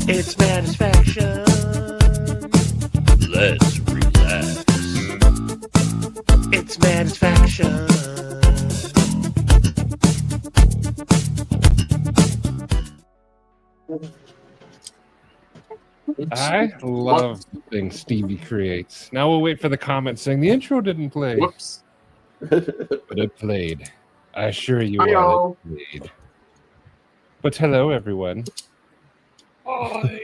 It's Mattisfaction. Let's relax. It's Mattisfaction. I love the things Stevie creates. Now we'll wait for the comment saying the intro didn't play. Whoops. But it played. I assure you Hi, all y'all. it played. But hello, everyone. Hi.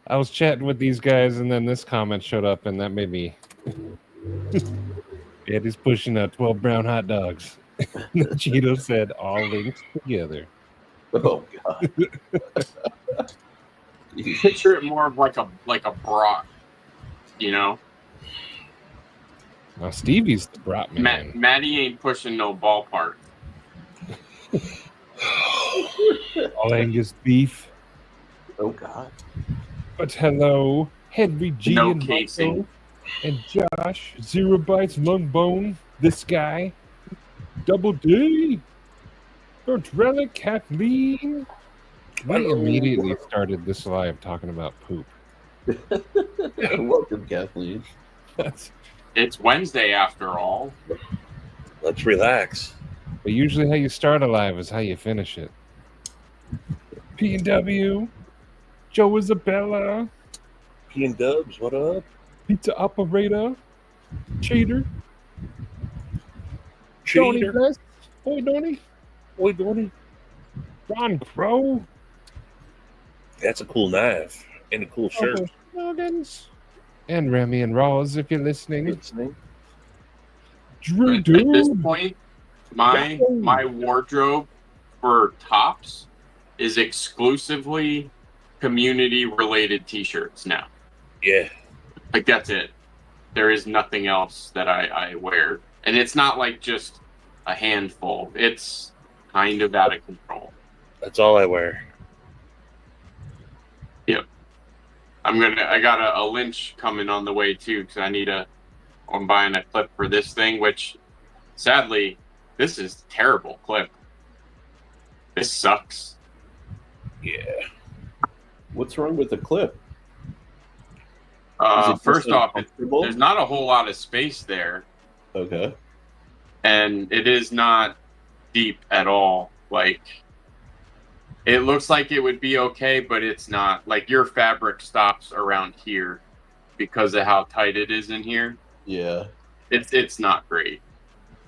I was chatting with these guys, and then this comment showed up, and that made me... Yeah, he's pushing out 12 brown hot dogs. Cheeto said, all linked together. Oh God. Picture it more of like a brat, you know. Now Stevie's the brat man. Matty ain't pushing no ballpark. All Angus beef. Oh God. But hello, Henry G No and casing. Marco and Josh, Zero Bites, Lung Bone, this guy, Double D, Burnt Relic, Kathleen. We immediately started this live talking about poop. Welcome, Kathleen. It's Wednesday after all. Let's relax. But usually how you start a live is how you finish it. P&W, Joe Isabella, P and Dubs, what up? Pizza Operator, Cheater, Donnie Cheater. Bless, Boy Donnie, Oi, Donnie. Ron Crow, That's a cool knife and a cool shirt. Uncle Snuggins, and Remy and Rawls if you're listening. Listening. Drew At this Dude, point, my wardrobe for tops is exclusively community-related T-shirts now. Yeah. Like, that's it. There is nothing else that I wear. And it's not like just a handful. It's kind of out of control. That's all I wear. Yep. I got a Lynch coming on the way too, because I'm buying a clip for this thing, which sadly, this is a terrible clip. This sucks. Yeah. What's wrong with the clip? Is it just First off, uncomfortable? there's not a whole lot of space there, Okay. and it is not deep at all. Like, it looks like it would be okay, but it's not. Like, your fabric stops around here because of how tight it is in here. Yeah. It's not great.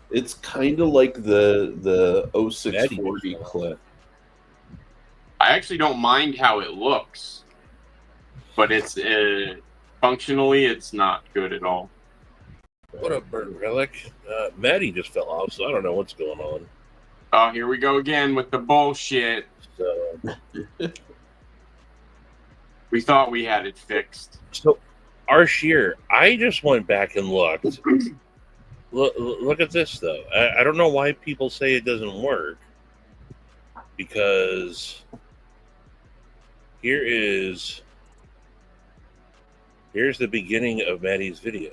It's kind of like the 0640 clip. I actually don't mind how it looks, but it's functionally it's not good at all. What up, Burnt Relic? Maddie just fell off, so I don't know what's going on. Oh, here we go again with the bullshit. So, We thought we had it fixed. our shear, I just went back and looked. Look at this, though. I don't know why people say it doesn't work. Because here's the beginning of Maddie's video.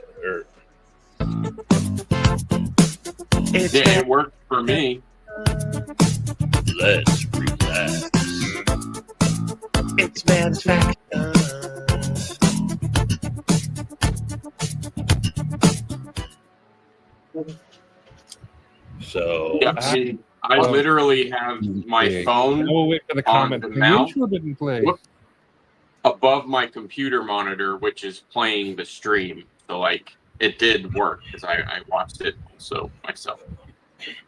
It's Yeah, it worked for me. Let's relax. It's Mattisfaction. So, Yeah, I literally have my phone Now we'll wait for the on comment. the The mouth. intro didn't play. Whoop. above my computer monitor, which is playing the stream. So, like, it did work because I watched it also myself.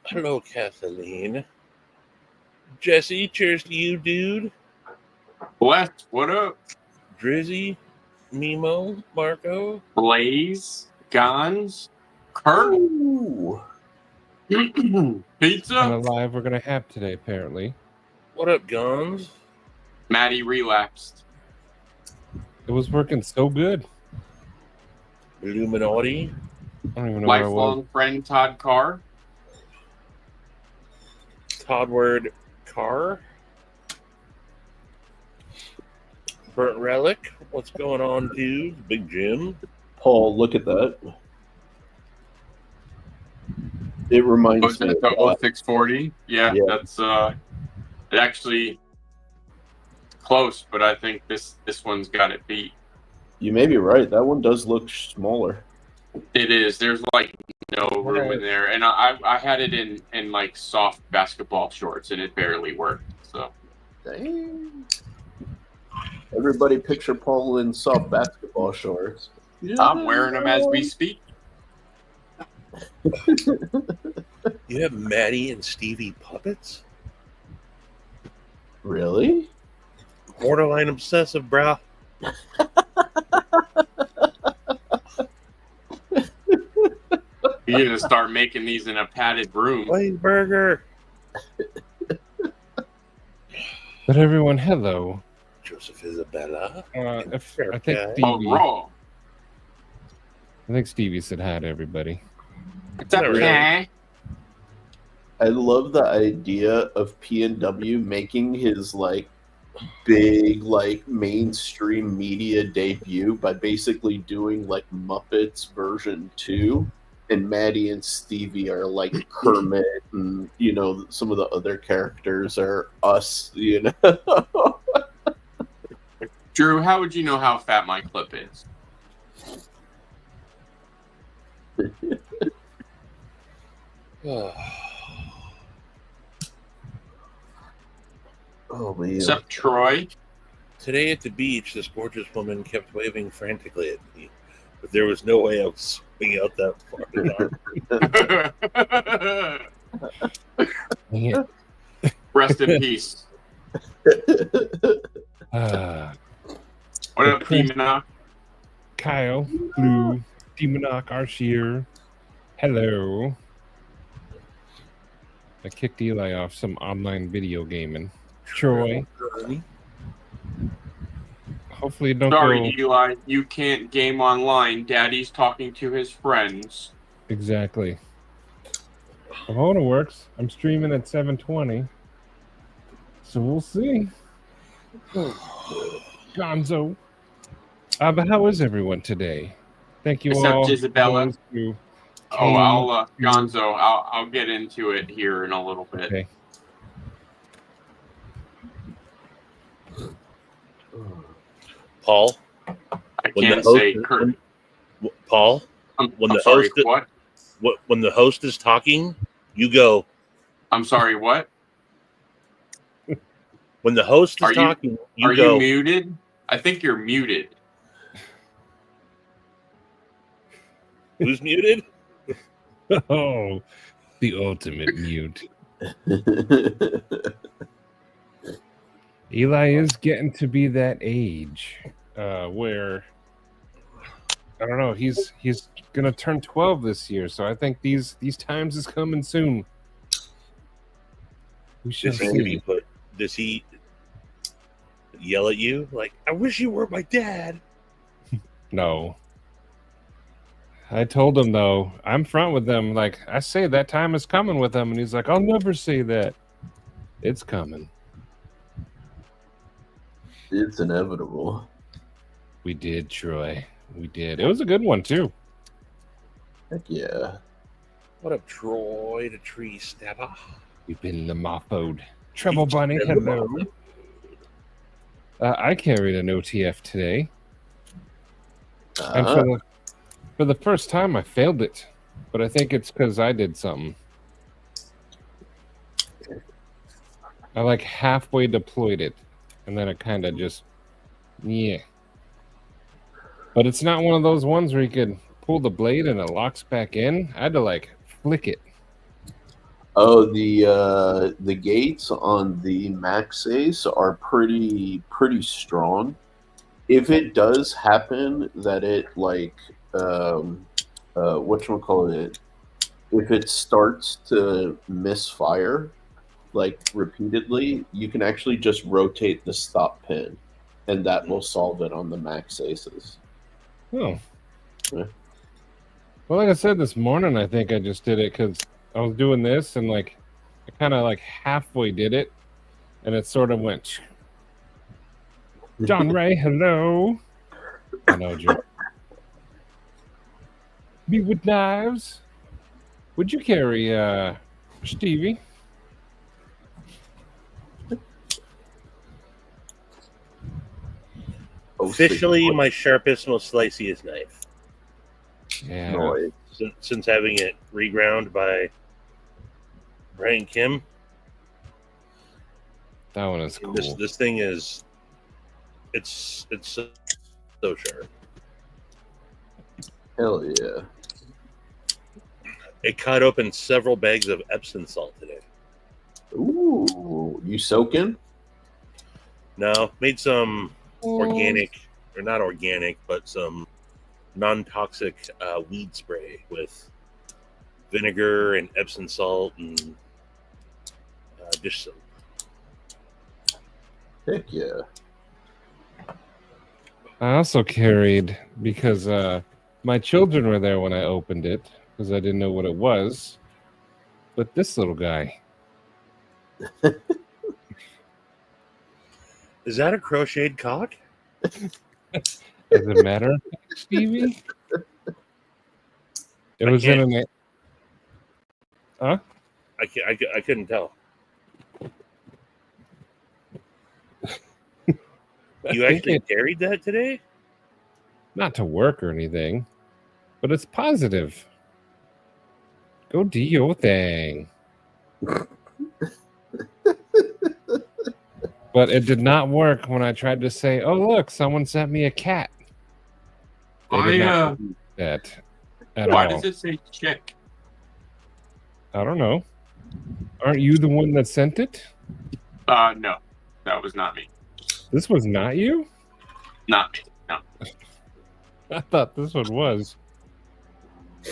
hello, Kathleen. Jesse, cheers to you, dude. Bless, what up? Drizzy, Mimo, Marco. Blaze, Gons, Kurt, Ooh. Kind Pizza, of live we're gonna have today, apparently. What up, Guns? Maddie relapsed. It was working so good. Illuminati. I don't even know where I was. Lifelong friend Todd Carr. Toddward Carr. Burnt Relic. What's going on, dude? Big Jim. Paul, look at that. It reminds me of The that. 0640. Yeah, Yeah. that's it actually close, but I think this one's got it beat. You may be right. That one does look smaller. It is. There's like no room in there, and I had it in like soft basketball shorts, and it barely worked. So Dang. Everybody picture Paul in soft basketball shorts. I'm wearing them as we speak. You have Maddie and Stevie puppets? Really? Borderline obsessive, bro. You're gonna start making these in a padded room. Blaze Burger. But everyone, hello. Joseph Isabella. I think Okay. Stevie. Raw. I think Stevie said hi to everybody. It's okay. I love the idea of P&W making his like big like mainstream media debut by basically doing like Muppets version 2, and Maddie and Stevie are like Kermit, and you know some of the other characters are us, you know. Drew, how would you know how fat my clip is? Oh man. Except Troy. Today at the beach, this gorgeous woman kept waving frantically at me, but there was no way I was swinging out that far. Dang it. Rest in peace. What up, Demona? Kyle, Blue, Demonoc, Arshier. Hello. I kicked Eli off some online video gaming. Troy. Hopefully it don't Sorry, go... Eli. You can't game online. Daddy's talking to his friends. Exactly. I hope it works. I'm streaming at 720. So we'll see. Gonzo. But how is everyone today? Thank you Except all. Isabella. Those who Oh, came. Gonzo, I'll get into it here in a little bit. Okay. Paul, I When the can't host- say Kurt. Paul, I'm when the sorry, host- what? when the host is talking, you go. I'm sorry, what? When the host is Are you- talking, you Are go. you muted? I think you're muted. Who's muted? Oh, the ultimate mute. Eli is getting to be that age where I don't know. He's gonna turn 12 this year, so I think these times is coming soon. We shall see. Does he yell at you like, "I wish you were my dad"? No. I told him though, I'm front with them. Like I say, that time is coming with him, and he's like, "I'll never say that." It's coming. It's inevitable. We did, Troy. We did. It was a good one too. Heck yeah. What up, Troy the tree stabber? We've been lamoffoed. Treble Bunny, hello. I carried an OTF today, and for the first time, I failed it. But I think it's because I did something. I like halfway deployed it, and then it kind of just, yeah. But it's not one of those ones where you could pull the blade and it locks back in. I had to like flick it. Oh, the gates on the Max Ace are pretty strong. If it does happen that it like whatchamacallit, if it starts to misfire like repeatedly, you can actually just rotate the stop pin, and that will solve it on the Max Aces. Oh. Yeah. Well, like I said this morning, I think I just did it because I was doing this and like I kind of like halfway did it, and it sort of went. John Ray, hello. I know, Joe. Me with knives. Would you carry Stevie? Officially, my sharpest, most sliceyest knife. Yeah. noise. Since having it reground by Brian Kim. That one is cool. This thing is, it's so sharp. Hell yeah. It cut open several bags of Epsom salt today. Ooh, you soaking? No, made some organic, or not organic, but some non-toxic weed spray with vinegar and Epsom salt and dish soap. Heck yeah. I also carried, because my children were there when I opened it, because I didn't know what it was. But this little guy. Is that a crocheted cock? Does it matter, Stevie? It was in an. Huh? I couldn't tell. You actually carried that today? Not to work or anything, but it's positive. Go do your thing. But it did not work when I tried to say, "Oh, look, someone sent me a cat." They did not do that at Why all. does it say chick? I don't know. Aren't you the one that sent it? No, that was not me. This was not you? Not me. No. I thought this one was.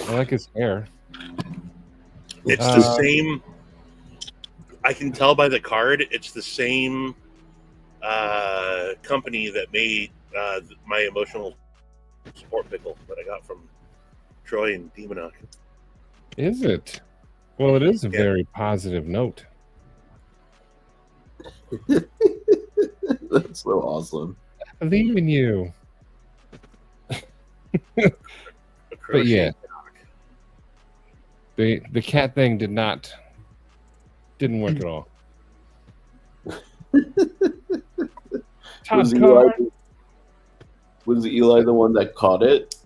I like his hair. It's the same. I can tell by the card. It's the same company that made my emotional support pickle that I got from Troy and Demonock. Is it? Well, it is a very positive note. That's so awesome. I believe in you. But yeah, the cat thing didn't work at all. Was Eli the one that caught it?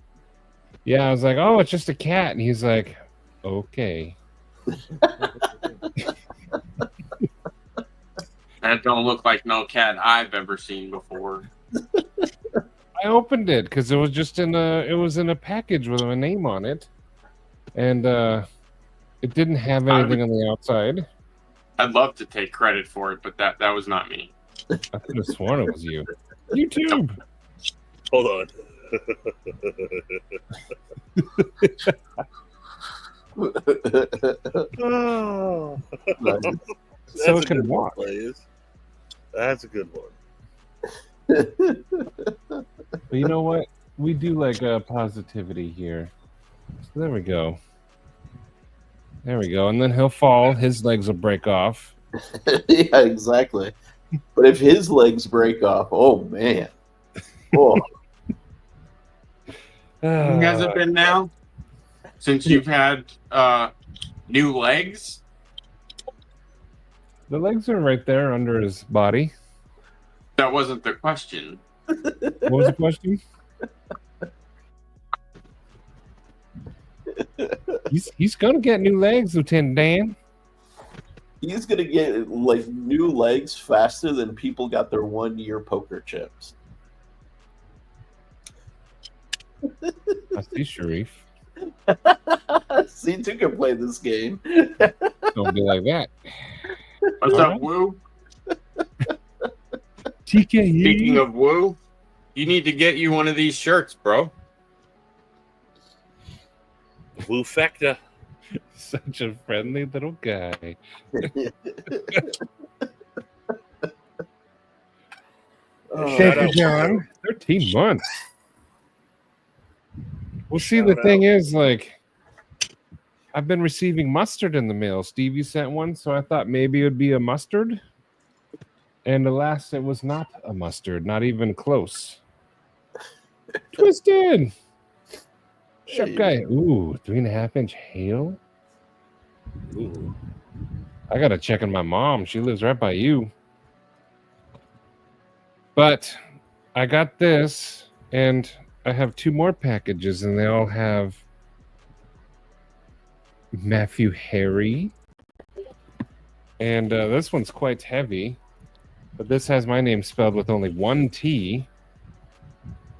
Yeah, I was like, "Oh, it's just a cat," and he's like, "Okay." That don't look like no cat I've ever seen before. I opened it because it was just in a package with a name on it, and it didn't have anything on the outside. I'd love to take credit for it, but that was not me. I could have sworn it was you. YouTube. Hold on. Oh, Nice. So that's it can a good walk. one, Blaze. That's a good one. But you know what? We do like positivity here. So there we go. There we go. And then he'll fall. His legs will break off. Yeah, exactly. But if his legs break off, oh man. Oh, Has it been now? Since you've had new legs? The legs are right there under his body. That wasn't the question. What was the question? He's gonna get new legs, Lieutenant Dan. he's gonna get like new legs faster than people got their 1-year poker chips. I see, Sharif. See, two can play this game. Don't be like that. What's Alright. up, Woo? TKE. Speaking of Woo, you need to get you one of these shirts, bro. Woo Fecta. Such a friendly little guy. Oh, Thank Shout you, out. John. 13 months. Well, see, the thing is, like, I've been receiving mustard in the mail. Stevie sent one, so I thought maybe it would be a mustard. And alas, it was not a mustard, not even close. Twisted! Sharp guy. Ooh, 3.5-inch hail? Ooh. I gotta check on my mom. She lives right by you. But I got this, and I have 2 more packages, and they all have Matthew Harry. And this one's quite heavy, but this has my name spelled with only 1 T.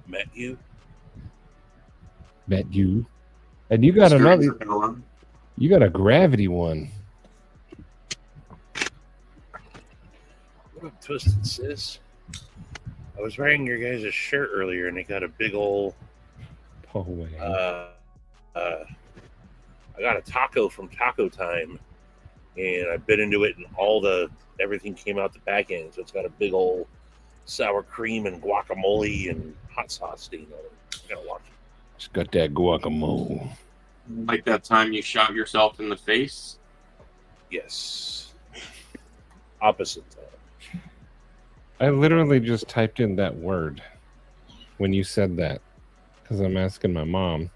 Met you. Met you. And you got another. You got a gravity one. What up, Twisted Sis? I was wearing your guys' shirt earlier, and it got a big old. Oh, wait. I got a taco from Taco Time, and I bit into it, and everything came out the back end. So it's got a big old sour cream and guacamole and hot sauce stain on it. I gotta watch it. It's got that guacamole. Like that time you shot yourself in the face. Yes. Opposite time. I literally just typed in that word when you said that because I'm asking my mom.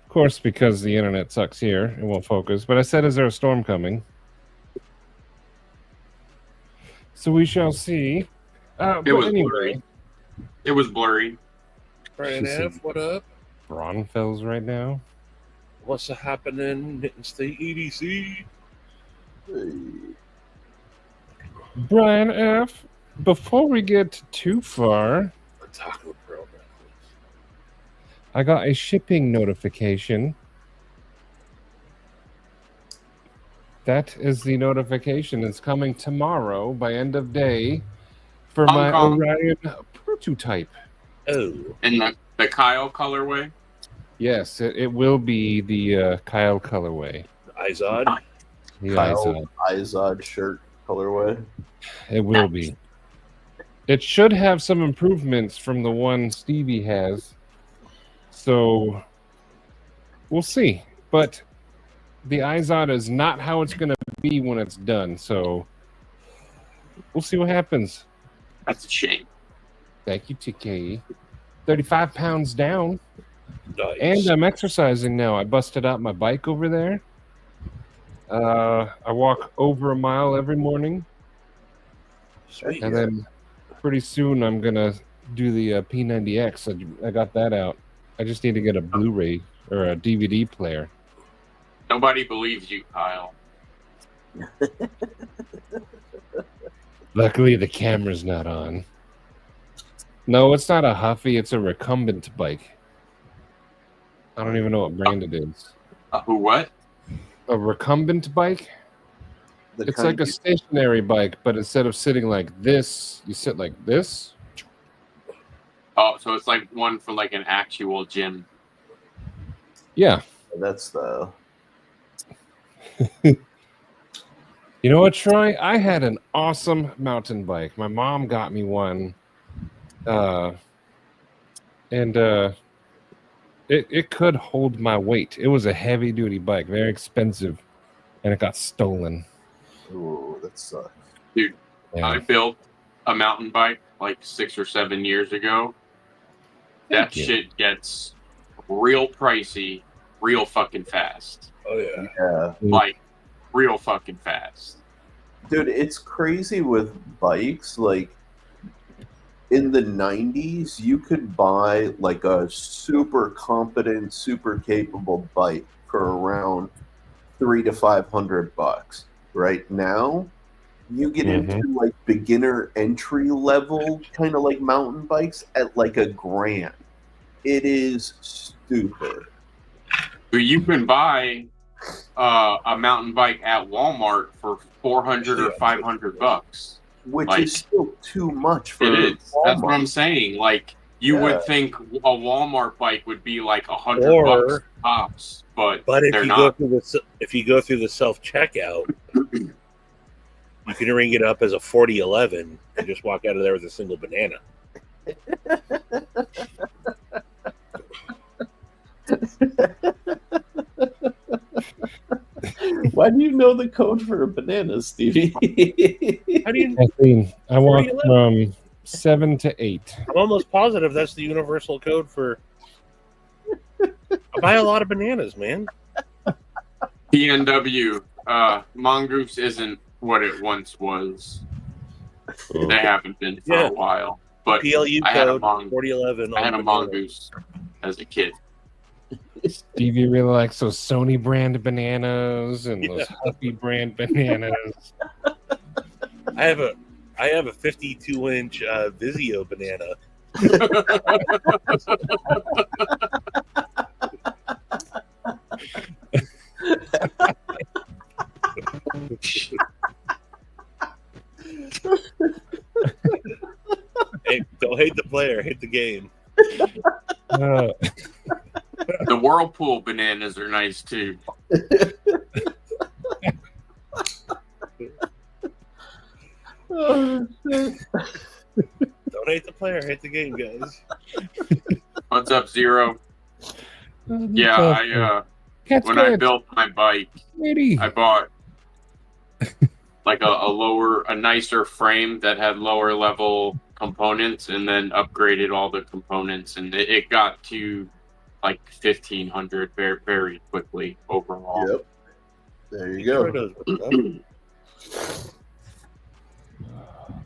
Of course, because the internet sucks here, it won't focus. But I said, is there a storm coming? So we shall see. It was blurry. It was blurry. Brian She F., said- what up? Braunfels right now. What's happening? Hitting State EDC. Brian F., before we get too far, The Taco Pro. I got a shipping notification. That is the notification. It's coming tomorrow by end of day for Hong my Kong. Orion prototype. Oh. In the Kyle colorway. Yes, it will be the Kyle colorway. Izod. The Kyle Izod. Izod shirt colorway. It will be. It should have some improvements from the one Stevie has. So we'll see. But the Izod is not how it's going to be when it's done. So we'll see what happens. That's a shame. Thank you, TKE. 35 pounds down. Nice. And I'm exercising now. I busted out my bike over there. I walk over a mile every morning. Sweet. And then pretty soon I'm going to do the P90X. I got that out. I just need to get a Blu-ray or a DVD player. Nobody believes you, Kyle. Luckily, the camera's not on. No, it's not a Huffy. It's a recumbent bike. I don't even know what brand it is. Who what? A recumbent bike? It's like a stationary bike, but instead of sitting like this, you sit like this. Oh, so it's like one for like an actual gym. Yeah. That's the. You know what, Troy? I had an awesome mountain bike. My mom got me one. It could hold my weight. It was a heavy duty bike, very expensive, and it got stolen. Ooh, that sucks. Dude, Yeah. I built a mountain bike like 6 or 7 years ago. That Thank you. shit gets real pricey, real fucking fast. Oh, yeah. Yeah. Like, real fucking fast. Dude, it's crazy with bikes. Like, in the 90s, you could buy like a super competent, super capable bike for around $300 to $500. Right now, you get into like beginner entry level kind of like mountain bikes at like $1,000. It is stupid. But you can buy a mountain bike at Walmart for $400 or $500. Which Like, is still too much for It is. That's what Walmart. I'm saying. Like, you Yeah. would think a Walmart bike would be like $100 Or- tops, but But if they're you not. go through the self checkout, you can ring it up as a 4011 and just walk out of there with a single banana. Why do you know the code for a banana, Stevie? How do you? Kathleen, I walk 4011. from 7 to 8. I'm almost positive that's the universal code for. I buy a lot of bananas, man. PNW, Mongoose isn't what it once was. They haven't been for Yeah. a while. But PLU I had a code 4011. I had a on banana. mongoose as a kid. Stevie really likes those Sony brand bananas and those Huffy brand bananas. I have a 52-inch Vizio banana. Hey, don't hate the player, hate the game. Uh, The Whirlpool bananas are nice too. Oh, shit. Don't hate the player, hate the game, guys. What's up, Zero? Yeah, when I built my bike, I bought like a nicer frame that had lower level components, and then upgraded all the components, and it got to like 1,500 very, very quickly overall. Yep. There you go.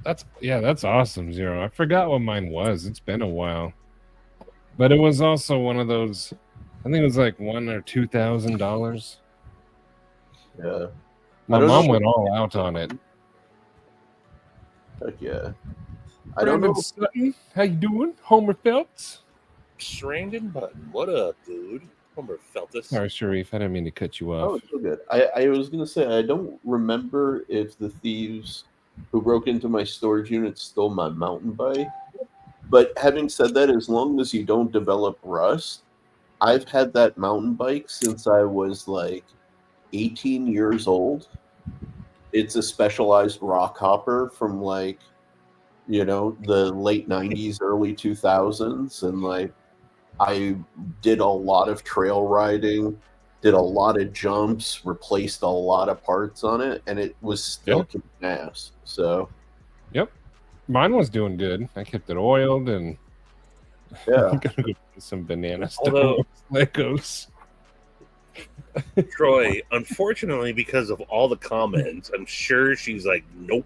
That's awesome, Zero. I forgot what mine was. It's been a while, but it was also one of those. I think it was like $1,000 or $2,000. Yeah. My I don't mom know. went all out on it. Heck yeah. I don't Brandon know. Sutton, how you doing? Homer Phelps. Brandon Button, what up, dude? Homer Feltus. Sorry, Sharif. I didn't mean to cut you Oh, off. it's so good. I was gonna say I don't remember if the thieves who broke into my storage unit stole my mountain bike. But having said that, as long as you don't develop rust, I've had that mountain bike since I was like 18 years old. It's a specialized rock hopper from like, the late 90s, early 2000s. And like, I did a lot of trail riding, did a lot of jumps, replaced a lot of parts on it, and it was still kicking ass. So, Mine was doing good. I kept it oiled and yeah. I'm gonna go get some bananas. Although- Legos. Troy, unfortunately, because of all the comments, I'm sure she's like, nope.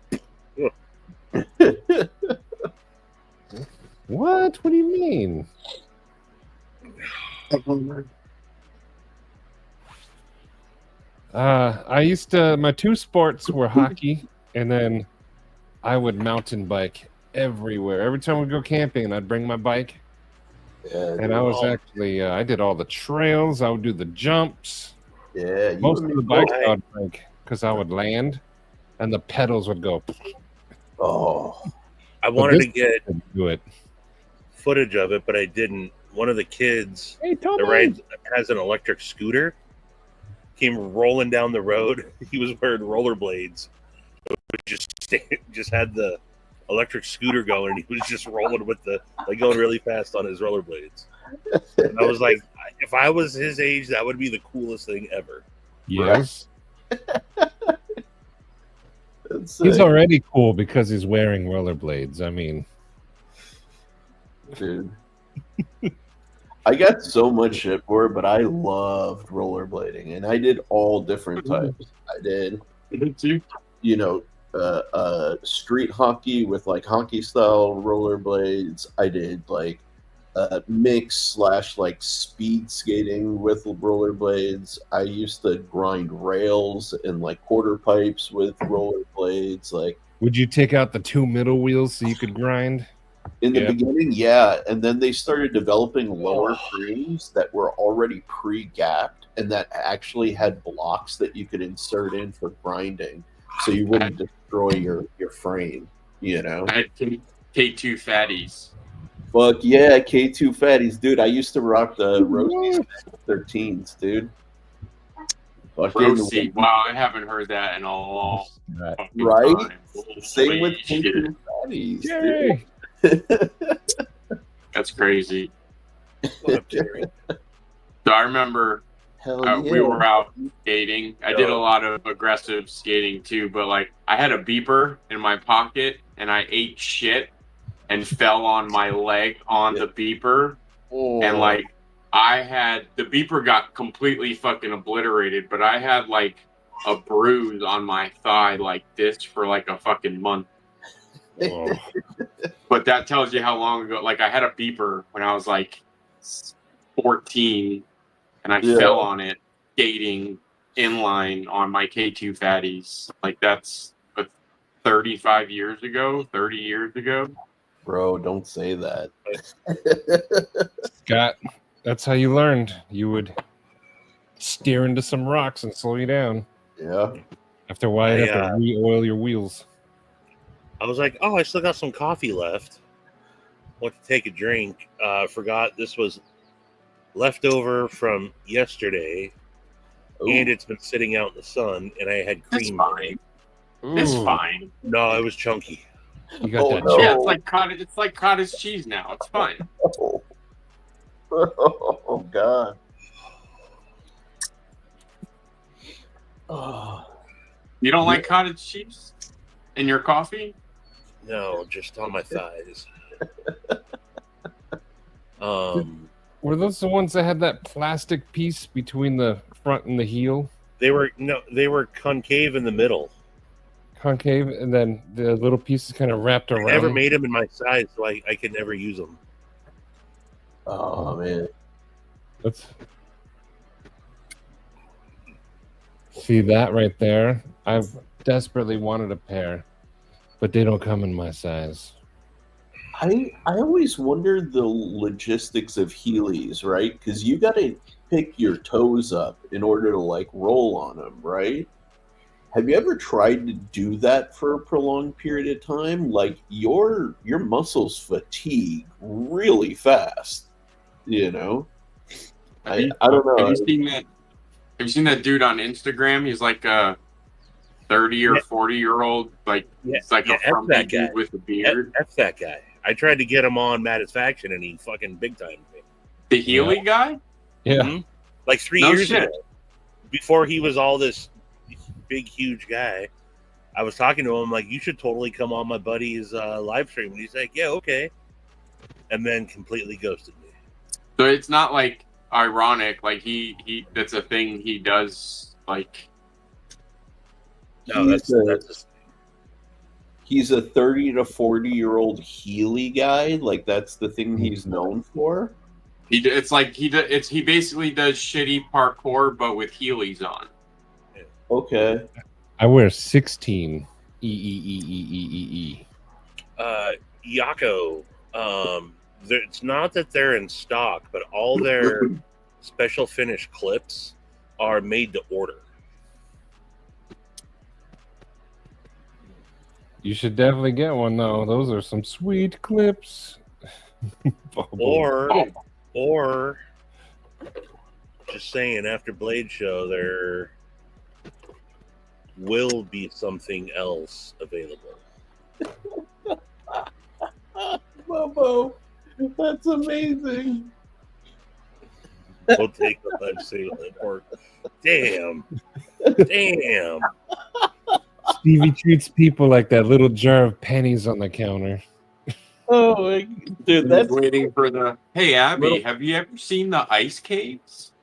What? What do you mean? I used to. My two sports were hockey, and then I would mountain bike everywhere. Every time we go camping, I'd bring my bike, and I was actually. I did all the trails. I would do the jumps. Yeah, you Most and of me the bikes both. I would break because I would land, and the pedals would go. Oh, I wanted to get Do it. footage of it, but I didn't. One of the kids Hey, that Tommy. rides has an electric scooter came rolling down the road. He was wearing rollerblades, but just had the electric scooter going, and he was just rolling with going really fast on his rollerblades. And I was like, if I was his age, that would be the coolest thing ever. Yes. that's He's sick, already cool because he's wearing rollerblades. I mean, dude. I got so much shit for it, but I loved rollerblading, and I did all different types. I did, street hockey with like hockey style rollerblades. I did like mix / like speed skating with rollerblades. I used to grind rails and like quarter pipes with rollerblades. Like, would you take out the two middle wheels so you could grind? in the Yeah. beginning, yeah, and then they started developing lower frames that were already pre-gapped and that actually had blocks that you could insert in for grinding, so you wouldn't destroy your frame. I had K2 fatties. Fuck yeah, K2 fatties, dude! I used to rock the Rosie 13s, dude. Fucking Rosie. Wow, I haven't heard that in a long fucking Right? time. Same with Holy shit. K2 fatties, Yay! dude. That's crazy. What up, Jerry? So I remember Hell yeah. we were out skating. I did a lot of aggressive skating too, but like I had a beeper in my pocket and I ate shit and fell on my leg on the beeper. Oh. And like the beeper got completely fucking obliterated, but I had like a bruise on my thigh like this for like a fucking month. Oh. But that tells you how long ago. Like I had a beeper when I was like 14, and I fell on it skating inline on my K2 fatties. Like that's 35 years ago, 30 years ago. Bro, don't say that. Scott, that's how you learned. You would steer into some rocks and slow you down. Yeah. After a while, you have to re-oil your wheels. I was like, oh, I still got some coffee left. Went to take a drink. Forgot this was leftover from yesterday, and it's been sitting out in the sun, and I had cream. It's fine. It's fine. No, it was chunky. You got that? Yeah, it's like cottage. It's like cottage cheese now. It's fine. Oh God. Oh. You don't like cottage cheese in your coffee? No, just on my thighs. Were those the ones that had that plastic piece between the front and the heel? They were concave in the middle. Concave, and then the little pieces kind of wrapped around. I never made them in my size, so I could never use them. Oh man. Let's see that right there. I've desperately wanted a pair, but they don't come in my size. I always wondered the logistics of Heelys, right? Because you got to pick your toes up in order to like roll on them, right? Have you ever tried to do that for a prolonged period of time? Like your muscles fatigue really fast, you know? I don't know. Have you seen that? Have you seen that dude on Instagram? He's like a 30 or 40-year-old, like he's like a frumpy dude with a beard. That's that guy. I tried to get him on Mattisfaction, and he fucking big time me. The Healy guy? Yeah. Mm-hmm. Like 3 years ago, before he was all this big, huge guy, I was talking to him like, you should totally come on my buddy's live stream. And he's like, yeah, okay. And then completely ghosted me. So it's not like ironic, like he that's a thing he does, like. No, that's he's a 30 to 40-year-old Healy guy. Like that's the thing he's known for. He basically does shitty parkour, but with Heelys on. Okay. I wear 16 E. Yako. It's not that they're in stock, but all their special finish clips are made to order. You should definitely get one though. Those are some sweet clips. Or just saying, after Blade Show, there will be something else available. Bobo, that's amazing. We'll take the live sale or damn. Stevie treats people like that little jar of pennies on the counter. Oh, dude, that's waiting for the. Hey, Abby, have you ever seen the ice caves?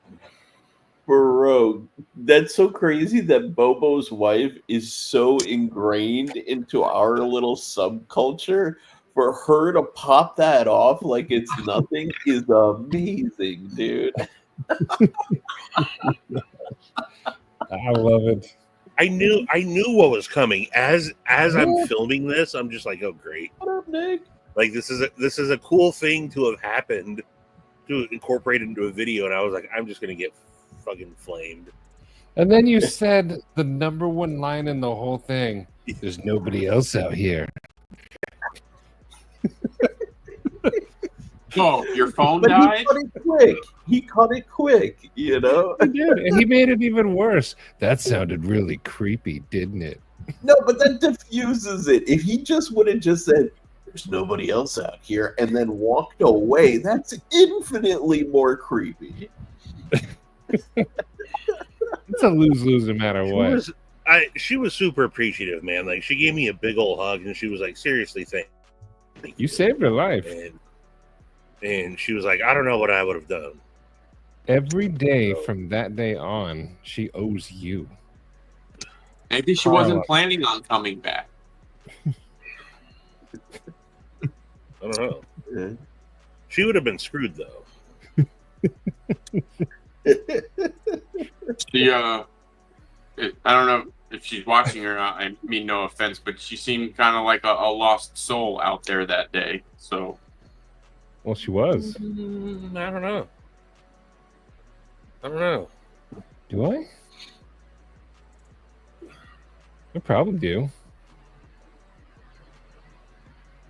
Bro, that's so crazy that Bobo's wife is so ingrained into our little subculture. For her to pop that off like it's nothing is amazing, dude. I love it. I knew what was coming. As I'm filming this, I'm just like, oh great. What up, Nick? Like this is a cool thing to have happened, to incorporate into a video, and I was like, I'm just gonna get fucking flamed. And then you said the number one line in the whole thing: "There's nobody else out here." Oh, your phone But died? He caught it quick, you know? He did, and he made it even worse. That sounded really creepy, didn't it? No, but that diffuses it. If he just would have just said, there's nobody else out here, and then walked away, that's infinitely more creepy. It's a lose-lose no matter what. She was super appreciative, man. Like, she gave me a big old hug, and she was like, seriously, thank You saved her life. And she was like, I don't know what I would have done. Every day from that day on, she owes you. Maybe she wasn't planning on coming back. I don't know. Yeah. She would have been screwed though. She, I don't know if she's watching or not. I mean, no offense, but she seemed kind of like a lost soul out there that day. So, Well, she was. I don't know. I don't know. Do I? I probably do.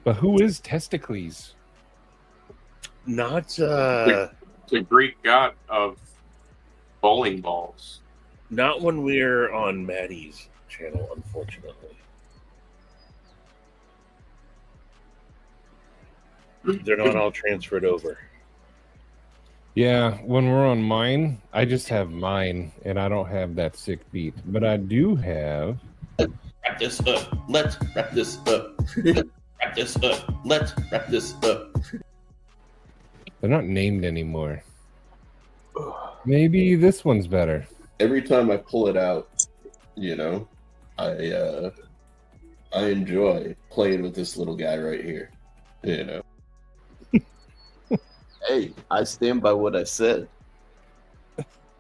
But who is Testicles? Not the Greek god of bowling balls. not when we're on Maddie's channel, unfortunately. They're not all transferred over. Yeah, when we're on mine, I just have mine, and I don't have that sick beat. But I do have... Wrap this up. Let's wrap this up. Wrap this up. Let's wrap this up. They're not named anymore. Maybe this one's better. Every time I pull it out, you know, I enjoy playing with this little guy right here. You know. Hey, I stand by what I said.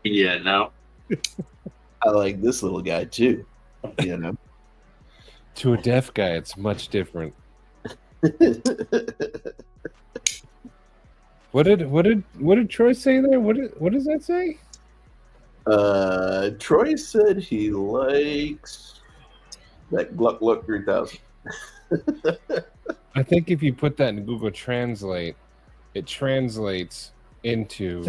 Yeah, no. I like this little guy too. You know. To a deaf guy, it's much different. What did Troy say there? What does that say? Troy said he likes that Gluck Gluck 3000. I think if you put that in Google Translate, it translates into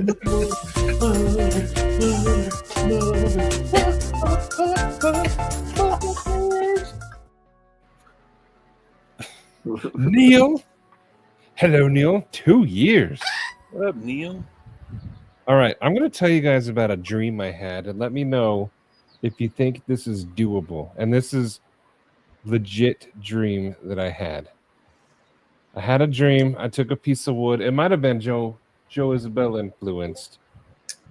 Neil. Hello, Neil. 2 years. What up, Neil? All right, I'm going to tell you guys about a dream I had, and let me know if you think this is doable. And this is legit dream that I had. I had a dream. I took a piece of wood. It might have been Joe Isabel influenced,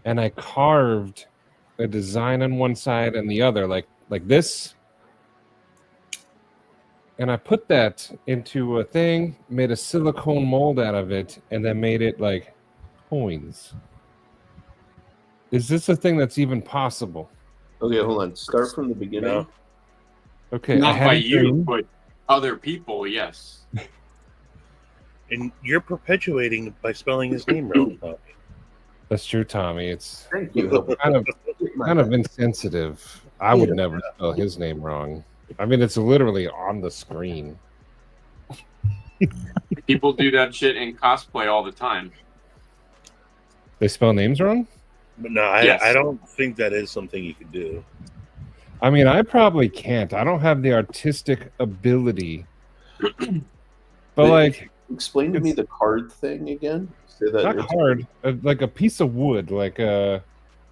and I carved a design on one side and the other, like this. And I put that into a thing, made a silicone mold out of it, and then made it like coins. Is this a thing that's even possible? Okay, hold on. Start from the beginning. No. Okay, I Not had by a you, dream. but other people, yes. And you're perpetuating by spelling his name wrong, Tommy. That's true, Tommy. It's Thank you. kind of insensitive. I would never spell his name wrong. I mean, it's literally on the screen. People do that shit in cosplay all the time. They spell names wrong? But no, Yes. I don't think that is something you could do. I mean, I probably can't. I don't have the artistic ability. But like, Explain to me the card thing again. Say that. not hard. Like a piece of wood, like a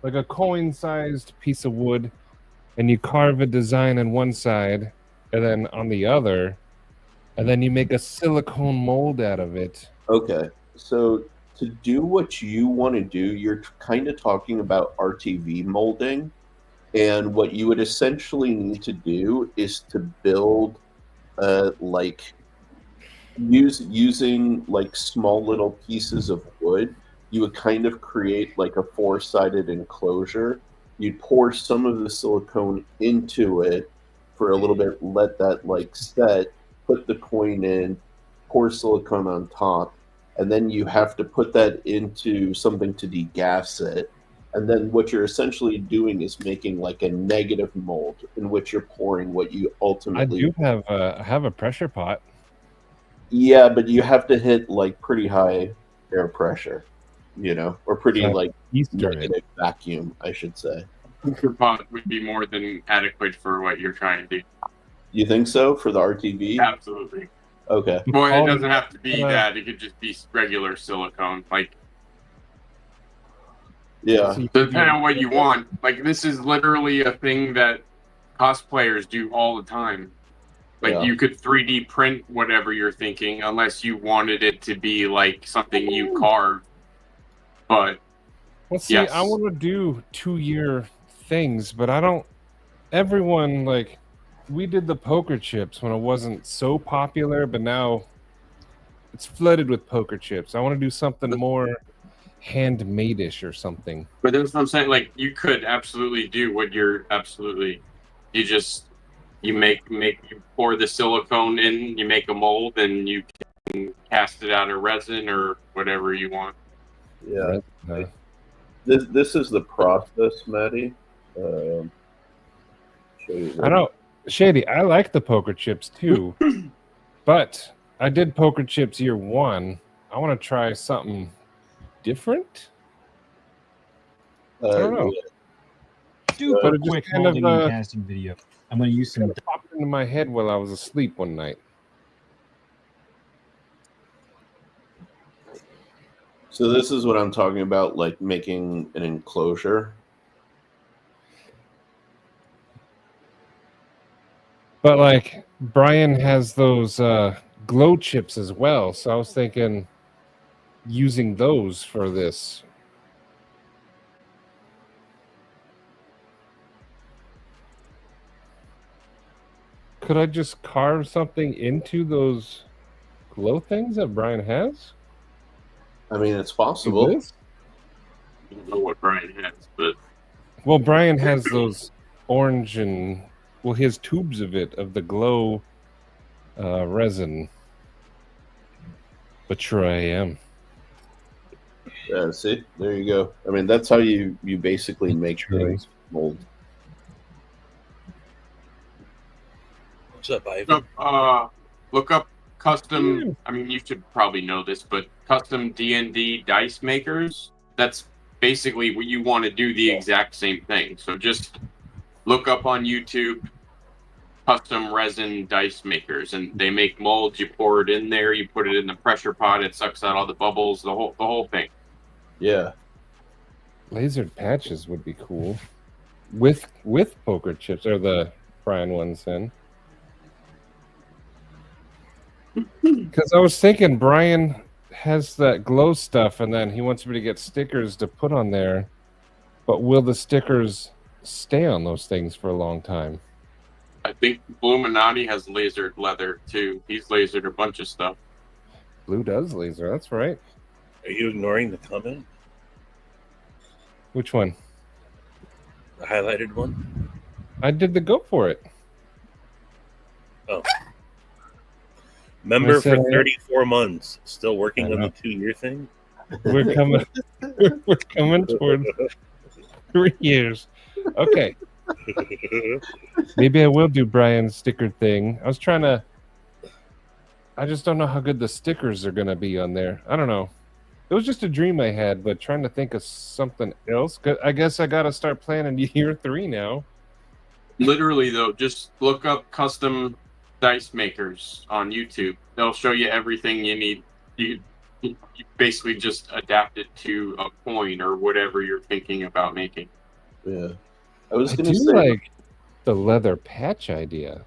coin-sized piece of wood, and you carve a design on one side, and then on the other, and then you make a silicone mold out of it. Okay, so to do what you want to do, you're kind of talking about RTV molding, and what you would essentially need to do is to build, like, using like small little pieces of wood. You would kind of create like a four-sided enclosure. You'd pour some of the silicone into it for a little bit, let that like set, put the coin in, pour silicone on top, and then you have to put that into something to degas it. And then what you're essentially doing is making like a negative mold in which you're pouring what you ultimately... I have a pressure pot. Yeah, but you have to hit like pretty high air pressure, you know, or pretty like negative vacuum, I should say. Your pot would be more than adequate for what you're trying to do. You think so for the RTV? Absolutely. Okay. Well, it doesn't have to be that. It could just be regular silicone. Like, Yeah. depending on what you want. Like, this is literally a thing that cosplayers do all the time. Like, you could 3D print whatever you're thinking, unless you wanted it to be like something you carved. But Well, see, yes. I want to do 2-year things, but I don't. Everyone, like, we did the poker chips when it wasn't so popular, but now it's flooded with poker chips. I want to do something more handmade-ish or something. But that's what I'm saying. Like, you could absolutely do what you're absolutely. You just you pour the silicone in, you make a mold, and you can cast it out of resin or whatever you want. Yeah. This is the process, Matty. Show you I know, Shady. I like the poker chips too, but I did poker chips year one. I want to try something different. I don't know. Super But it just quick kind of, molding and casting video. I'm going to use some. Kind of popped into my head while I was asleep one night. So this is what I'm talking about, like making an enclosure. But like Brian has those glow chips as well, so I was thinking using those for this. Could I just carve something into those glow things that Brian has? I mean, it's Do possible. this? I don't know what Brian has, but Well, Brian has those orange and he has tubes of it, of the glow resin. But sure I am. Yeah, see, there you go. I mean, that's how you basically make True. things mold. What's up, Ivan? look up custom. I mean, you should probably know this, but custom D&D dice makers. That's basically what you want to do. The exact same thing. So just look up on YouTube custom resin dice makers, and they make molds. You pour it in there, you put it in the pressure pot, it sucks out all the bubbles, the whole thing. Yeah. Lasered patches would be cool. With poker chips, or the Brian ones in. Because I was thinking Brian has that glow stuff, and then he wants me to get stickers to put on there. But will the stickers stay on those things for a long time? I think Bluminati has lasered leather too. He's lasered a bunch of stuff. Blue does laser, that's right. Are you ignoring the comment? Which one? The highlighted one? I did the go for it. Oh. Member I said for I- 34 months. Still working I on know. the 2-year thing? We're coming. We're coming towards 3 years. Okay, maybe I will do Brian's sticker thing. I was trying to. I just don't know how good the stickers are gonna be on there. I don't know. It was just a dream I had, but trying to think of something else. I guess I gotta start planning year 3 now. Literally though, just look up custom dice makers on YouTube. They'll show you everything you need. You basically just adapt it to a coin or whatever you're thinking about making. Yeah. I was I going to do say, like the leather patch idea.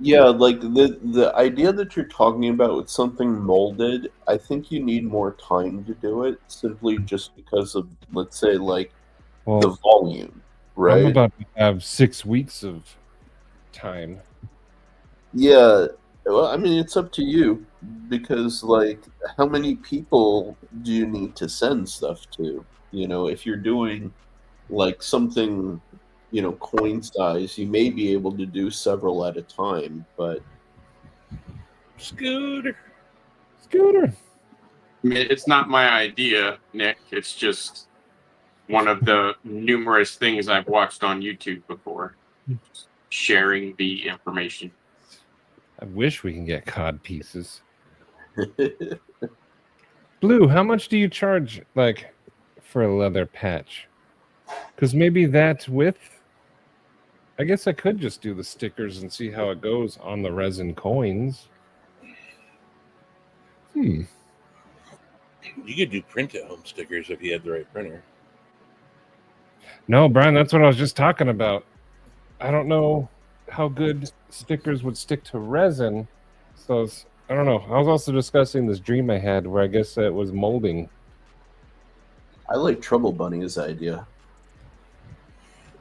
yeah, like the idea that you're talking about with something molded, I think you need more time to do it, simply just because of, let's say, like Well, the volume, I'm right? about to have 6 weeks of time. Yeah. Well, I mean, it's up to you, because, like, how many people do you need to send stuff to? You know, if you're doing, like, something, you know, coin size, you may be able to do several at a time, but Scooter. Scooter. I mean, it's not my idea, Nick. It's just one of the numerous things I've watched on YouTube before. Just sharing the information. I wish we can get cod pieces. Blue, how much do you charge, like, for a leather patch? Because maybe that's with. I guess I could just do the stickers and see how it goes on the resin coins. You could do print-at-home stickers if you had the right printer. No, Brian, that's what I was just talking about. I don't know how good stickers would stick to resin. So I don't know. I was also discussing this dream I had where I guess it was molding. I like Trouble Bunny's idea.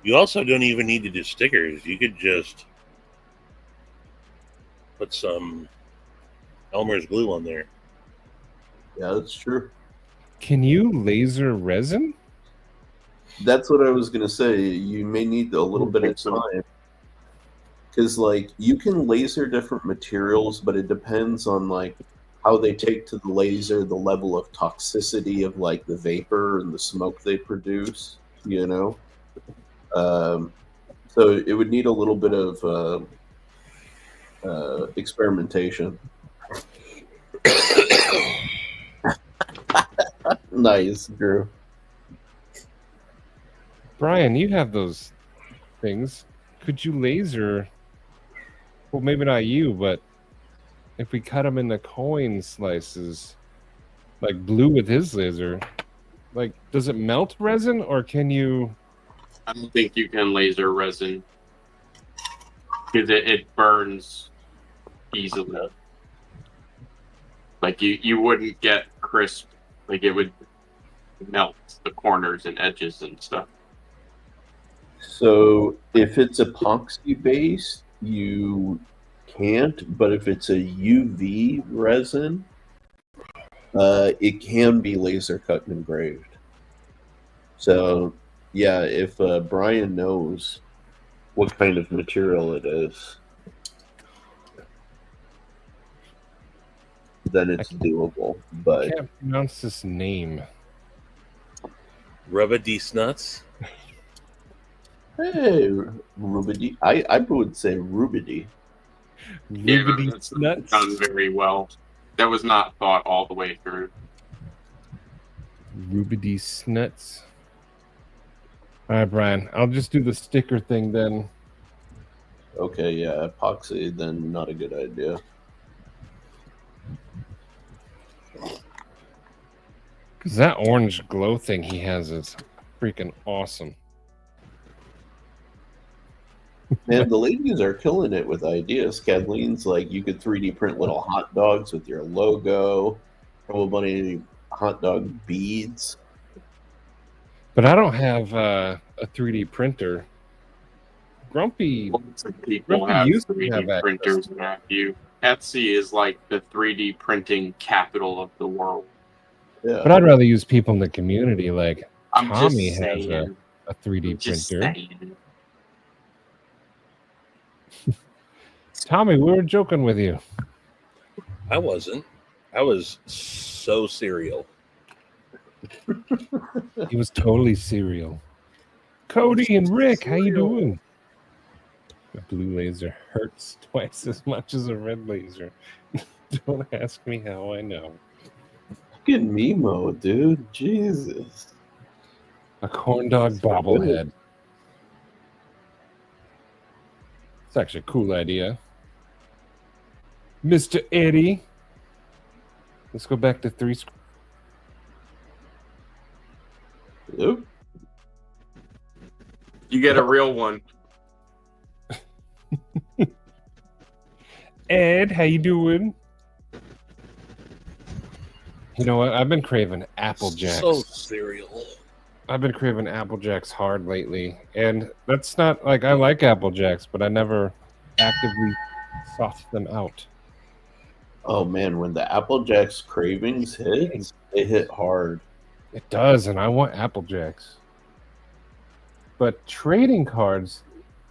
You also don't even need to do stickers. You could just put some Elmer's glue on there. Yeah, that's true. Can you laser resin? That's what I was gonna say. You may need a little bit of time because, like, you can laser different materials, but it depends on like how they take to the laser, the level of toxicity of like the vapor and the smoke they produce. You know, so it would need a little bit of experimentation. Nice, Drew. Brian, you have those things. Could you laser? Well, maybe not you, but if we cut them into coin slices, like Blue with his laser, like, does it melt resin or can you? I don't think you can laser resin because it burns easily. Like you wouldn't get crisp. Like it would melt the corners and edges and stuff. So if it's epoxy based, you can't. But if it's a UV resin, it can be laser cut and engraved. So yeah, if Brian knows what kind of material it is, then it's doable. I But can't pronounce this name. Rubber D Snuts. hey, Rubidi, I would say Rubidi. Yeah, Rubidi that's nuts. done very well. That was not thought all the way through. Rubidi snuts. All right, Brian. I'll just do the sticker thing then. Okay, yeah, epoxy, then not a good idea. Because that orange glow thing he has is freaking awesome. Man, the ladies are killing it with ideas. Kathleen's like, you could 3D print little hot dogs with your logo, throw a bunch of hot dog beads. But I don't have a 3D printer. Grumpy. Lots of people Grumpy have used to 3D have access printers to it. now. Etsy is like the 3D printing capital of the world. Yeah. But I'd rather use people in the community. Like I'm Tommy just has saying. a 3D Just printer. saying. Tommy, we were joking with you. I wasn't. I was so serial. He was totally serial. Cody and Rick, how you doing? A blue laser hurts twice as much as a red laser. Don't ask me how I know. Fucking Mimo, dude. Jesus. A corn dog bobblehead. It's actually a cool idea. Mr. Eddie. Let's go back to 3 screens. Yep. You get a real one. Ed, how you doing? You know what? I've been craving Apple Jacks. So serial. I've been craving Apple Jacks hard lately. And that's not like I like Apple Jacks, but I never actively sought them out. Oh man, when the Applejack's cravings hit, they hit hard. It does, and I want Apple Jacks. But trading cards,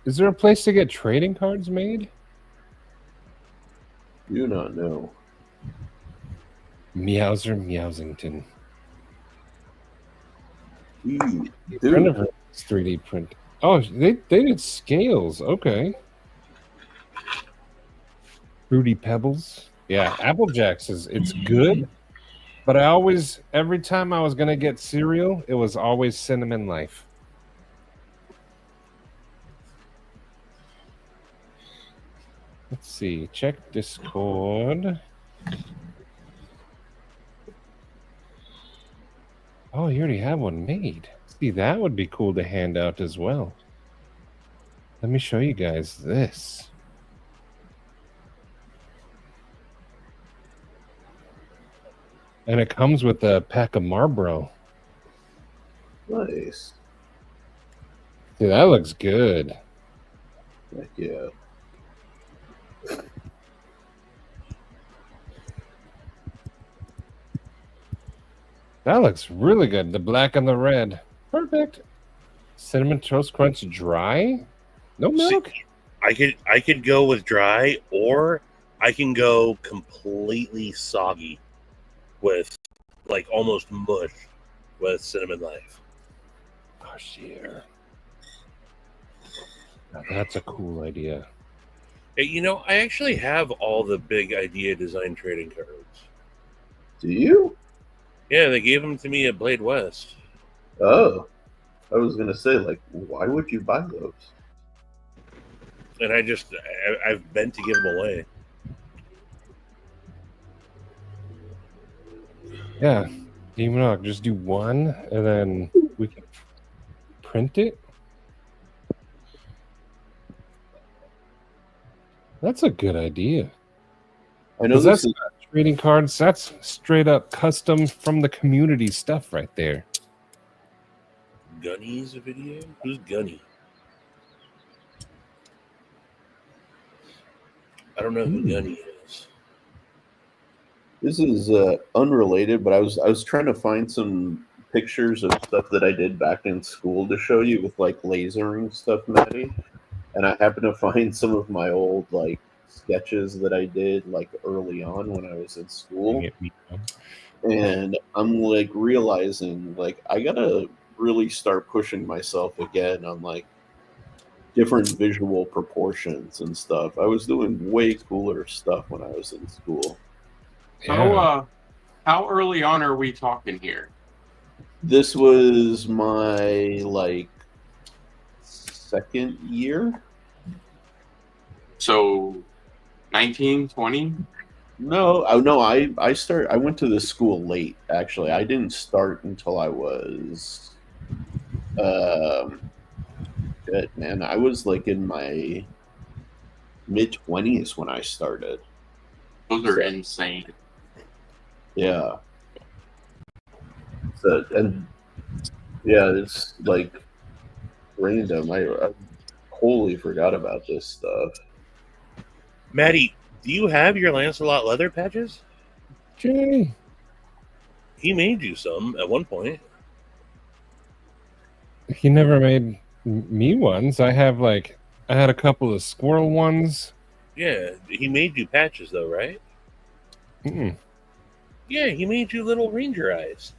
is there a place to get trading cards made? Do not know. Meowser Meowsington. Gee, Friend of dude. hers 3D print. Oh, they did scales. Okay. Fruity Pebbles. Yeah, Apple Jacks it's good. But I always, every time I was going to get cereal, it was always Cinnamon Life. Let's see. Check Discord. Oh, you already have one made. See, that would be cool to hand out as well. Let me show you guys this. And it comes with a pack of Marlboro. Nice. See, that looks good. Heck yeah. That looks really good. The black and the red. Perfect. Cinnamon Toast Crunch dry? No milk? I could go with dry, or I can go completely soggy with like almost mush with cinnamon life. Oh, shit. Now that's a cool idea. Hey, you know, I actually have all the big idea design trading cards. Do you? Yeah, they gave them to me at Blade West. Oh, I was gonna say, like, why would you buy those? And I've been to give them away. Yeah. Demon Hawk, just do one and then we can print it. That's a good idea. I know 'Cause this that's is not trading cards. That's straight up custom from the community stuff right there. Gunny's video? Who's Gunny? I don't know who Gunny is. unrelated, but I was trying to find some pictures of stuff that I did back in school to show you with like lasering stuff, Maddie. And I happened to find some of my old like sketches that I did like early on when I was in school. And I'm like realizing like I gotta really start pushing myself again on like different visual proportions and stuff. I was doing way cooler stuff when I was in school. Yeah. How early on are we talking here? This was my like second year. So 19, 20? No, I went to this school late actually. I didn't start until I was shit, man. I was like in my mid-20s when I started. Those are insane. Yeah. So, and yeah, it's like random. I wholly forgot about this stuff. Maddie, do you have your Lancelot Leather patches? Jay. He made you some at one point. He never made me ones. I had a couple of squirrel ones. Yeah, he made you patches though, right? Mm-mm. Yeah, he made you little ranger eyes.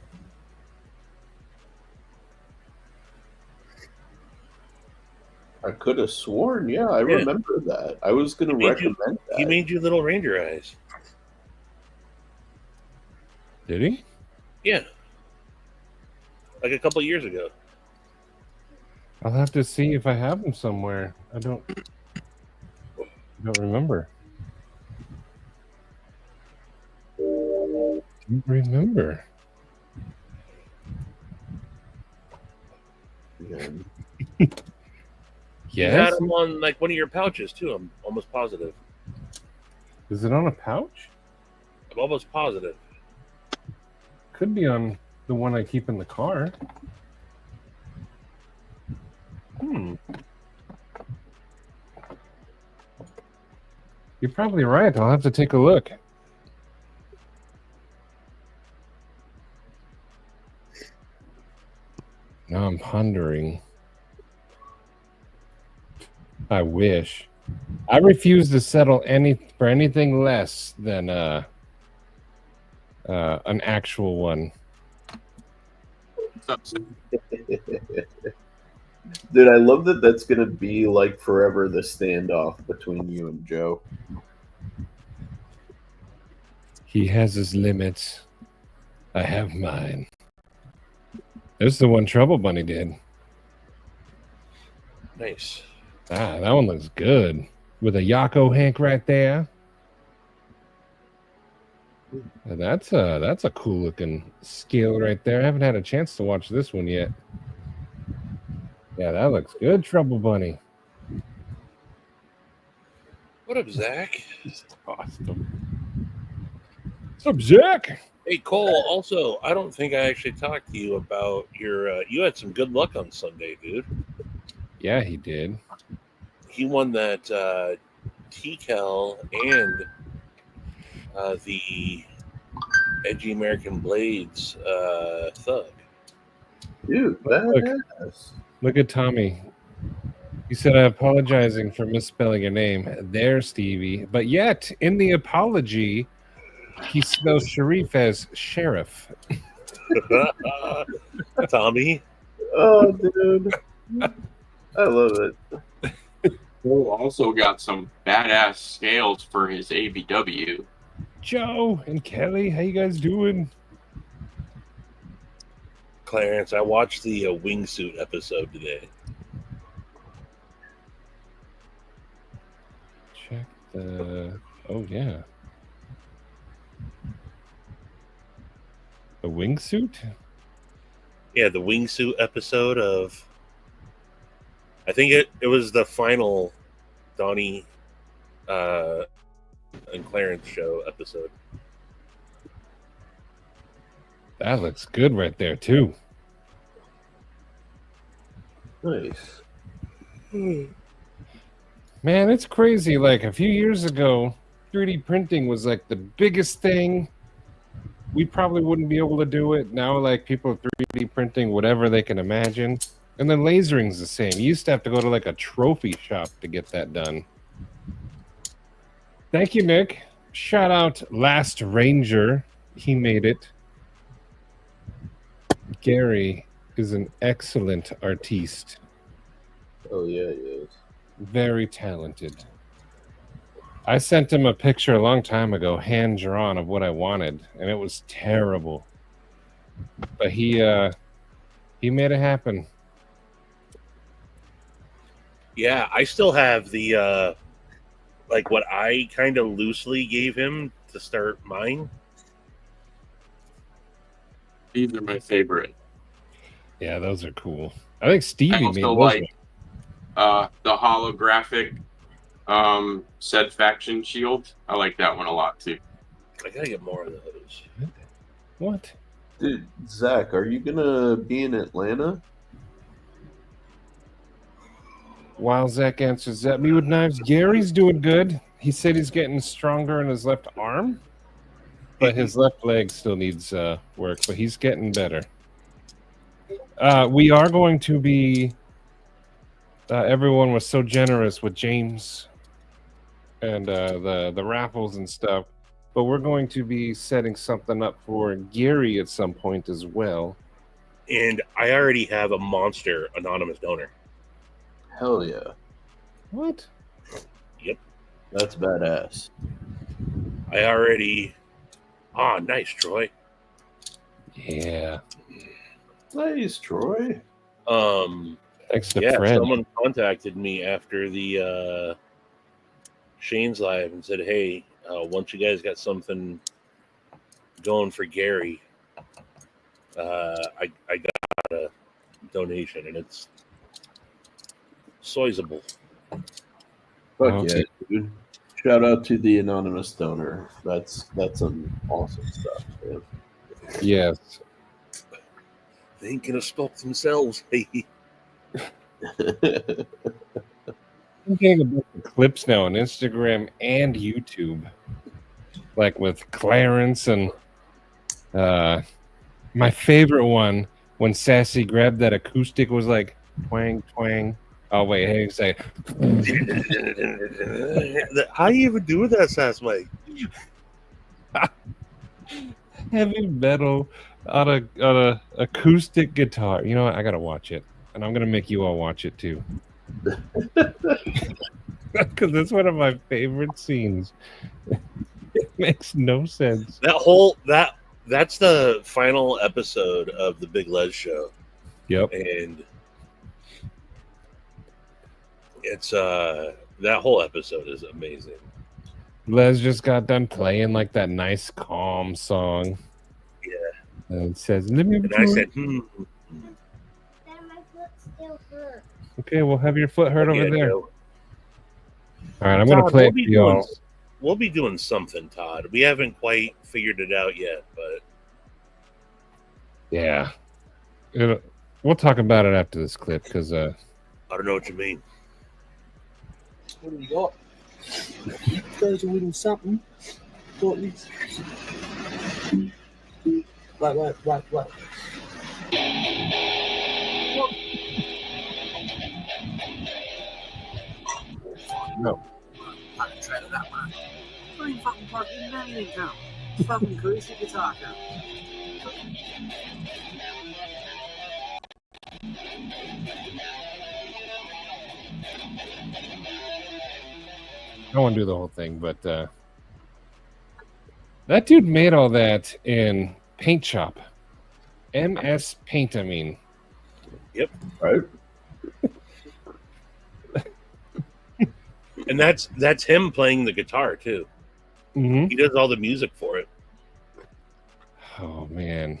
I could have sworn, yeah, I remember that. I was going to recommend that. He made you little ranger eyes. Did he? Yeah. Like a couple years ago. I'll have to see if I have them somewhere. I don't remember. Don't remember. Yeah. You had Yes. them on like one of your pouches too. I'm almost positive. Is it on a pouch? I'm almost positive. Could be on the one I keep in the car. You're probably right. I'll have to take a look. Now I'm pondering. I wish. I refuse to settle for anything less than an actual one. Dude, I love that that's going to be like forever the standoff between you and Joe. He has his limits. I have mine. There's the one Trouble Bunny did. Nice. Ah, that one looks good. With a Yako Hank right there. And that's a cool looking scale right there. I haven't had a chance to watch this one yet. Yeah, that looks good, Trouble Bunny. What up, Zach? Awesome. What's up, Zach? Hey, Cole. Also, I don't think I actually talked to you about your. You had some good luck on Sunday, dude. Yeah, he did. He won that TCal and the Edgy American Blades thug. Dude, badass. Look at Tommy. He said, "I'm apologizing for misspelling your name there, Stevie." But yet, in the apology, he spells Sharif as sheriff. Tommy. Oh, dude. I love it. Joe also got some badass scales for his ABW. Joe and Kelly, how you guys doing? Clarence, I watched the wingsuit episode today. Check the. Oh yeah. The wingsuit? Yeah, the wingsuit episode of. I think it was the final Donnie and Clarence show episode. That looks good right there too. Nice. Man, it's crazy. Like a few years ago, 3D printing was like the biggest thing. We probably wouldn't be able to do it. Now, like people are 3D printing whatever they can imagine. And then lasering's the same. You used to have to go to like a trophy shop to get that done. Thank you, Nick. Shout out Last Ranger. He made it. Gary is an excellent artiste. Oh, yeah, he is. Very talented. I sent him a picture a long time ago, hand drawn, of what I wanted, and it was terrible. But he made it happen. Yeah, I still have the like what I kind of loosely gave him to start mine. These are my favorite. Yeah, those are cool. I think Stevie I made also those. like the holographic Said Faction shield. I like that one a lot too. I gotta get more of those. What? Dude, Zach, are you gonna be in Atlanta? While Zach answers that, me with knives, Gary's doing good. He said he's getting stronger in his left arm, but his left leg still needs work, but he's getting better. We are going to be... everyone was so generous with James and the raffles and stuff, but we're going to be setting something up for Gary at some point as well. And I already have a monster anonymous donor. Hell yeah. What? That's badass. I already. Ah, nice, Troy. Yeah. Nice, Troy. Thanks to Yeah, Fred. someone contacted me after the Shane's live and said, "Hey, once you guys got something going for Gary, I got a donation, and it's sizable." Fuck Okay. yeah, dude. Shout out to the anonymous donor. That's some awesome stuff, man. Yes. They ain't gonna stop themselves. Hey, I'm getting a bunch of clips now on Instagram and YouTube, like with Clarence and my favorite one when Sassy grabbed that acoustic was like twang twang. Oh wait, hey, say how you even do that, Sass Mike? heavy metal on a acoustic guitar. You know what? I gotta watch it, and I'm gonna make you all watch it too, because it's one of my favorite scenes. It makes no sense. That's the final episode of the Big Les show, Yep. and it's that whole episode is amazing. Les just got done playing like that nice calm song. Yeah. And it says, "Let me." And I said, Then my foot still hurts. "Okay, we'll have your foot hurt over yeah, there." Joe. All right, I'm gonna Todd, play we'll it for be y'all. We'll be doing something, Todd. We haven't quite figured it out yet, but Yeah, we'll talk about it after this clip because I don't know what you mean. What do you got? You guys are winning something. Got this. What? No. I can try that one. Don't even fucking plug in anything now. It's fucking acoustic guitar now. I don't want to do the whole thing, but that dude made all that in Paint Shop. MS Paint, I mean. Yep. Right. And that's him playing the guitar too. Mm-hmm. He does all the music for it. Oh, man.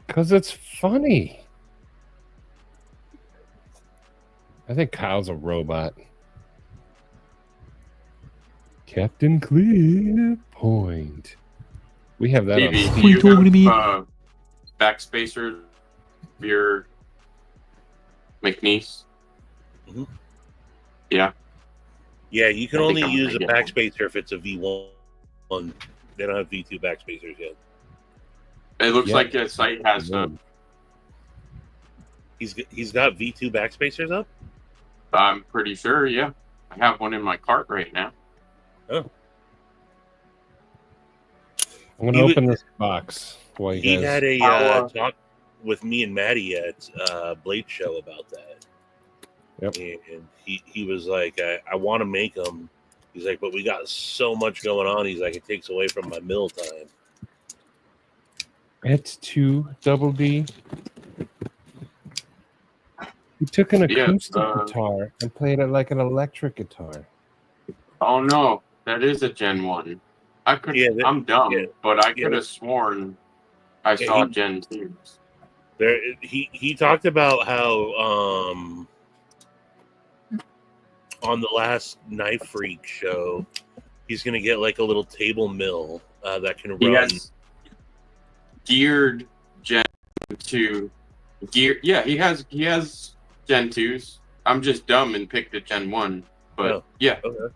Because it's funny. I think Kyle's a robot. Captain Clearpoint. We have that Stevie, on do Steam. you talking to me? have backspacers of your McNeese? Mhm. Yeah. Yeah, you can I think only I'm use gonna a get one. backspacer if it's a V1. They don't have V2 backspacers yet. It looks Yeah. like the site has some. He's got V2 backspacers up? I'm pretty sure, yeah. I have one in my cart right now. Oh. I'm going to open this box while you He guys... had a How, talk with me and Maddie at Blade Show about that. Yep. And he was like, I want to make them. He's like, but we got so much going on. He's like, it takes away from my mill time. It's 2 Double D. He took an Yeah, acoustic guitar and played it like an electric guitar. Oh no, that is a Gen 1. I'm dumb, but I could have sworn I saw Gen 2s. There, he talked about how on the last Knife Freak show, he's gonna get like a little table mill that can He run. has geared Gen 2 gear. Yeah, he has Gen 2s. I'm just dumb and picked a Gen 1. But yeah, Okay.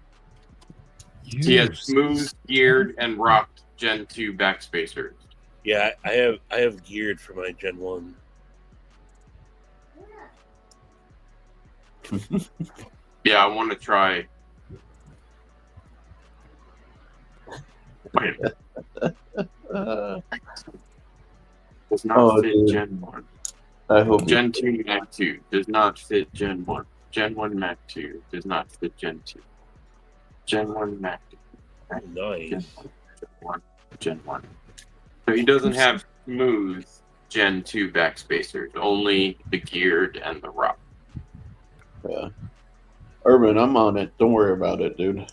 he has smooth, geared, and rocked Gen 2 backspacers. Yeah, I have geared for my Gen 1. Yeah, I want to try. Wait, does not fit dude. Gen 1. I hope Gen 2 Mac 2 does not fit Gen 1. Gen 1 Mac 2 does not fit Gen 2. Gen 1 Mac 2. Nice. Gen 1. Gen 1. So he doesn't have smooth Gen 2 backspacers, only the geared and the rock. Yeah. Urban, I'm on it. Don't worry about it, dude.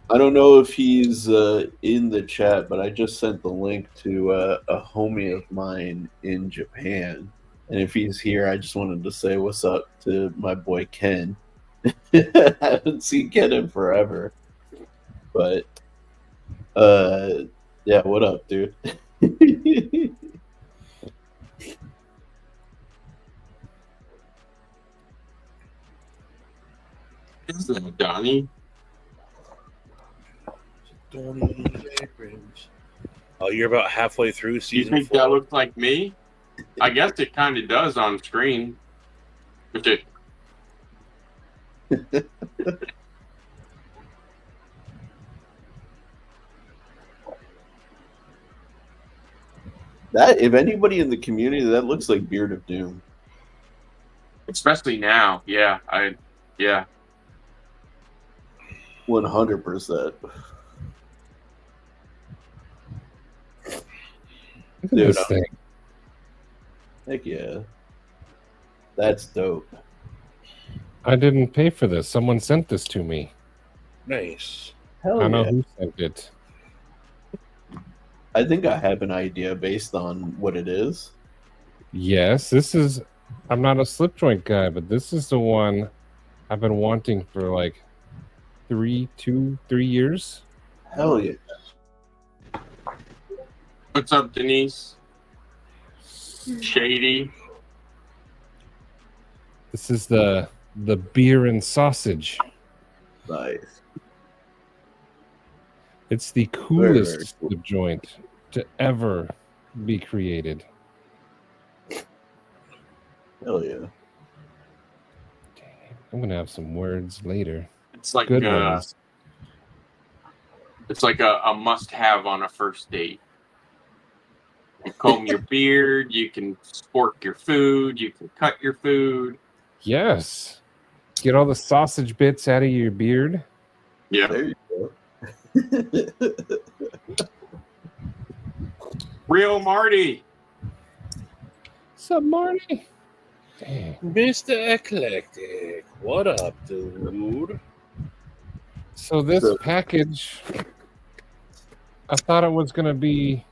I don't know if he's in the chat, but I just sent the link to a homie of mine in Japan. And if he's here, I just wanted to say what's up to my boy Ken. I haven't seen Ken in forever. But, yeah, what up, dude? Is that Donnie? Oh, you're about halfway through Do you season think 4. that looks like me? I guess it kind of does on screen. Okay. That, if anybody in the community, that looks like Beard of Doom. Especially now. Yeah. Yeah. 100%. Look at Dude, this thing. Heck yeah. That's dope. I didn't pay for this. Someone sent this to me. Nice. Hell I don't know yeah. who sent it. I think I have an idea based on what it is. Yes, this is... I'm not a slip joint guy, but this is the one I've been wanting for like 3 years. Hell yeah. What's up, Denise? Shady. This is the beer and sausage. Nice. It's the Very, coolest very cool. slip joint to ever be created. Hell yeah. I'm gonna have some words later. It's like Good ones. it's like a must-have on a first date. You comb your beard, you can spork your food, you can cut your food. Yes. Get all the sausage bits out of your beard. Yeah. There you go. Real Marty. Sup, Marty? Dang. Mr. Eclectic, what up, dude? So this So- package, I thought it was gonna be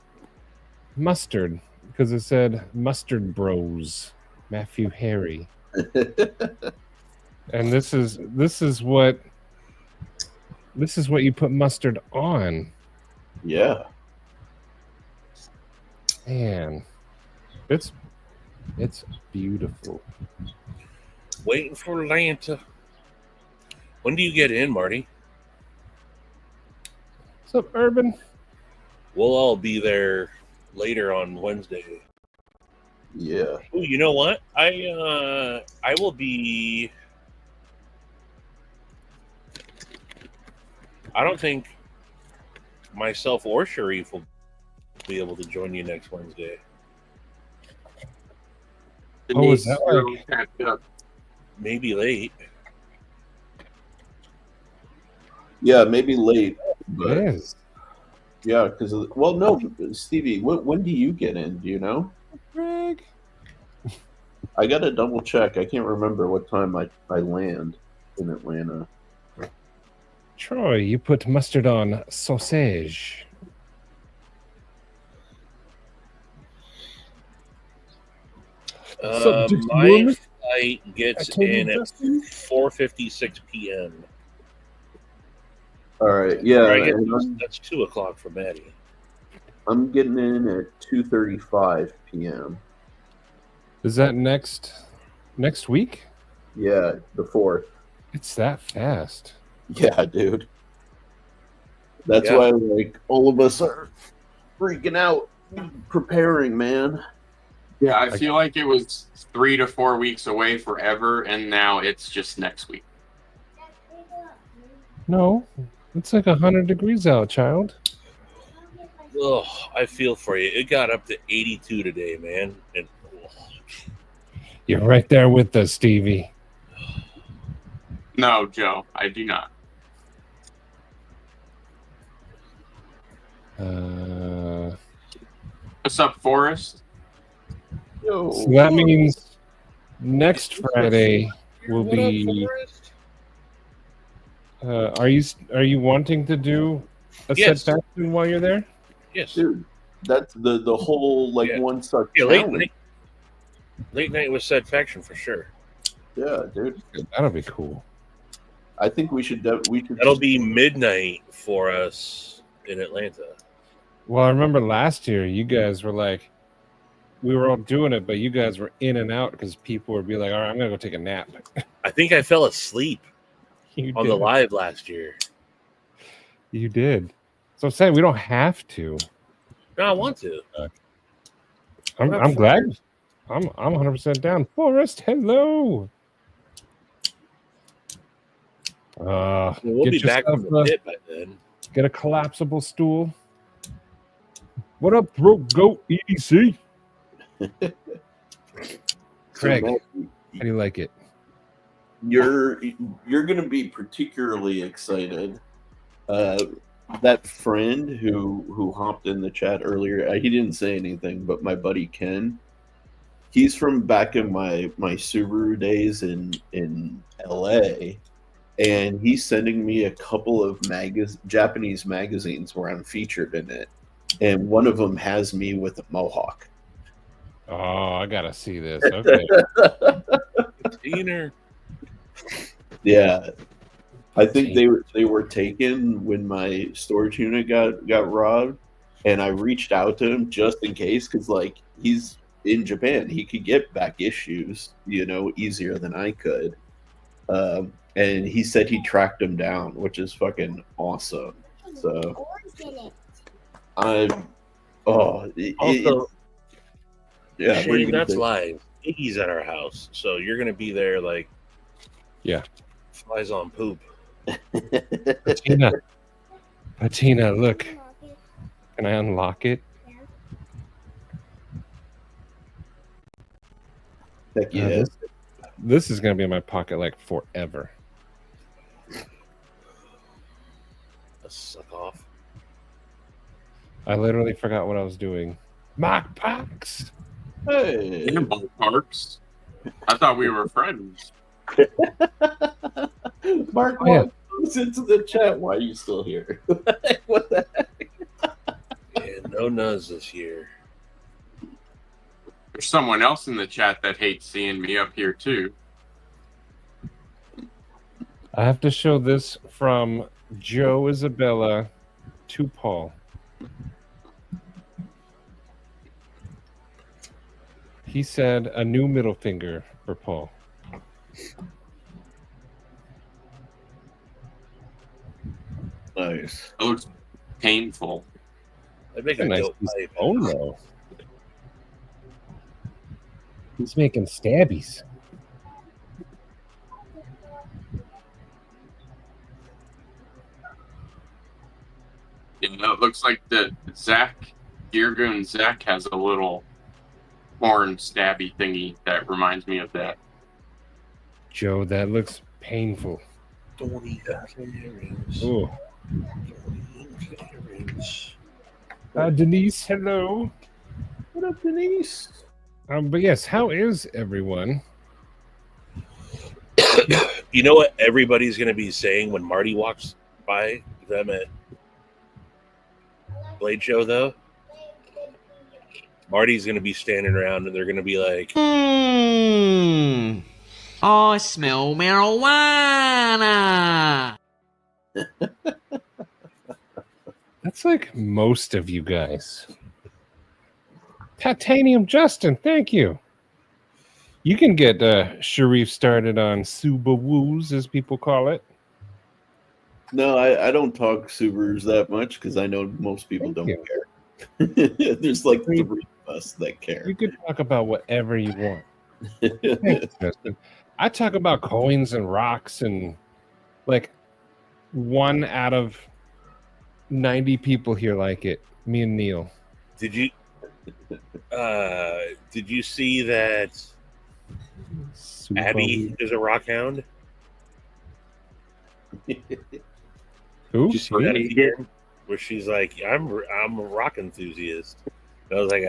mustard because it said Mustard Bros, Matthew Harry, and this is what you put mustard on. Yeah. Man, it's beautiful. Waiting for Atlanta. When do you get in, Marty? What's up, Urban? We'll all be there later on Wednesday. Yeah. Ooh, you know what? I will be. I don't think myself or Sharif will be able to join you next Wednesday. Oh, is that Denise, catch up. Maybe late. Yeah, maybe late. It But is. yeah, because well, no, Stevie, when do you get in? Do you know? Greg. I gotta double check. I can't remember what time I land in Atlanta. Troy, you put mustard on sausage. Subject My one. flight gets I told you, in at Justin. 4:56 p.m. All right. Yeah, I guess and that's 2 o'clock for Maddie. I'm getting in at 2:35 p.m. Is that next week? Yeah, the 4th. It's that fast. Yeah, dude. That's Yeah. why like all of us are freaking out, preparing, man. Yeah, I feel like it was 3 to 4 weeks away forever, and now it's just next week. No, it's like 100 degrees out, child. Ugh, I feel for you. It got up to 82 today, man. And You're right there with us, Stevie. No, Joe, I do not. What's up, Forrest? Yo, So that means next Friday will what up, be. Forrest? Are you wanting to do a Yes. Said Faction while you're there? Yes. dude, that's the whole like Yeah. one suck Yeah, late challenge. night. Late night with Said Faction for sure. Yeah, dude. That'll be cool. I think we should. That'll be midnight for us in Atlanta. Well, I remember last year you guys were like, we were all doing it, but you guys were in and out because people would be like, all right, I'm gonna go take a nap. I think I fell asleep You on did. the live last year. You did. So I'm saying we don't have to. No, I want to. I'm glad. I'm 100% down. Forrest, hello. We'll be get back yourself from the pit by then. Get a collapsible stool. What up, bro? Go EDC. Craig, how do you like it? You're gonna be particularly excited. That friend who hopped in the chat earlier, he didn't say anything, but my buddy Ken, he's from back in my Subaru days in LA, and he's sending me a couple of Japanese magazines where I'm featured in it, and one of them has me with a mohawk. Oh, I gotta see this. Okay. Dinner. Yeah, I think they were taken when my storage unit got robbed, and I reached out to him just in case, because like he's in Japan, he could get back issues, easier than I could. And he said he tracked him down, which is fucking awesome. So I'm. Oh, Also, yeah. What are you Shane, gonna that's say? live. Iggy's at our house, so you're gonna be there like, Yeah. flies on poop. Patina, look. Can I unlock it? Heck yeah. This is gonna be in my pocket like forever. Suck off. I literally forgot what I was doing. Mock Pox. Hey. Parks. I thought we were friends. Mark, Oh, yeah. goes into the chat. Why are you still here? What the heck? Yeah, no nuzz this year. There's someone else in the chat that hates seeing me up here too. I have to show this from Joe Isabella to Paul. He said a new middle finger for Paul. Nice. It looks painful. I'd make That's a a nice dope piece of pipe. bone, though. He's making stabbies. You know, it looks like the Geargoon Zach has a little horn stabby thingy that reminds me of that. Joe, that looks painful. Don't eat earrings. Oh, Don't eat earrings. Denise, hello. What up, Denise? But yes, how is everyone? You know what everybody's going to be saying when Marty walks by them at Blade Show, though? Marty's going to be standing around and they're going to be like, I smell marijuana. That's like most of you guys. Titanium Justin, thank you. You can get Sharif started on Suba Woos, as people call it. No, I don't talk Subarus that much because I know most people Thank don't care. There's like 3 of us that care. You could talk about whatever you want. Thank you, Justin. I talk about coins and rocks, and like 1 out of 90 people here like it. Me and Neil. Did you see that Abby is a rock hound? Who? Did you see that again? Where she's like, I'm a rock enthusiast. And I was like,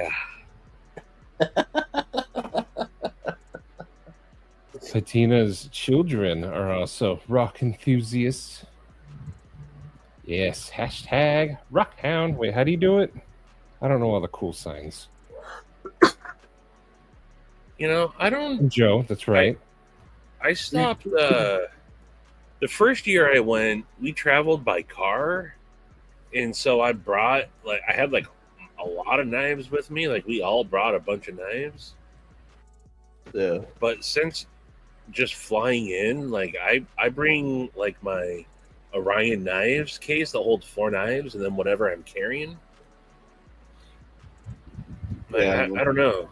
Patina's children are also rock enthusiasts. Yes, hashtag rockhound. Wait, how do you do it? I don't know all the cool signs. you know, I don't. Joe, that's right. I stopped. The first year I went, we traveled by car, and so I brought I had like a lot of knives with me. Like we all brought a bunch of knives. Yeah. But since just flying in, like I bring like my Orion knives case that holds 4 knives, and then whatever I'm carrying. Like, Yeah. I don't know.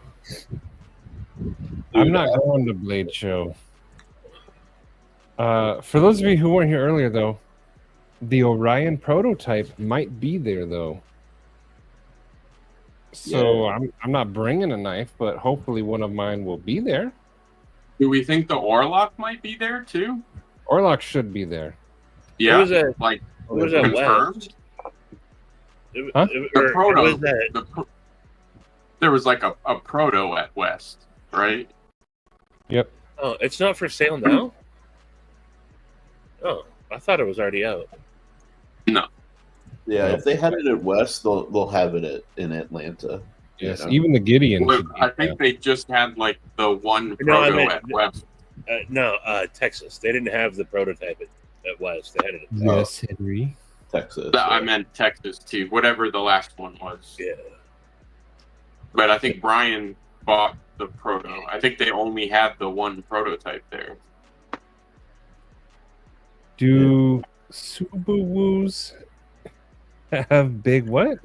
I'm not going to Blade Show. For those of you who weren't here earlier, though, the Orion prototype might be there, though. So Yeah. I'm not bringing a knife, but hopefully one of mine will be there. Do we think the Orlock might be there too? Orlock should be there. Yeah, was that? like What was that? confirmed. West? Huh? The proto. Was that? There was like a proto at West, right? Yep. Oh, it's not for sale now. Oh, I thought it was already out. No. Yeah, if they had it at West, they'll have it in Atlanta. Yes. Yeah. Even the Gideon. Well, should be I there. think they just had like the one No, I proto meant- at West. No, Texas. They didn't have the prototype at West. They had it. Yes, Henry. Texas. I meant Texas too. Whatever the last one was. Yeah. But I think Brian bought the proto. I think they only had the one prototype there. Do Subaru's Have big what?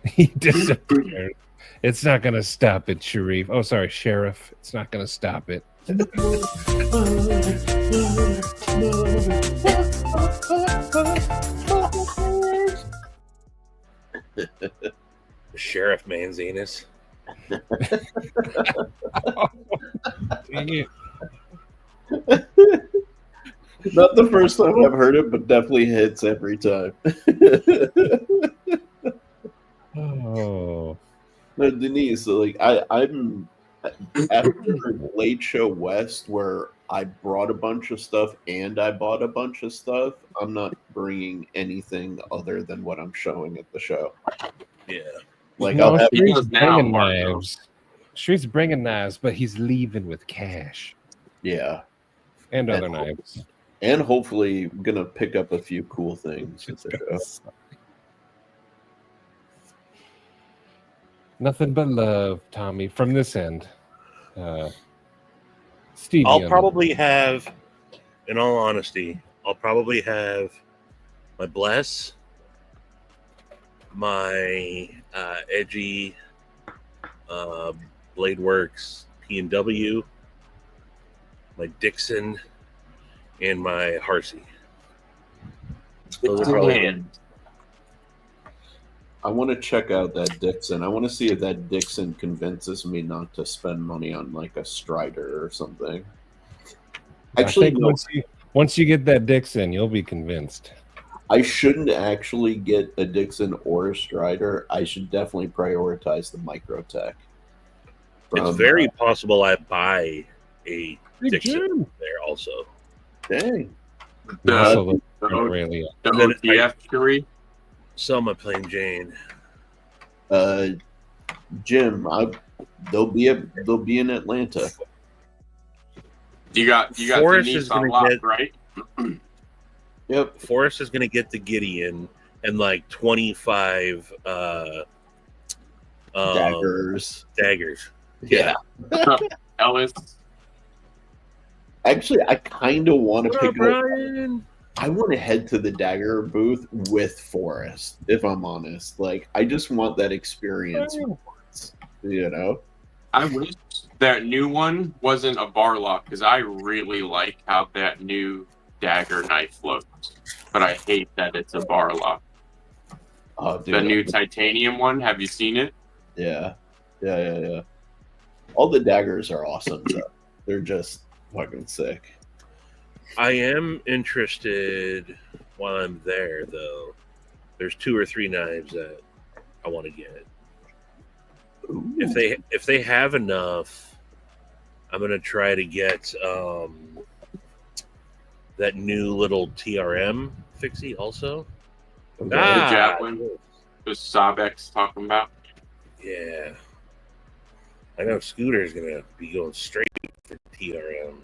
He disappeared. It's not gonna stop it, Sharif. Oh, sorry, Sheriff. It's not gonna stop it. Sheriff Manzanus. Dang it. Not the first time I've heard it, but definitely hits every time. Oh. No, Denise, like I'm after Late Show West, where I brought a bunch of stuff and I bought a bunch of stuff. I'm not bringing anything other than what I'm showing at the show. Yeah. Like No, I'll have, He Shreve's does now, bringing Marco. knives. Shreve's bringing knives, but he's leaving with cash yeah, and other And- knives. and hopefully gonna pick up a few cool things at the show. Nothing but love, Tommy, from this end. Stevie. I'll on probably have, in all honesty, I'll probably have my Bless, my edgy Blade Works P&W, my Dixon, and my Harsey. Those are probably I want to check out that Dixon. I want to see if that Dixon convinces me not to spend money on like a Strider or something. Actually, I think no, once you get that Dixon, you'll be convinced. I shouldn't actually get a Dixon or a Strider. I should definitely prioritize the Microtech. it's very possible I buy a Big Dixon Jim. there also. Dang. Also, The, the Australia. the And then OTF jury. Sell my plain Jane. Jim, they'll be in Atlanta. You got Forrest the is Nissan gonna lot, get- right? Yep. Forrest is going to get the Gideon and like 25 Daggers. daggers. Yeah. Ellis. Actually, I kind of want to What pick up, up. Brian? I want to head to the Dagger booth with Forrest, if I'm honest. Like, I just want that experience once, you know? I wish that new one wasn't a bar lock because I really like how that new dagger knife looks, but I hate that it's a bar lock. Oh, dude. The new titanium one, have you seen it? Yeah. All the daggers are awesome, though. They're just fucking sick. I am interested while I'm there, though. There's 2 or 3 knives that I want to get. Ooh. If they have enough, I'm gonna try to get that new little TRM fixie also. Okay. The javelin, the Sabex talking about. Yeah. I know Scooter's gonna be going straight for TRM.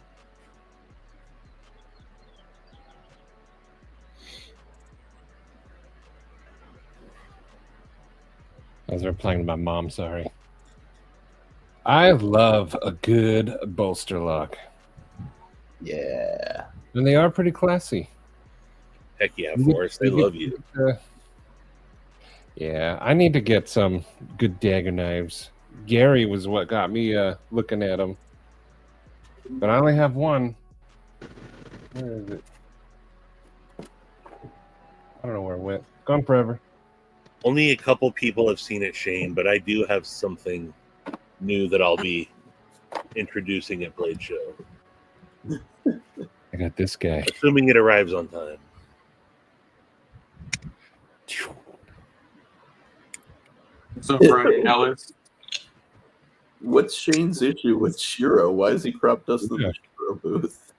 As they're playing with my mom, sorry. I love a good bolster lock. Yeah. And they are pretty classy. Heck yeah, You get- Forrest, they you get- love you. Yeah, I need to get some good dagger knives. Gary was what got me looking at them. But I only have one. Where is it? I don't know where it went. Gone forever. Only a couple people have seen it, Shane, but I do have something new that I'll be introducing at Blade Show, I got this guy. assuming it arrives on time. So Brian Ellis, What's Shane's issue with Shiro? Why is he crop dusting Yeah. the Shiro booth?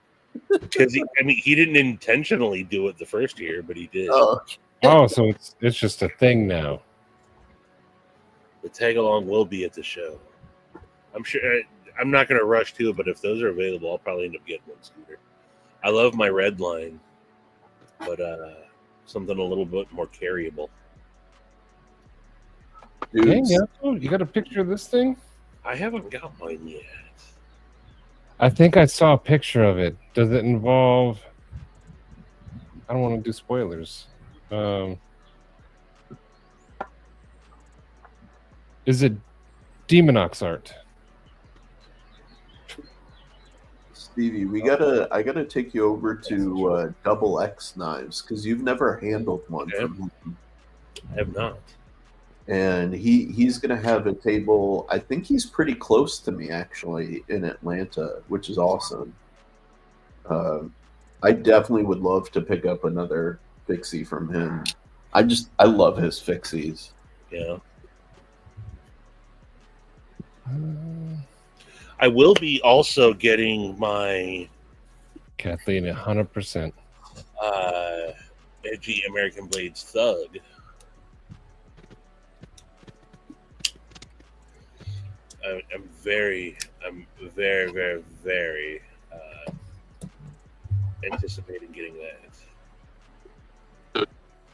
Because he didn't intentionally do it the first year, but he did. Oh, Oh, so it's just a thing now. The tag along will be at the show. I'm sure. I'm not going to rush to it, but if those are available, I'll probably end up getting one, Scooter. I love my red line, but something a little bit more carryable. dude. Dang, Yako, you got a picture of this thing? I haven't got mine yet. I think I saw a picture of it. Does it involve? I don't want to do spoilers, Is it Demonox art? Stevie, I gotta take you over to Double X Knives because you've never handled one Okay. from him. I have not. And he's gonna have a table. I think he's pretty close to me actually in Atlanta, which is awesome. I definitely would love to pick up another fixie from him. I love his fixies. Yeah. I will be also getting my Kathleen, 100%. Edgy American Blades Thug. I'm very, very anticipating getting that.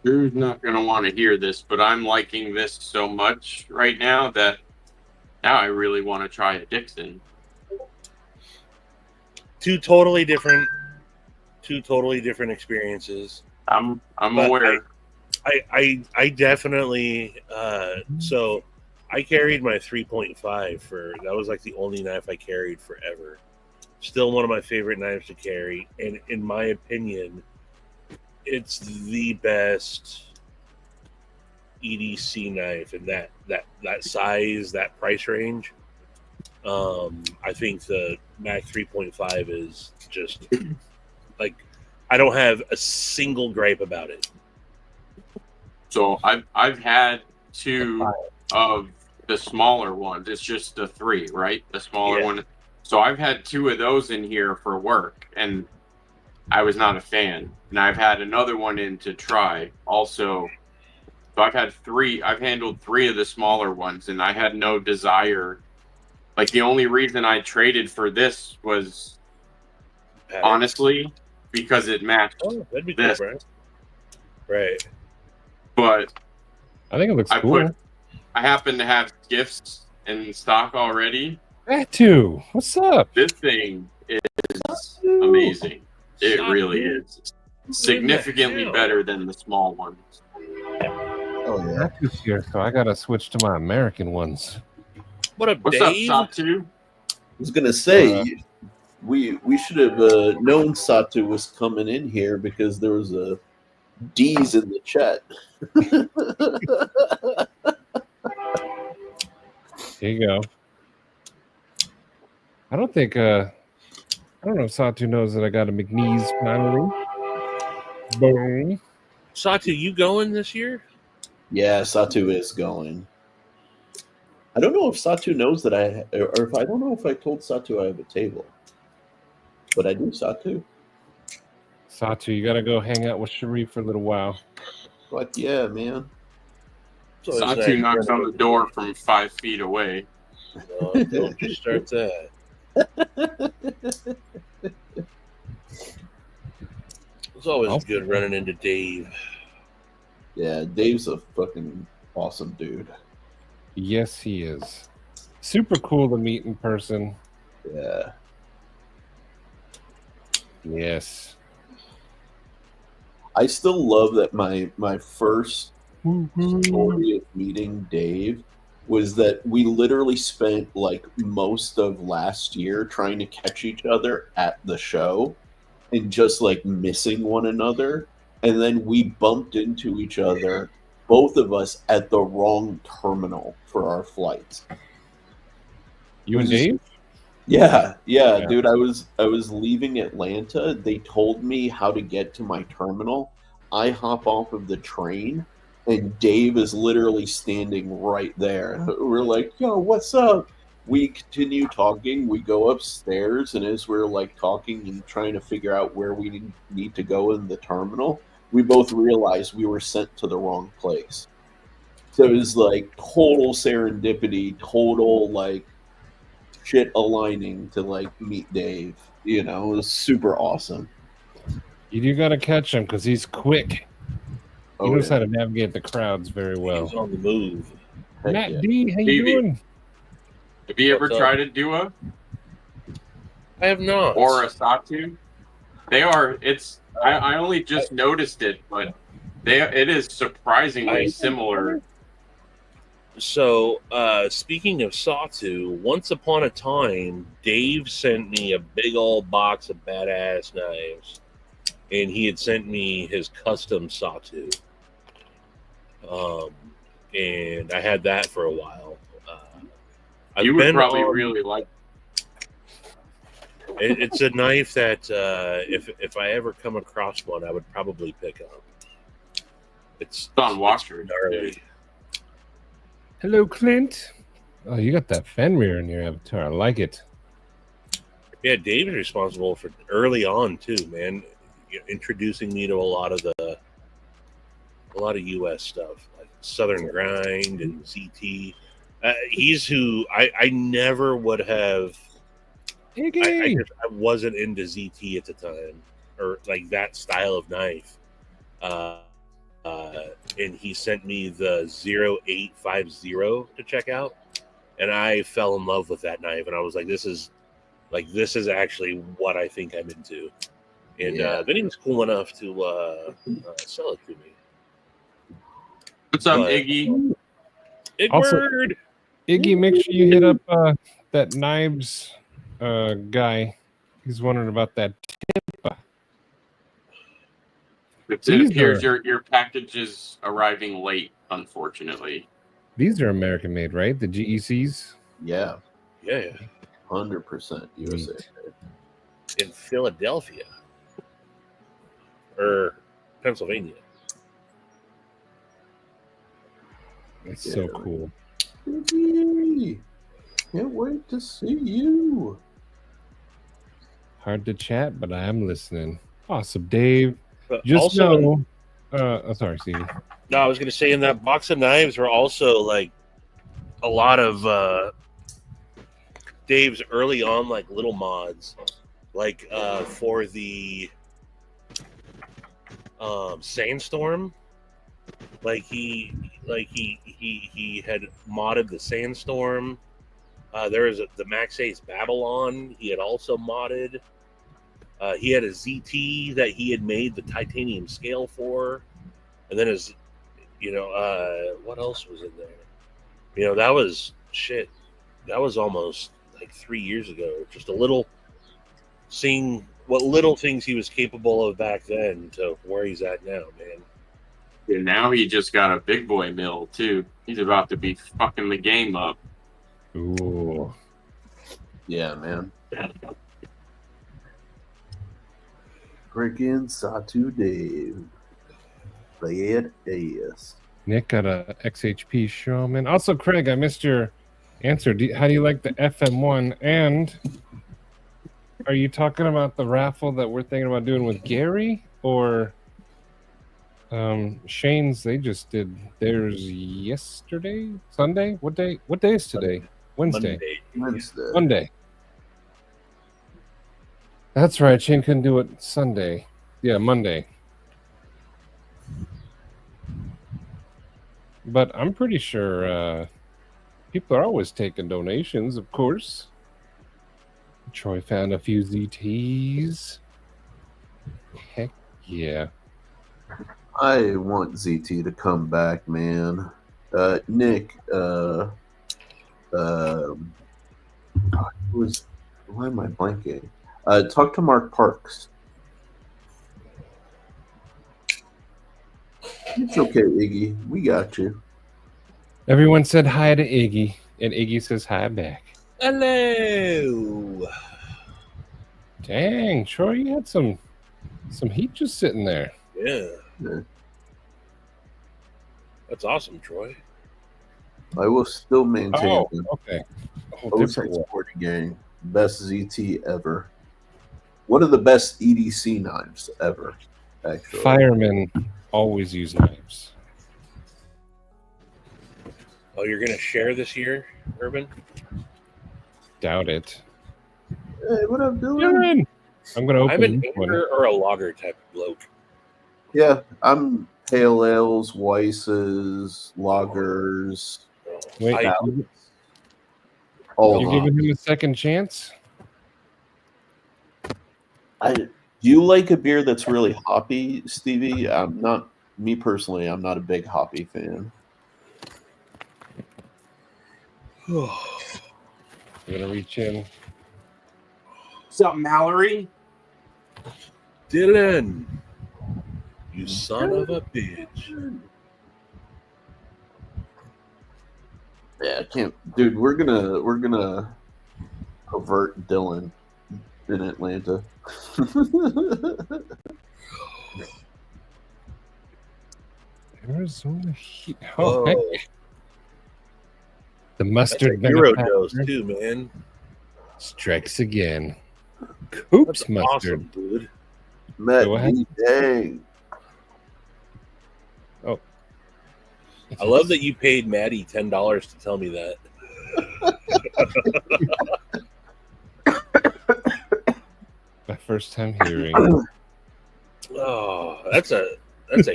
Drew's not going to want to hear this, but I'm liking this so much right now that now I really want to try a Dixon. Two totally different experiences. I'm But aware. I definitely so I carried my 3.5 for that was like the only knife I carried forever. Still one of my favorite knives to carry, and in my opinion, it's the best EDC knife in that size, that price range. I think the Mac 3.5 is just like I don't have a single gripe about it. So I've had two of the smaller ones. It's just the 3, right? The smaller one. So I've had 2 of those in here for work, and I was not a fan. And I've had another one in to try also. So I've had 3. I've handled 3 of the smaller ones, and I had no desire. Like, the only reason I traded for this was honestly because it matched that'd be this. cool, right? But I think it looks cool. I happen to have gifts in stock already. That too. What's up? This thing is amazing. It really is. Significantly better than the small ones. Oh yeah. Not too here, so I gotta switch to my American ones. What up, What's Dave? up, Satu? I was gonna say we should have known Satu was coming in here because there was a D's in the chat. Here you go. I don't think I don't know if Satu knows that I got a McNeese finally. Boom. Satu, you going this year? Yeah, Satu is going. I don't know if Satu knows that or if I don't know if I told Satu I have a table. But I do, Satu. Satu, you gotta go hang out with Sharif for a little while. Fuck yeah, man. Satu knocks on the door from 5 feet away. No, don't you start that. It's always good running into Dave. Yeah, Dave's a fucking awesome dude. Yes, he is. Super cool to meet in person. Yeah. Yes. I still love that my first story of meeting Dave was that we literally spent like most of last year trying to catch each other at the show and just like missing one another. And then we bumped into each other, both of us at the wrong terminal for our flights. You and Dave? Yeah, dude. I was leaving Atlanta. They told me how to get to my terminal. I hop off of the train, and Dave is literally standing right there. We're like, "Yo, what's up?" We continue talking. We go upstairs, and as we're like talking and trying to figure out where we need to go in the terminal, we both realized we were sent to the wrong place. So it was like total serendipity, total like shit aligning to like meet Dave. You know, it was super awesome. You do gotta catch him because he's quick. He Oh, knows yeah. how to navigate the crowds very well. He's on the move. Heck Matt yeah. D, how you Stevie. doing? Have you ever What's up? tried a Dua I have not. or a Satu? They are. I only just noticed it, but It is surprisingly similar. So, speaking of sawtooth, once upon a time, Dave sent me a big old box of badass knives, and he had sent me his custom sawtooth. And I had that for a while. You would probably really like. It's a knife that if I ever come across one, I would probably pick up. It's on Walker. Gnarly. Hello, Clint. Oh, you got that Fenrir in your avatar. I like it. Yeah, Dave's responsible for early on too, man. Introducing me to a lot of US stuff like Southern Grind and ZT. He's who I never would have. I wasn't into ZT at the time, or like that style of knife. And he sent me the 0850 to check out, and I fell in love with that knife. And I was like, this is actually what I think I'm into. And then he was cool enough to sell it to me. What's up, Iggy? Igward! Iggy, make sure you hit up that knives guy. He's wondering about that tip. It appears your package is arriving late, unfortunately. These are American made, right? The GECs? Yeah. Yeah. 100% USA. In Philadelphia. Or Pennsylvania. It's so cool. Iggy, can't wait to see you. Hard to chat, but I'm listening. Awesome, Dave. But Just also, know, sorry, Stevie. No, I was going to say in that box of knives were also like a lot of Dave's early on like little mods, like for the Sandstorm. Like he had modded the Sandstorm. There was the Max Ace Babylon. He had also modded. He had a ZT that he had made the titanium scale for, and then his, what else was in there? That was shit. That was almost like 3 years ago. Just a little, seeing what little things he was capable of back then to where he's at now, man. And now he just got a big boy mill too. He's about to be fucking the game up. Ooh. Yeah, man. Freaking Satu Dave. Bad ass. Nick got a XHP Showman. Also, Craig, I missed your answer. How do you like the FM1? And are you talking about the raffle that we're thinking about doing with Gary? Or Shane's, they just did theirs yesterday? Sunday? What day is today? Wednesday. Monday. That's right. Shane couldn't do it Sunday. Yeah, Monday. But I'm pretty sure people are always taking donations, of course. Troy found a few ZTs. Heck yeah. I want ZT to come back, man. Nick, why am I blanking? Talk to Mark Parks. It's okay, Iggy. We got you. Everyone said hi to Iggy, and Iggy says hi back. Hello. Dang, Troy, you had some heat just sitting there. Yeah. Yeah. That's awesome, Troy. I will still maintain. Oh, okay. Oh, different one. 0640 gang. Best ZT ever. One of the best EDC knives ever, actually. Firemen always use knives. Oh, you're going to share this year, Urban? Doubt it. Hey, what up, Dylan? I'm going to I'm open an this one. Anger or a Lager type of bloke. Yeah, I'm pale ales, Weisses, lagers. Wait, All you're giving him a second chance? do you like a beer that's really hoppy, Stevie? I'm not me personally, I'm not a big Hoppy fan. I'm gonna reach in. What's up, Mallory? Dylan, you son of a bitch. Yeah, I can't, dude. We're gonna avert Dylan in Atlanta. Arizona Heat. Oh, hey. The That's a mustard hero benefactor dose too, man. strikes again. Coops That's mustard. awesome, dude. Matt Go ahead. D. Dang. Oh. I love that you paid Maddie $10 to tell me that. My first time hearing. Oh, that's a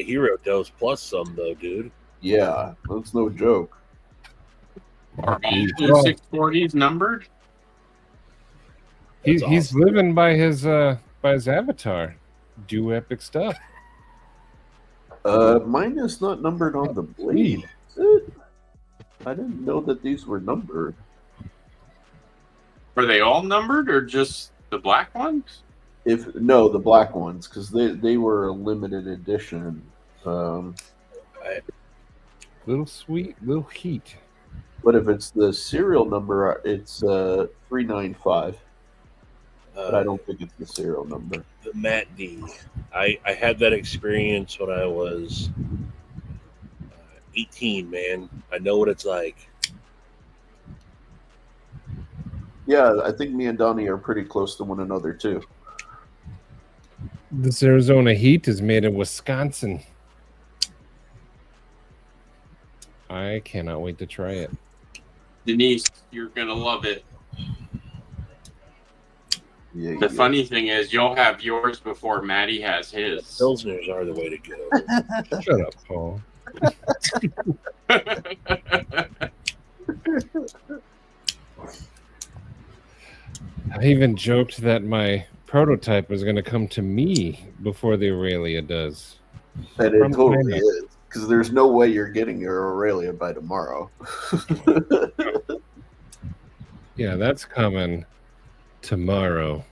hero dose plus some though, dude. Yeah, that's no joke. Are these 640s numbered? He's awesome. living by his avatar. Do epic stuff. Mine is not numbered on the blade. Is it? I didn't know that these were numbered. Were they all numbered or just the black ones? No, the black ones, because they were a limited edition. Little sweet, little heat. But if it's the serial number, it's 395. But I don't think it's the serial number. The Matt D. I had that experience when I was 18, man. I know what it's like. Yeah, I think me and Donnie are pretty close to one another too. This Arizona Heat is made in Wisconsin. I cannot wait to try it. Denise, you're gonna love it. Yeah, The funny thing is, you'll have yours before Maddie has his. Pilsners are the way to go. Shut up, Paul. I even joked that my prototype was going to come to me before the Aurelia does. And it From totally China. is. Because there's no way you're getting your Aurelia by tomorrow. Yeah, that's coming tomorrow.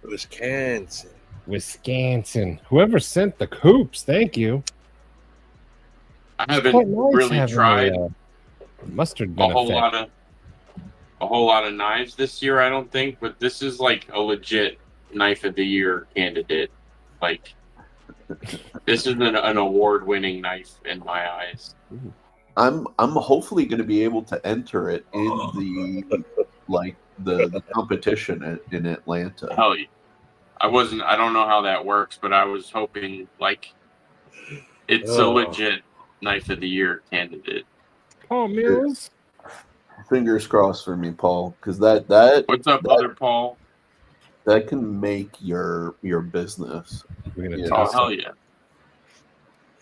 Wisconsin. Wisconsin. Whoever sent the coops, thank you. I It's haven't quite nice really having tried mustard a whole benefit. lot of knives this year, I don't think, but this is like a legit knife of the year candidate. Like, this is an award-winning knife in my eyes. I'm hopefully going to be able to enter it in the competition in Atlanta. Hell yeah. I don't know how that works, but I was hoping, like, it's a legit knife of the year candidate. Paul Mills. Fingers crossed for me, Paul, because that What's up, other Paul? that can make your business. We're gonna Yeah. Oh, toss hell it. yeah.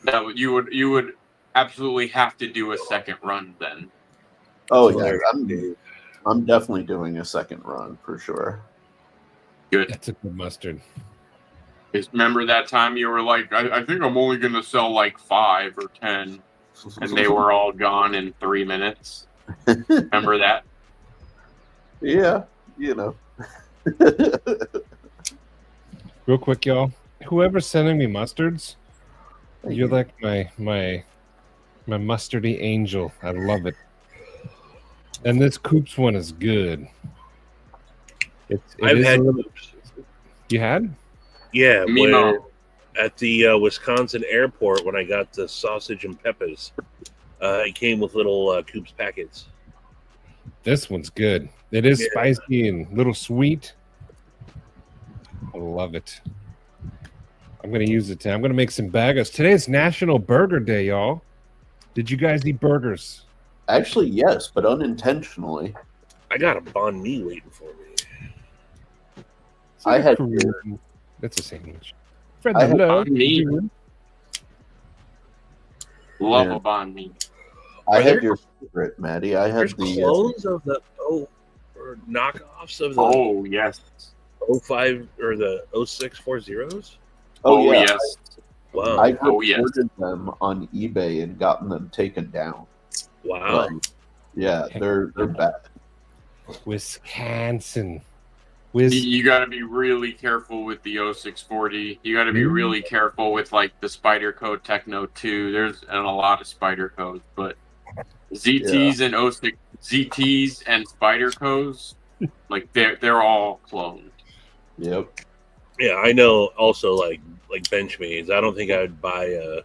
That you would absolutely have to do a second run then. Oh yeah, I'm definitely doing a second run for sure. Good. That's a good mustard. Remember that time you were like, I think I'm only going to sell like 5 or 10, and they were all gone in 3 minutes. Remember that? Yeah, you know. Real quick, y'all. Whoever's sending me mustards, you're like my mustardy angel. I love it. And this Coops one is good. I've had Coops. You had? Yeah, Mimo. at the Wisconsin airport when I got the sausage and peppers. It came with little Coops packets. This one's good. It is spicy and a little sweet. I love it. I'm going to use it today. I'm going to make some bagels. Today's National Burger Day, y'all. Did you guys eat burgers? Actually, yes, but unintentionally. I got a banh mi waiting for me. I had That's a sandwich. Fred I had love. banh mi. Love Yeah. a banh mi. I Are had there- your favorite, Maddie. I had There's the clones of the or knockoffs of the Oh, yes. 05 or the 0640s. Oh, yeah. Yes. Wow. I Oh, yes. reported them on eBay and gotten them taken down. Wow. Like, yeah, they're bad. Wisconsin. You got to be really careful with the 0640. You got to be really careful with like the Spider Code Techno 2. There's a lot of Spider Codes, but ZTs and 06 ZTs and Spider Codes, like they're all cloned. Yep. Yeah, I know. Also, like Benchmades. I don't think I would buy a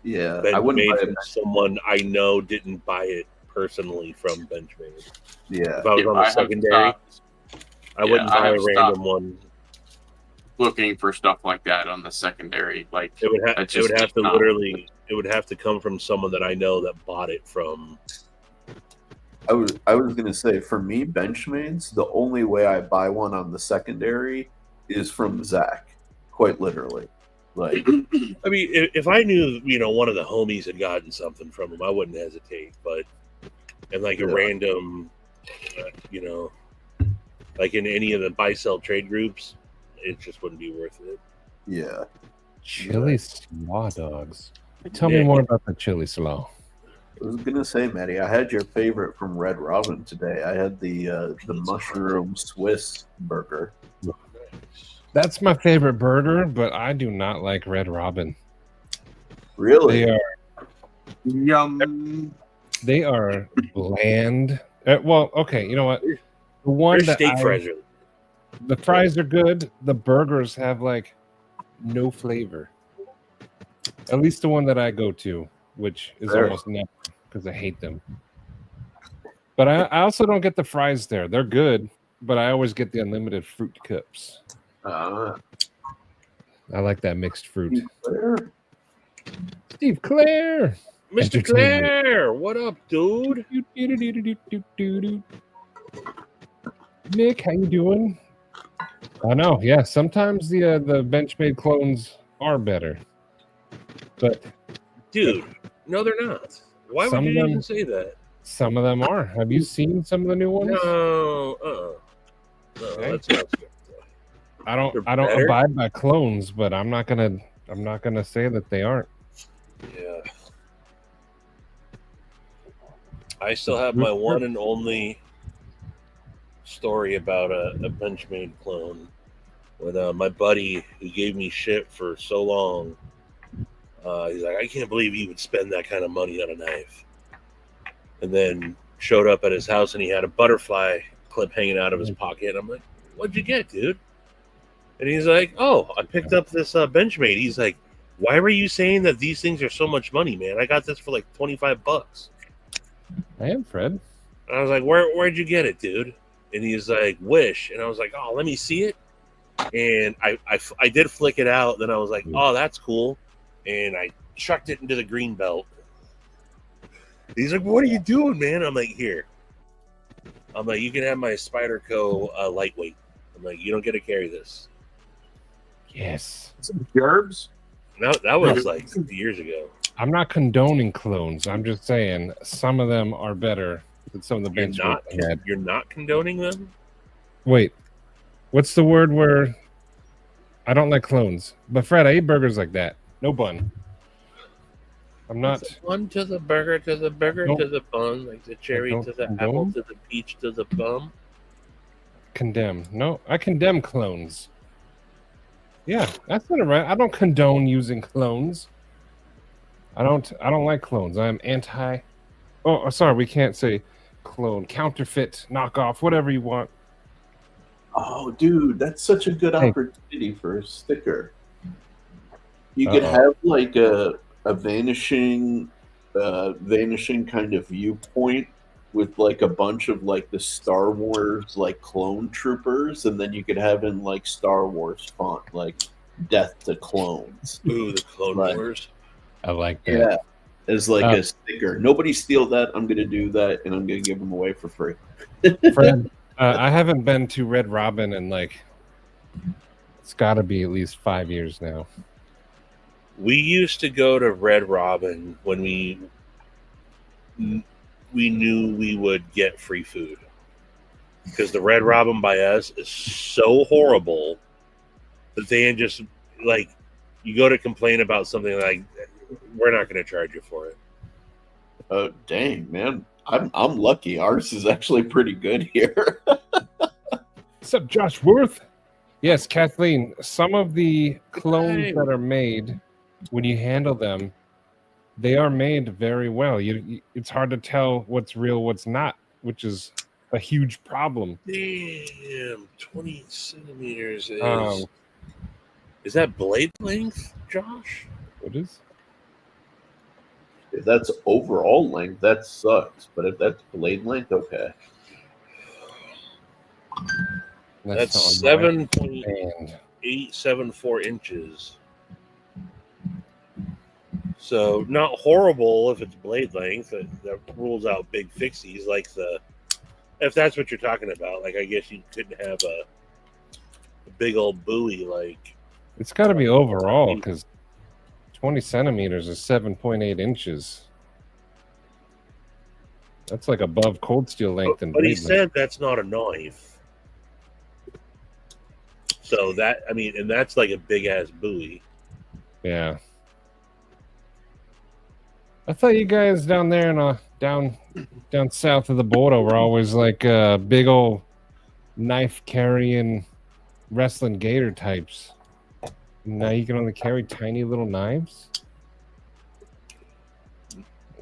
Yeah, I wouldn't Benchmade buy from someone I know didn't buy it personally from Benchmade. Yeah. If I was on the secondary, I wouldn't buy a random one. Looking for stuff like that on the secondary, like It would have to not- literally. It would have to come from someone that I know that bought it from. I was gonna say, for me, Benchmades, the only way I buy one on the secondary is from Zach. Quite literally. Like, I mean, if I knew, one of the homies had gotten something from him, I wouldn't hesitate. But and like a random, like in any of the buy-sell trade groups, it just wouldn't be worth it. yeah. Chili slaw dogs. Tell me more about the chili slaw. I was gonna say, Maddie, I had your favorite from Red Robin today. I had the mushroom Swiss burger. That's my favorite burger, but I do not like Red Robin. Really? Yum. They are bland. Well, okay, you know what? The one Their that steak fries are. the fries are good. The burgers have like no flavor. At least the one that I go to, which is almost never, because I hate them. But I also don't get the fries there. They're good, but I always get the unlimited fruit cups. I like that mixed fruit. Steve Claire. Mr. Claire, what up, dude? Nick, how you doing? I know, yeah. Sometimes the Benchmade clones are better, but dude, no, they're not. Why would you even say that? Some of them are. Have you seen some of the new ones? No, no, Okay. that's not. I don't better? abide by clones, but I'm not gonna say that they aren't. Yeah. I still have my one and only story about a Benchmade clone. When my buddy who gave me shit for so long, he's like, I can't believe you would spend that kind of money on a knife. And then showed up at his house and he had a butterfly clip hanging out of his pocket. I'm like, what'd you get, dude? And he's like, oh, I picked up this Benchmade. He's like, why were you saying that these things are so much money, man? I got this for like $25. I am Fred. And I was like, where'd you get it, dude? And he's like, Wish. And I was like, oh, let me see it. And I did flick it out. Then I was like, oh, that's cool. And I chucked it into the green belt. He's like, what are you doing, man? I'm like, here. I'm like, you can have my Spyderco lightweight. I'm like, you don't get to carry this. Yes. Gerbs? No, that was like 50 years ago. I'm not condoning clones. I'm just saying some of them are better than some of the Benchmade had. You're not condoning them? Wait, what's the word where I don't like clones? But Fred, I eat burgers like that. No bun. I'm not. One to the burger, to the burger, Don't- to the bun, like the cherry don't to the condone? apple, to the peach, to the plum. Condemn. No, I condemn clones. Yeah, that's not right. I don't condone using clones. I don't like clones. I'm anti. Oh, sorry, we can't say clone, counterfeit, knockoff, whatever you want. Oh, dude, that's such a good opportunity for a sticker. You could have like a vanishing kind of viewpoint with like a bunch of like the Star Wars like clone troopers, and then you could have in like Star Wars font like "Death to Clones." Ooh, the Clone Wars. I like that. Yeah, as like a sticker. Nobody steal that. I'm gonna do that, and I'm gonna give them away for free. Fred, I haven't been to Red Robin in like it's got to be at least 5 years now. We used to go to Red Robin when we knew we would get free food, because the Red Robin by us is so horrible that they just like you go to complain about something like, we're not going to charge you for it. Oh, dang, man. I'm lucky. Ours is actually pretty good here. What's up, Josh Worth? Yes, Kathleen. Some of the clones that are made, when you handle them, they are made very well. It's hard to tell what's real, what's not, which is a huge problem. Damn, 20 centimeters Um, is that blade length, Josh? What is? If that's overall length, that sucks. But if that's blade length, okay. That's not on my 7.874 inches. So not horrible if it's blade length. That rules out big fixies like if that's what you're talking about. Like I guess you couldn't have a big old buoy like. It's got to be overall because 20 centimeters is 7.8 inches. That's like above cold steel length. But he said that's not a knife. So that, I mean, and that's like a big ass buoy. Yeah. I thought you guys down there in down south of the border were always like big old knife carrying wrestling gator types. Now you can only carry tiny little knives.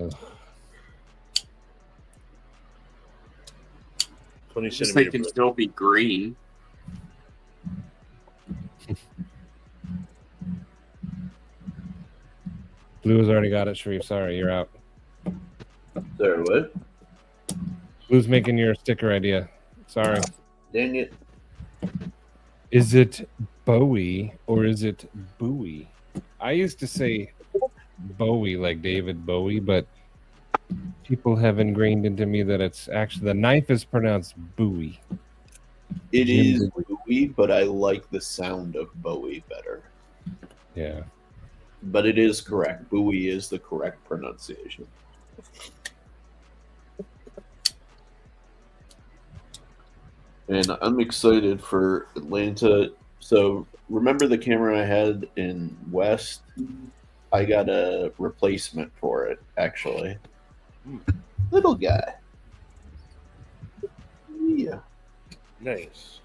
Ugh. 20 Just they can centimeter. still be green. Blue has already got it, Sharif. Sorry, you're out. Sorry, what? Blue's making your sticker idea. Sorry. Dang it. Is it Bowie or is it Bowie? I used to say Bowie like David Bowie, but people have ingrained into me that it's actually the knife is pronounced Bowie. It is Bowie, but I like the sound of Bowie better. Yeah. But it is correct. Bowie is the correct pronunciation. And I'm excited for Atlanta. So remember the camera I had in West? I got a replacement for it, actually. Little guy. Yeah. Nice.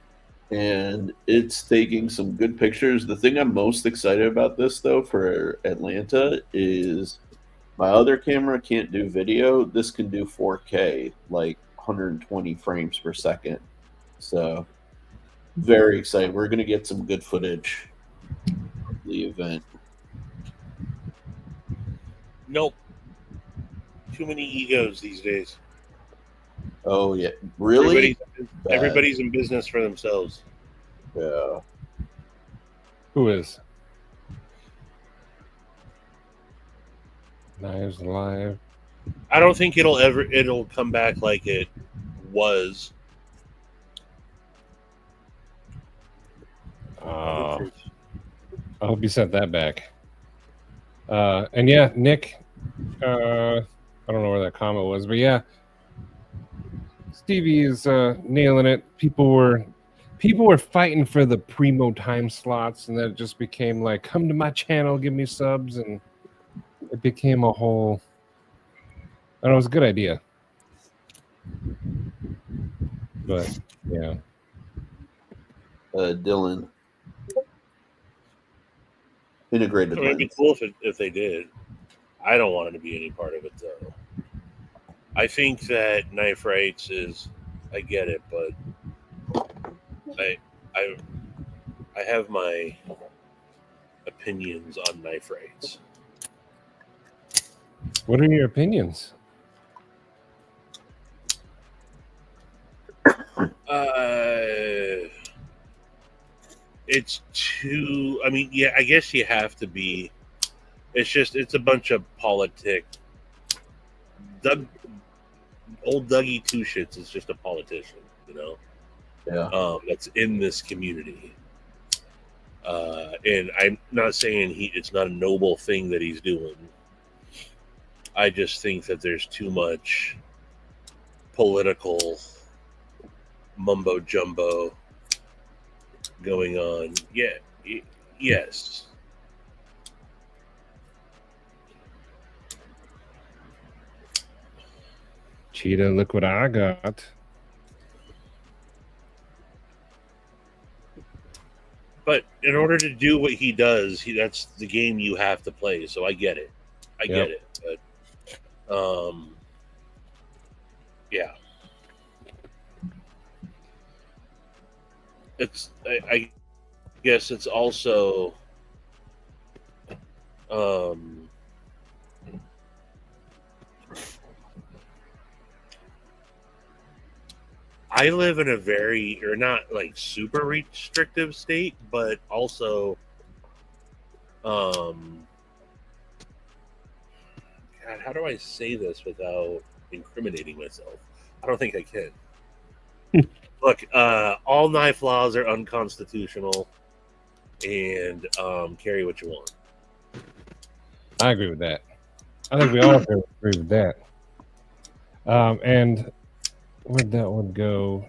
And it's taking some good pictures. The thing I'm most excited about this, though, for Atlanta is my other camera can't do video. This can do 4K, like 120 frames per second. So, very excited. We're going to get some good footage of the event. Nope. Too many egos these days. Oh, yeah. Really? Everybody's in business for themselves. Yeah. Who is? Knives Alive. I don't think it'll come back like it was. I hope you sent that back. And yeah, Nick, I don't know where that comment was, but yeah, Stevie is nailing it. People were fighting for the primo time slots, and then it just became like, come to my channel, give me subs, and it became a whole. I don't know, it was a good idea, but yeah. Dylan. Integrated. It'd be cool if they did. I don't want it to be any part of it though. I think that knife rights is, I get it, but I have my opinions on knife rights. What are your opinions? It's too. I mean, yeah, I guess you have to be. It's a bunch of politic. Old Dougie Two Shits is just a politician, you know. Yeah. That's in this community. And I'm not saying it's not a noble thing that he's doing. I just think that there's too much political mumbo jumbo going on. Yeah, yes. Cheetah, look what I got. But in order to do what he does, that's the game you have to play. So I get it. I get it. But yeah. I guess it's also I live in a very, or not like super restrictive state, but also God, how do I say this without incriminating myself? I don't think I can. Look, all knife laws are unconstitutional, and carry what you want. I agree with that. I think we all agree with that. And where'd that one go?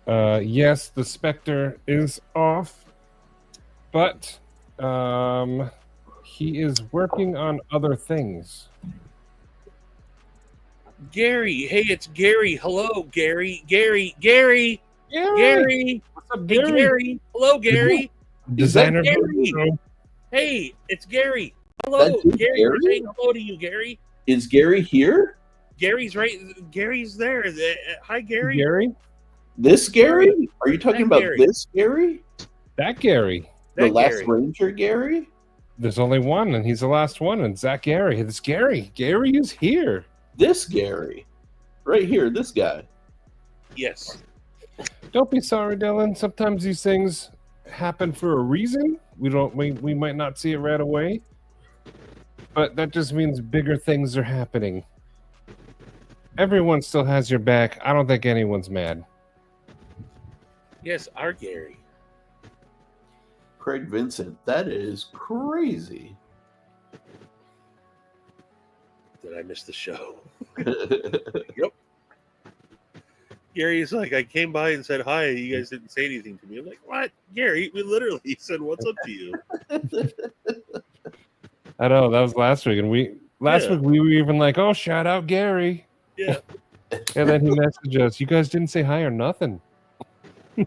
Yes, the Spectre is off, but he is working on other things. Gary, hey, it's Gary. Hello, Gary. Gary. Gary! What's up, Hey, Gary? Gary. Hello, Gary. Designer. Gary? Hey, it's Gary. Hello, That's you, Gary. Gary? We're saying hello to you, Gary. Is Gary here? Gary's right. Gary's there. Hi, Gary. Gary? This Gary? Are you talking That about Gary. this Gary? That Gary. The That last Gary. Ranger Gary? There's only one, and he's the last one, and Zach Gary. It's Gary. Gary is here. This Gary. Right here, this guy. Yes. Don't be sorry, Dylan. Sometimes these things happen for a reason. We might not see it right away, but that just means bigger things are happening. Everyone still has your back. I don't think anyone's mad. Yes, our Gary. Craig Vincent. That is crazy. Did I miss the show? Yep. Gary's like, I came by and said hi. You guys didn't say anything to me. I'm like, what? Gary, we literally said, what's up to you? I know that was last week, and last Yeah. week we were even like, "Oh, shout out Gary," Yeah. and then he messaged us, "You guys didn't say hi or nothing." Suck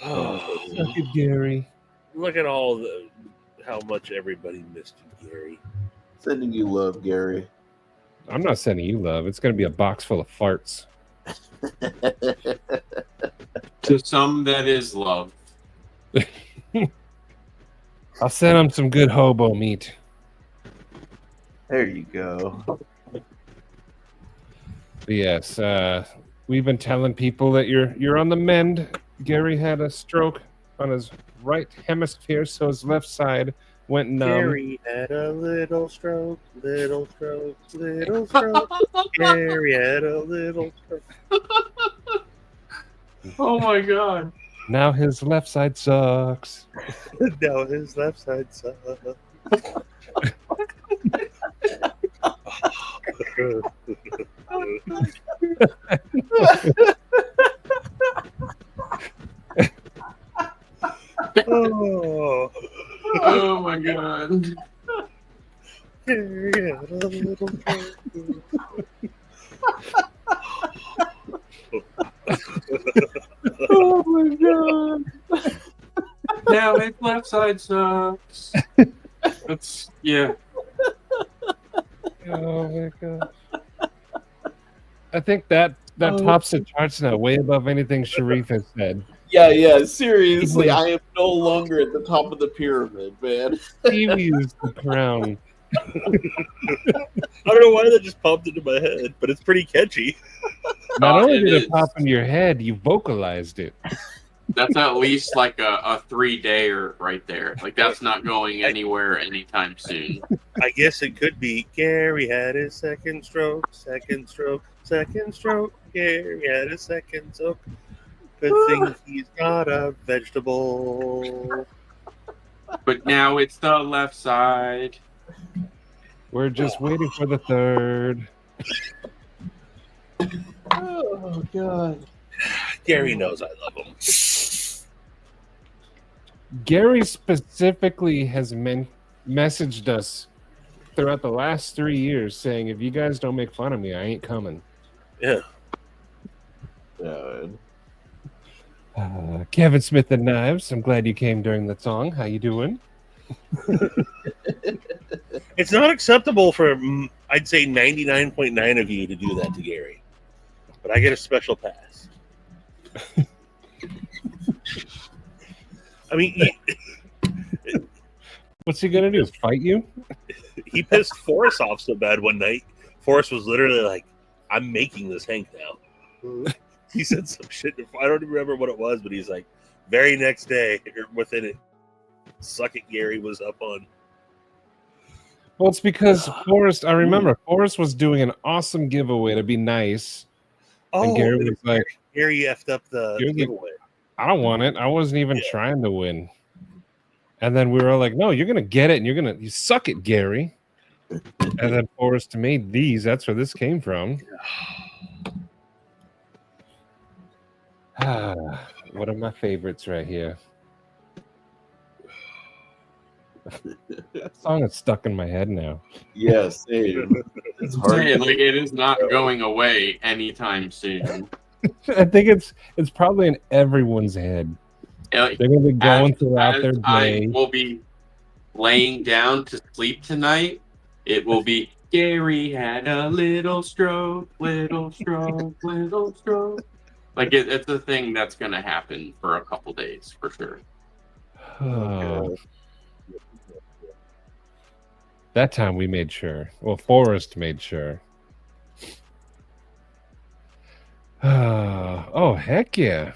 it, Gary. Look at how much everybody missed you, Gary. Sending you love, Gary. I'm not sending you love. It's gonna be a box full of farts. To some, that is love. I'll send him some good hobo meat. There you go. But yes, we've been telling people that you're on the mend. Gary had a stroke on his right hemisphere, so his left side went numb. Gary had a little stroke, little stroke, little stroke. Gary had a little stroke. Oh my god. Now his left side sucks. Now his left side sucks. Oh. Oh my god. Gary had a little stroke. Oh my god. Now his left side sucks. That's yeah. Oh my god. I think that tops the charts now, way above anything Sharif has said. Yeah, seriously, I am no longer at the top of the pyramid, man. Stevie is the crown. I don't know why that just popped into my head, but it's pretty catchy. Not only it did is. it pop in your head, you vocalized it. That's at least like a 3-dayer right there. Like that's not going anywhere anytime soon. I guess it could be Gary had his second stroke, second stroke, second stroke. Gary had his second stroke. Good thing he's not a vegetable. But now it's the left side. We're just waiting for the third. Oh god. Gary knows I love him. Gary specifically has messaged us throughout the last 3 years saying, if you guys don't make fun of me, I ain't coming. Yeah. Yeah. Kevin Smith and Knives, I'm glad you came during the song. How you doing? It's not acceptable for, I'd say, 99.9 of you to do that to Gary. But I get a special pass. I mean, What's he gonna do? Fight you? he pissed Forrest off so bad one night. Forrest was literally like, I'm making this Hank now. He said some shit. I don't even remember what it was, but he's like, very next day, or within it, Suck It Gary was up on. Well, it's because Forrest, I remember Forrest was doing an awesome giveaway to be nice. And Gary was like, Gary effed up the giveaway. I don't want it. I wasn't even trying to win. And then we were all like, no, you're going to get it. And you suck it, Gary. And then Forrest made these. That's where this came from. One of my favorites right here. That song is stuck in my head now. Yeah, same. It's hard. Like, it is not going away anytime soon. I think it's probably in everyone's head. They're going to be going throughout their day. I will be laying down to sleep tonight. It will be Gary had a little stroke, little stroke, little stroke. Like, it's a thing that's going to happen for a couple days for sure. Oh. That time we made sure. Well, Forrest made sure. Oh, heck yeah.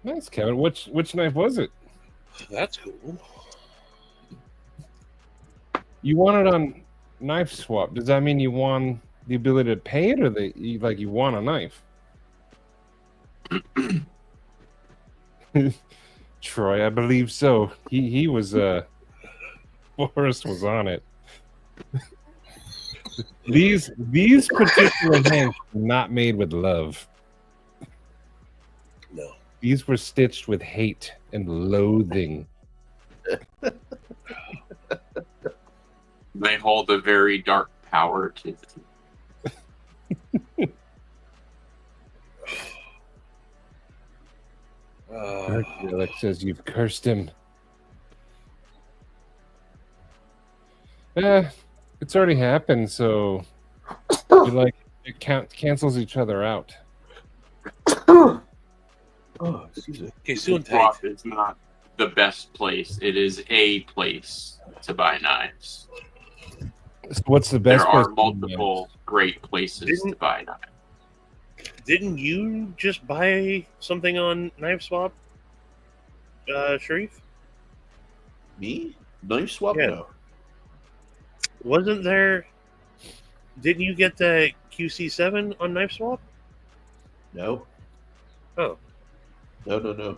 Nice, Kevin. Which knife was it? That's cool. You won it on Knife Swap. Does that mean you won the ability to pay it, or you won a knife? Troy, I believe so. He was Forrest was on it. These particular hands were not made with love. No. These were stitched with hate and loathing. They hold a very dark power to them. Alex says you've cursed him. It's already happened, so it cancels each other out. Oh, excuse me. Okay, soon Swap is not the best place. It is a place to buy knives. So what's the best? There are place to buy multiple great places to buy knives. Didn't you just buy something on Knife Swap, Sharif? Me? Knife swap? Yeah. No. Wasn't there? Didn't you get the QC7 on Knife Swap? No. Oh. No.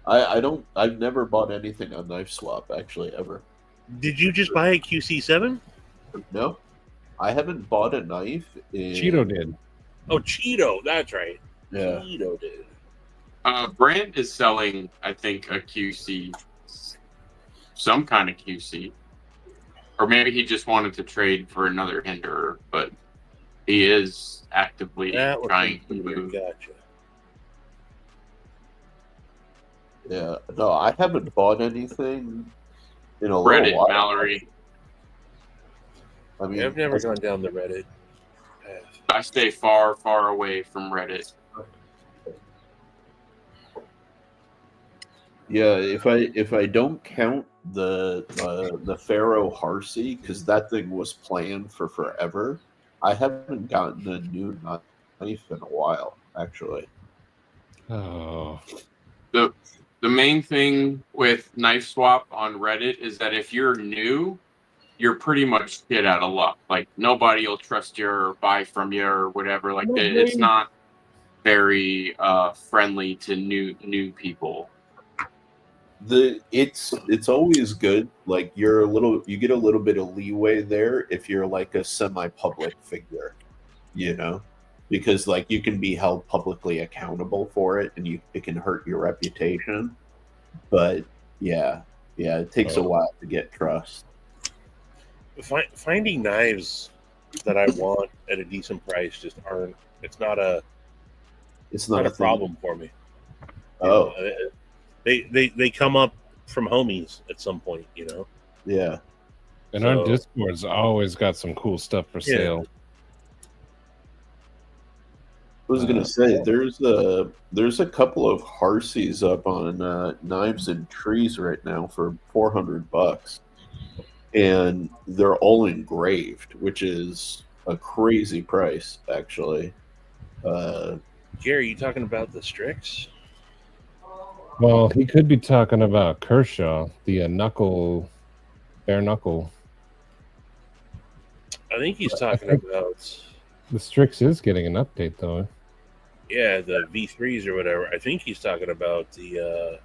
I don't. I've never bought anything on Knife Swap, actually, ever. Did you just buy a QC7? No. I haven't bought a knife in... Cheeto did. Oh, Cheeto. That's right. Yeah. Cheeto did. Brand is selling, I think, a QC, some kind of QC. Or maybe he just wanted to trade for another Hinderer, but he is actively trying to move. Gotcha. Yeah. No, I haven't bought anything in a Reddit, little while. Mallory. I mean, I've never gone down the Reddit path. I stay far, far away from Reddit. Yeah, if I don't count the Pharaoh Harsey, because that thing was planned for forever, I haven't gotten a new knife in a while, actually. Oh. The main thing with Knife Swap on Reddit is that if you're new, you're pretty much shit out of luck. Like, nobody will trust you or buy from you or whatever. Like, it's not very friendly to new people. It's always good. Like, you get a little bit of leeway there if you're like a semi-public figure, you know, because like you can be held publicly accountable for it, and it can hurt your reputation. But yeah, it takes a while to get trust. finding knives that I want at a decent price just aren't. It's not a thing. problem for me. Oh, They come up from homies at some point, you know. yeah. And So- our Discord's always got some cool stuff for Yeah. sale. I was gonna say there's a couple of Harseys up on Knives and Trees right now for $400, and they're all engraved, which is a crazy price, actually. Gary, you talking about the Strix? Well, he could be talking about Kershaw, the bare knuckle. I think he's talking about The Strix is getting an update, though. the V3s or whatever. I think he's talking about the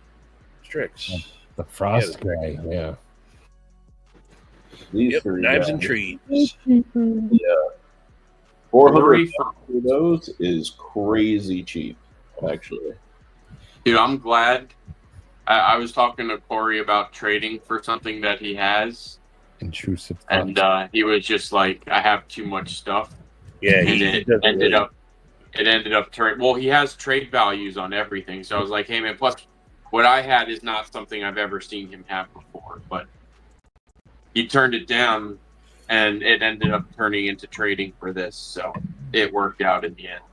Strix. The Frost Yeah, guy, yeah. These Yep, three Knives guys. and Trees. 400 for those is crazy cheap, actually. Dude, I'm glad. I was talking to Corey about trading for something that he has, Intrusive. and he was just like, "I have too much stuff," Yeah, and he it doesn't ended really- up. It ended up turning. Well, he has trade values on everything, so I was like, "Hey, man." Plus, what I had is not something I've ever seen him have before, but he turned it down, and it ended up turning into trading for this, so it worked out in the end.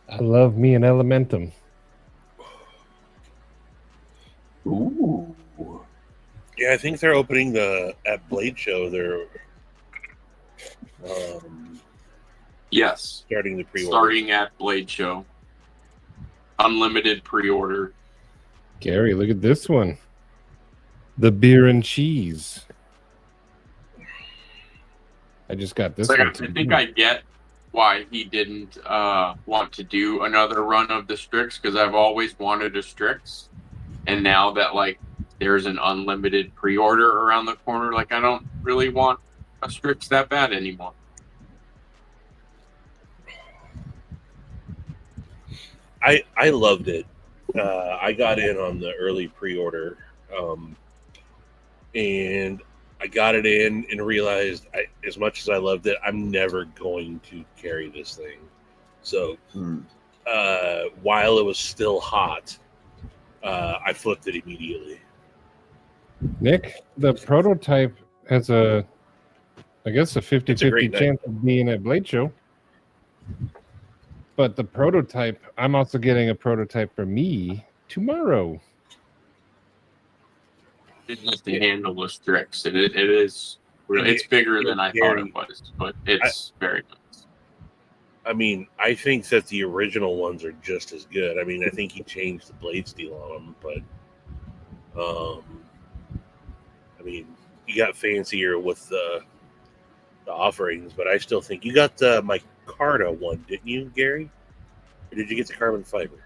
I love me an Elementum. Ooh. Yeah, I think they're opening at Blade Show. They're Yes, starting the pre-order. starting at Blade Show, unlimited pre-order. Gary, look at this one. The beer and cheese. I just got this Like, one. I think I get why he didn't want to do another run of the Strix, because I've always wanted a Strix, and now that like there's an unlimited pre-order around the corner, like I don't really want a Strix that bad anymore. I loved it. I got in on the early pre-order, and I got it in and realized, as much as I loved it, I'm never going to carry this thing. So while it was still hot, I flipped it immediately. Nick, the prototype has I guess a 50-50 great night. chance of being at Blade Show. But the prototype, I'm also getting a prototype for me tomorrow. It has to handle the Strix, and it is really, it's bigger than I thought it was, but it's very nice. I mean, I think that the original ones are just as good. I mean, I think he changed the blade steel on them, but I mean, you got fancier with the offerings, but I still think you got the micarta one, didn't you, Gary? Or did you get the carbon fiber?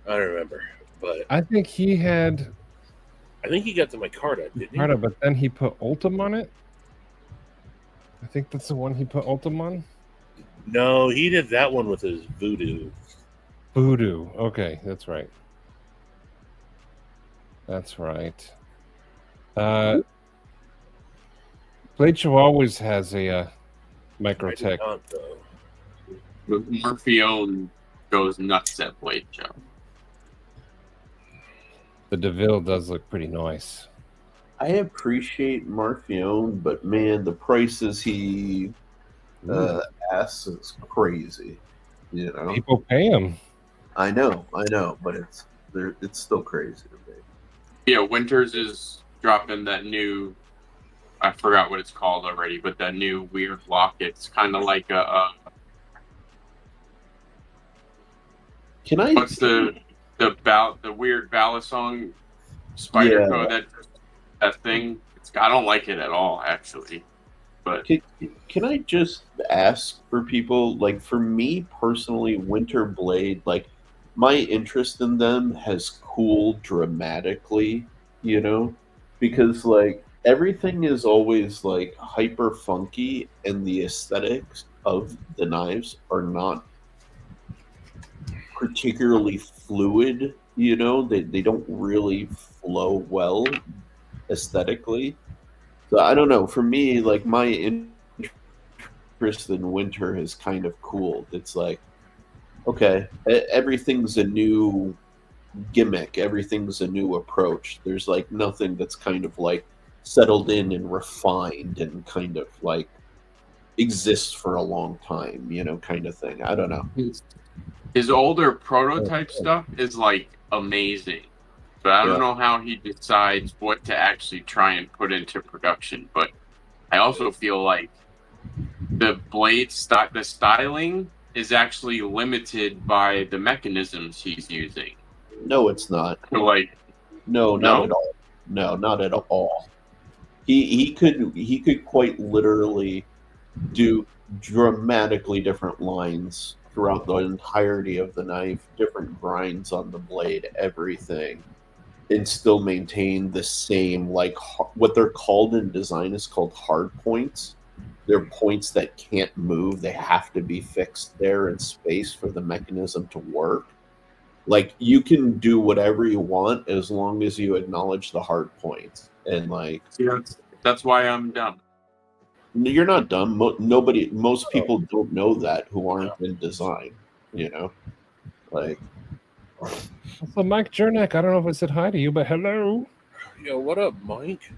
I don't remember, but I think he had I think he got the micarta, didn't he? Micarta, but then he put Ultim on it. I think that's the one he put Ultim on. No, he did that one with his voodoo. Voodoo. Okay, that's right. That's right. Blade Show always has a I Microtech. did not, though. Murphy-owned goes nuts at Blade Show. The DeVille does look pretty nice. I appreciate Marfione, but man, the prices he asks is crazy. You know, People pay him. I know, but it's still crazy to me. Yeah, Winters is dropping that new, I forgot what it's called already, but that new weird locket. It's kind of like Can I? what's the weird Balisong spider Yeah. code, that thing? I don't like it at all, actually. But Can I just ask for people, like, for me personally, Winter Blade, like, my interest in them has cooled dramatically, you know, because like everything is always like hyper funky, and the aesthetics of the knives are not particularly fluid, you know, they don't really flow well aesthetically. So I don't know. For me, like my interest in Winter has kind of cooled. It's like, okay, everything's a new gimmick. Everything's a new approach. There's like nothing that's kind of like settled in and refined and kind of like exists for a long time, you know, kind of thing. I don't know. His older prototype stuff is like amazing, but I don't know how he decides what to actually try and put into production. But I also feel like the the styling is actually limited by the mechanisms he's using. No, it's not. So like, No, not at all. No, not at all. He could quite literally do dramatically different lines throughout the entirety of the knife, different grinds on the blade, everything, and still maintain the same, like, what they're called in design is called hard points. They're points that can't move. They have to be fixed there in space for the mechanism to work. Like, you can do whatever you want as long as you acknowledge the hard points. And like, that's why I'm dumb. You're not dumb. Most people don't know that who aren't in design. You know, like. So Mike Jernick, I don't know if I said hi to you, but hello. Yo, what up, Mike?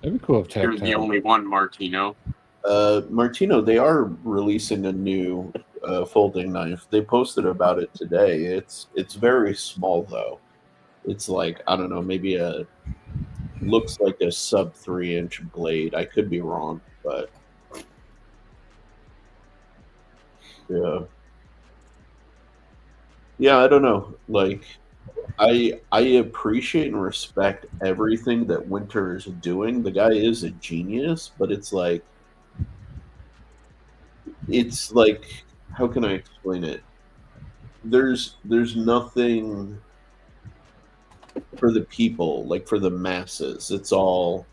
That'd be cool if You're the only one, Martino. Martino, they are releasing a new folding knife. They posted about it today. It's very small though. It's like, I don't know, maybe looks like a sub 3-inch blade. I could be wrong, but yeah, I don't know. Like, I appreciate and respect everything that Winter is doing. The guy is a genius, but it's like, how can I explain it? There's nothing for the people, like for the masses. It's all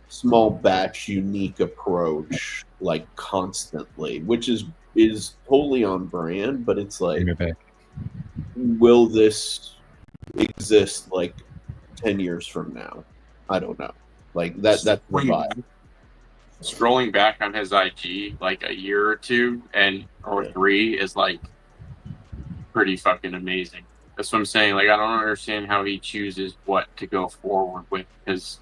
small batch, unique approach, like constantly, which is totally on brand, but it's like, will this exist like 10 years from now? I don't know. Like that's the vibe. Scrolling back on his IG like a year or two or three is like pretty fucking amazing. That's what I'm saying. Like, I don't understand how he chooses what to go forward with, because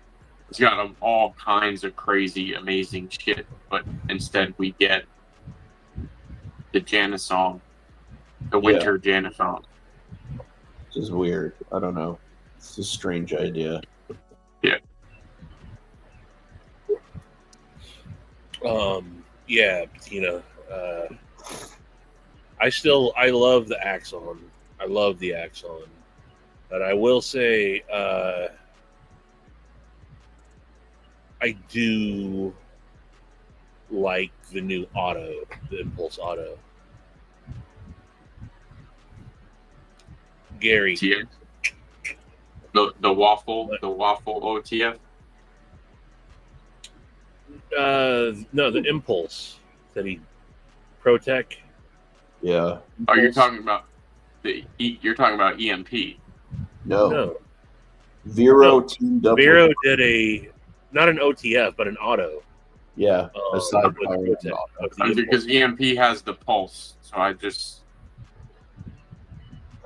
he's got all kinds of crazy, amazing shit. But instead, we get the Janusong, the Winter Janusong. Which is weird. I don't know. It's a strange idea. Yeah. Yeah, Bettina. I love the Axon. I love the Axon. But I will say, I do like the new auto, the Impulse Auto. Gary. The waffle OTF? No, the Impulse that he Protec. Yeah. Oh, you're talking about EMP. No. Vero teamed up. Vero did not an OTF, but an auto. Yeah, aside because EMP has the pulse, so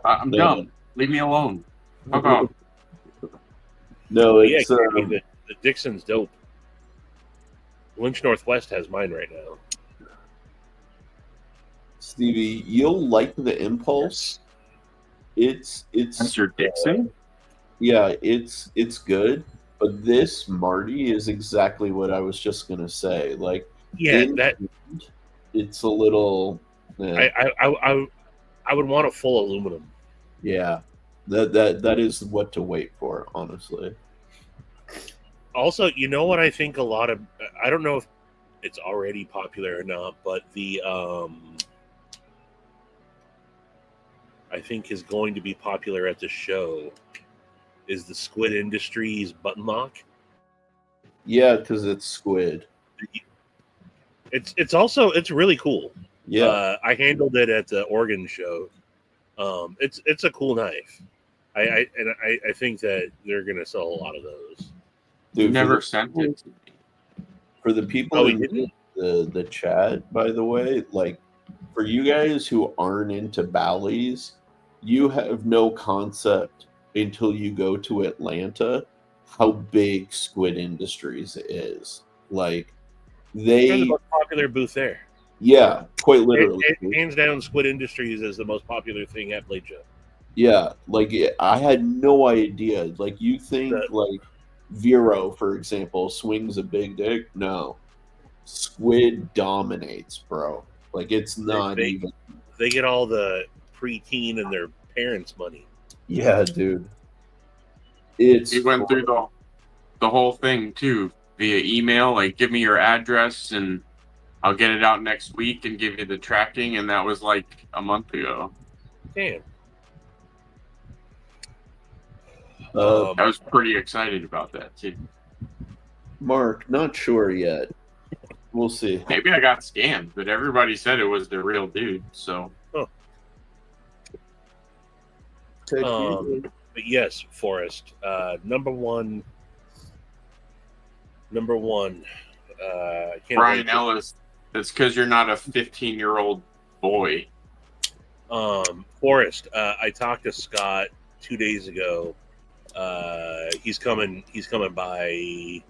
I'm dumb. Leave me alone. Fuck off. No, it's the Dixon's dope. Lynch Northwest has mine right now. Stevie, you'll like the Impulse. It's That's your Dixon? Yeah, it's good. But this Marty is exactly what I was just gonna say. Like, it's a little. I would want a full aluminum. Yeah, that is what to wait for, honestly. Also, you know what I think a lot of, I don't know if it's already popular or not, but the I think is going to be popular at the show is the Squid Industries button lock. Yeah, because it's squid. It's really cool. Yeah, I handled it at the Oregon show. It's a cool knife. I think that they're gonna sell a lot of those. Dude, Never sent it to me. for the people Oh, we in didn't? the chat, by the way, like for you guys who aren't into Bally's, you have no concept until you go to Atlanta how big Squid Industries is. Like They're the they, most popular booth there. yeah, quite literally. Hands down, Squid Industries is the most popular thing at Blade Show. Yeah, like I had no idea. Like you think like Vero, for example, swings a big dick? No, Squid dominates, bro. Like it's not They- even. They get all the preteen and their parents' money. Yeah, dude. It's We went through the whole thing too via email. Like, give me your address and I'll get it out next week and give you the tracking. And that was like a month ago. Damn. I was pretty excited about that too. Mark, not sure yet. We'll see. Maybe I got scammed, but everybody said it was the real dude. So But yes, Forrest. Number one. I can't Brian wait. Ellis, that's because you're not a 15-year-old boy. Forrest. I talked to Scott 2 days ago. He's coming by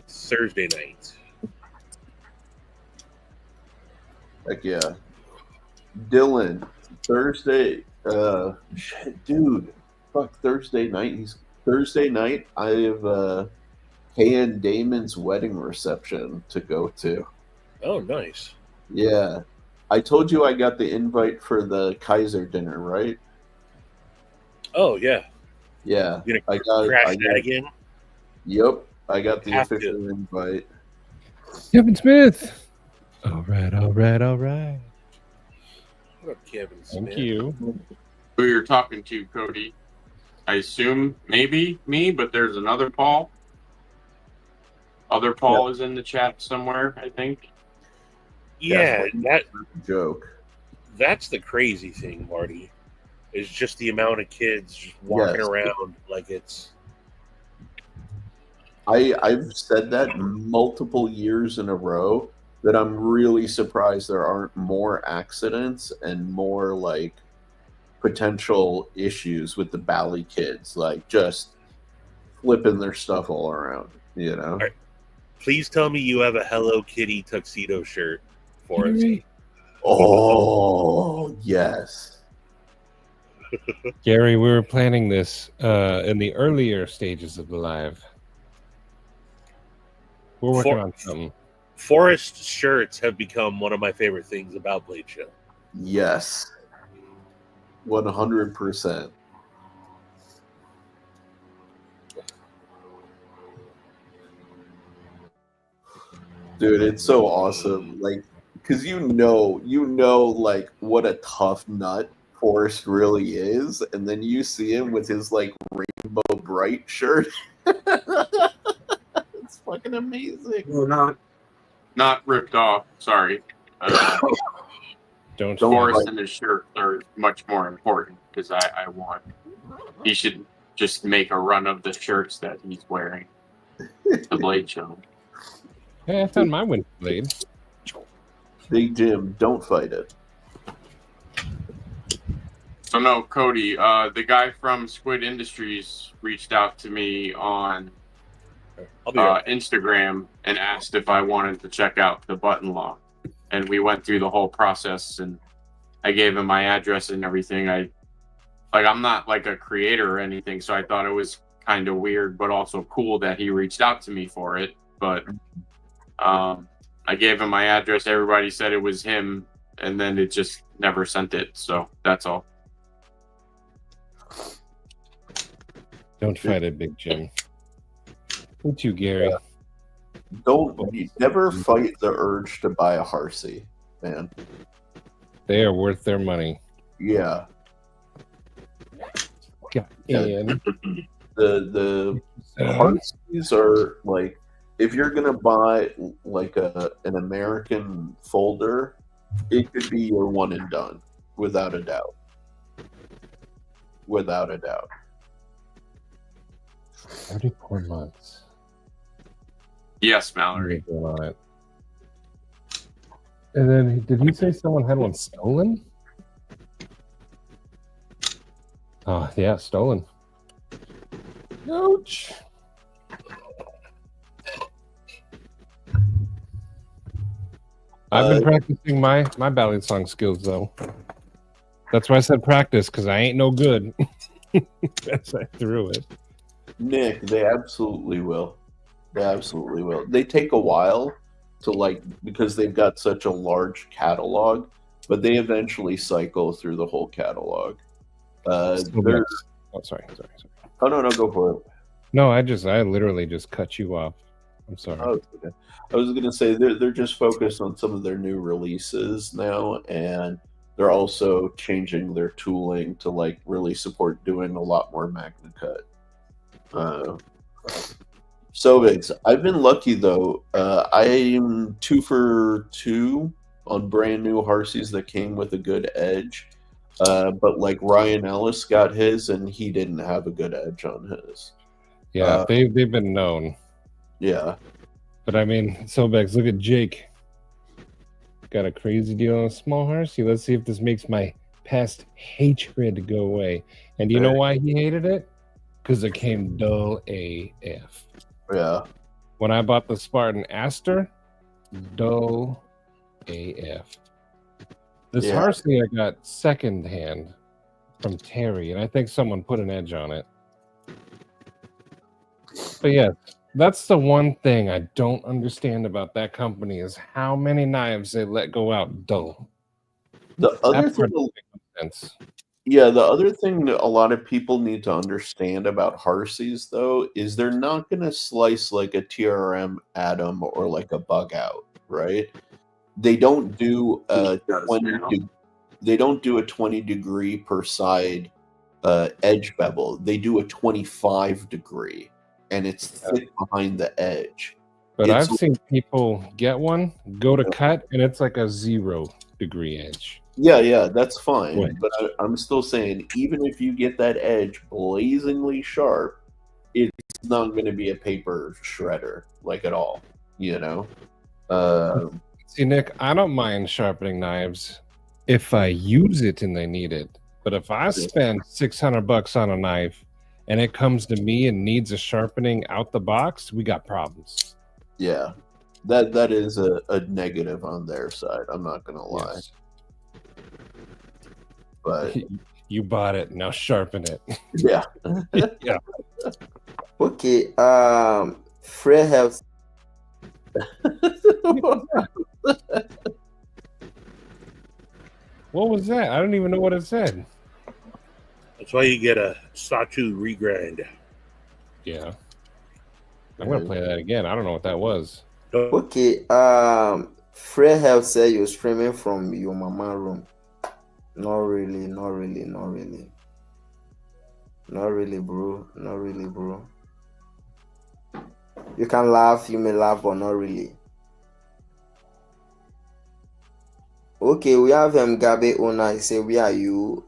Thursday night. Heck yeah. Dylan, Thursday. Shit, dude. Fuck, Thursday night. Thursday night, I have Kay and Damon's wedding reception to go to. Oh, nice. Yeah. I told you I got the invite for the Kaiser dinner, right? Oh, yeah. Yeah. You I gonna got crash that again? Yep. I got the Have to. official invite. Kevin Smith. All right, all right, all right. What up, Kevin Smith? Thank you. Who you're talking to, Cody? I assume maybe me, but there's another Paul. Other Paul is in the chat somewhere, I think. Yeah, Joke. that's the crazy thing, Marty. Is just the amount of kids just walking Yes. around like it's. I've said that multiple years in a row that I'm really surprised there aren't more accidents and more like potential issues with the Bally kids, like just flipping their stuff all around, you know? All right. Please tell me you have a Hello Kitty tuxedo shirt for us. Oh, yes. Gary, we were planning this in the earlier stages of the live. We're working on something. Forest shirts have become one of my favorite things about Blade Show. Yes. 100%. Dude, it's so awesome. Like, because you know, like what a tough nut Forrest really is, and then you see him with his like rainbow bright shirt. It's fucking amazing. Well, not ripped off. Sorry. Don't Forrest and his shirt are much more important because I want. He should just make a run of the shirts that he's wearing. The Blade Show. Hey, I found my winter blade. Big Jim, don't fight it. So no, Cody, the guy from Squid Industries reached out to me on Instagram and asked if I wanted to check out the button lock. And we went through the whole process and I gave him my address and everything. I'm not like a creator or anything, so I thought it was kind of weird, but also cool that he reached out to me for it. But I gave him my address. Everybody said it was him, and then it just never sent it. So that's all. Don't fight it, Big Jim. Me too, Gary. You never fight the urge to buy a Harsey, man. They are worth their money. Yeah. God, and The Harseys are like, if you're gonna buy like an American folder, it could be your one and done, without a doubt. without a doubt. 34 months. Yes, Mallory. On it. And then, did he say someone had one stolen? Oh, yeah, stolen. Ouch. I've been practicing my ballad song skills, though. That's why I said practice, because I ain't no good. As I threw it. Nick, they absolutely will. They absolutely will. They take a while to, like, because they've got such a large catalog, but they eventually cycle through the whole catalog. Oh, sorry. Oh, no, go for it. No, I literally just cut you off. I'm sorry. Oh, okay. I was going to say they're just focused on some of their new releases now, and they're also changing their tooling to like really support doing a lot more Magna Cut. So I've been lucky though. I'm 2 for 2 on brand new Harseys that came with a good edge. But like Ryan Ellis got his, and he didn't have a good edge on his. Yeah, they've been known. Yeah. But I mean, Sobex, look at Jake. Got a crazy deal on a small Harsey. Let's see if this makes my past hatred go away. And do you know why he hated it? Because it came dull AF. Yeah. When I bought the Spartan Aster, dull AF. This Harsey I got secondhand from Terry, and I think someone put an edge on it. But yeah, that's the one thing I don't understand about that company is how many knives they let go out dull. The other thing that a lot of people need to understand about Harseys, though, is they're not going to slice like a TRM Atom or like a Bug Out, right? They don't do a 20-degree per side edge bevel. They do a 25-degree, and it's thick behind the edge. But I've seen people get one, go to cut, and it's like a 0-degree edge. Yeah, that's fine. Right. But I'm still saying, even if you get that edge blazingly sharp, it's not going to be a paper shredder, like at all, you know? See, Nick, I don't mind sharpening knives if I use it and they need it. But if I spend $600 on a knife and it comes to me and needs a sharpening out the box, we got problems. Yeah, that is a negative on their side. I'm not going to lie. Yes. But you bought it, now sharpen it. Yeah. Yeah. Okay, Fred has What was that? I don't even know what it said. That's why you get a Sawtooth regrind. Yeah. I'm gonna play that again. I don't know what that was. Okay, Fred have said you're streaming from your mama room. Not really, bro. You can laugh, you may laugh, but not really. Okay, we have Gabe Ona. He say, where are you?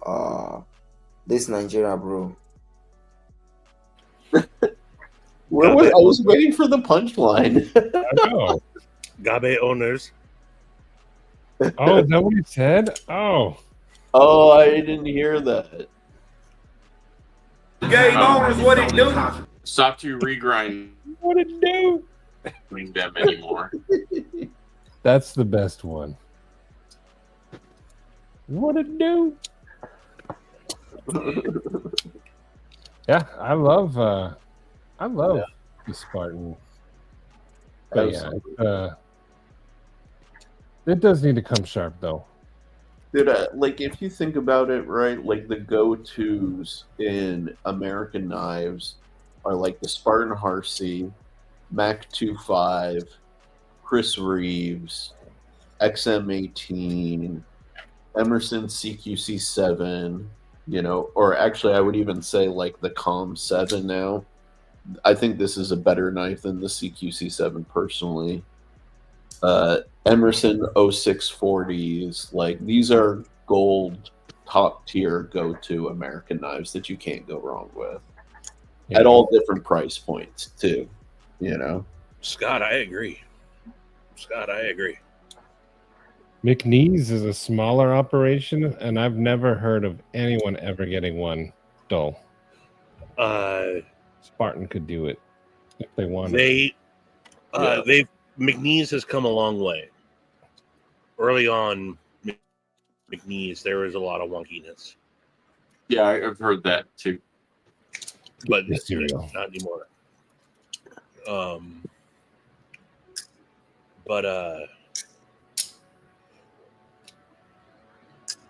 This Nigeria, bro. Where was, I was waiting for the punchline. I know. Gabe owners. Oh, is that what he said? Oh, I didn't hear that. Game owners, what it do? Sawtooth regrind. What it do? Doing them anymore. That's the best one. What it do? Yeah, I love the Spartan. But yeah, it does need to come sharp though. Dude, like if you think about it, right, like the go-tos in American knives are like the Spartan Harsey, Mac 25, Chris Reeves, XM18, Emerson CQC7, you know, or actually I would even say like the Com 7 now. I think this is a better knife than the CQC7 personally. Emerson 0640s, like these are gold top tier go-to American knives that you can't go wrong with. Yeah. At all different price points too, you know. Scott, I agree. McNeese is a smaller operation, and I've never heard of anyone ever getting one dull. Spartan could do it if they wanted. McNeese has come a long way. Early on, McNeese, there was a lot of wonkiness, Yeah, I've heard that too. but the cereal. not anymore.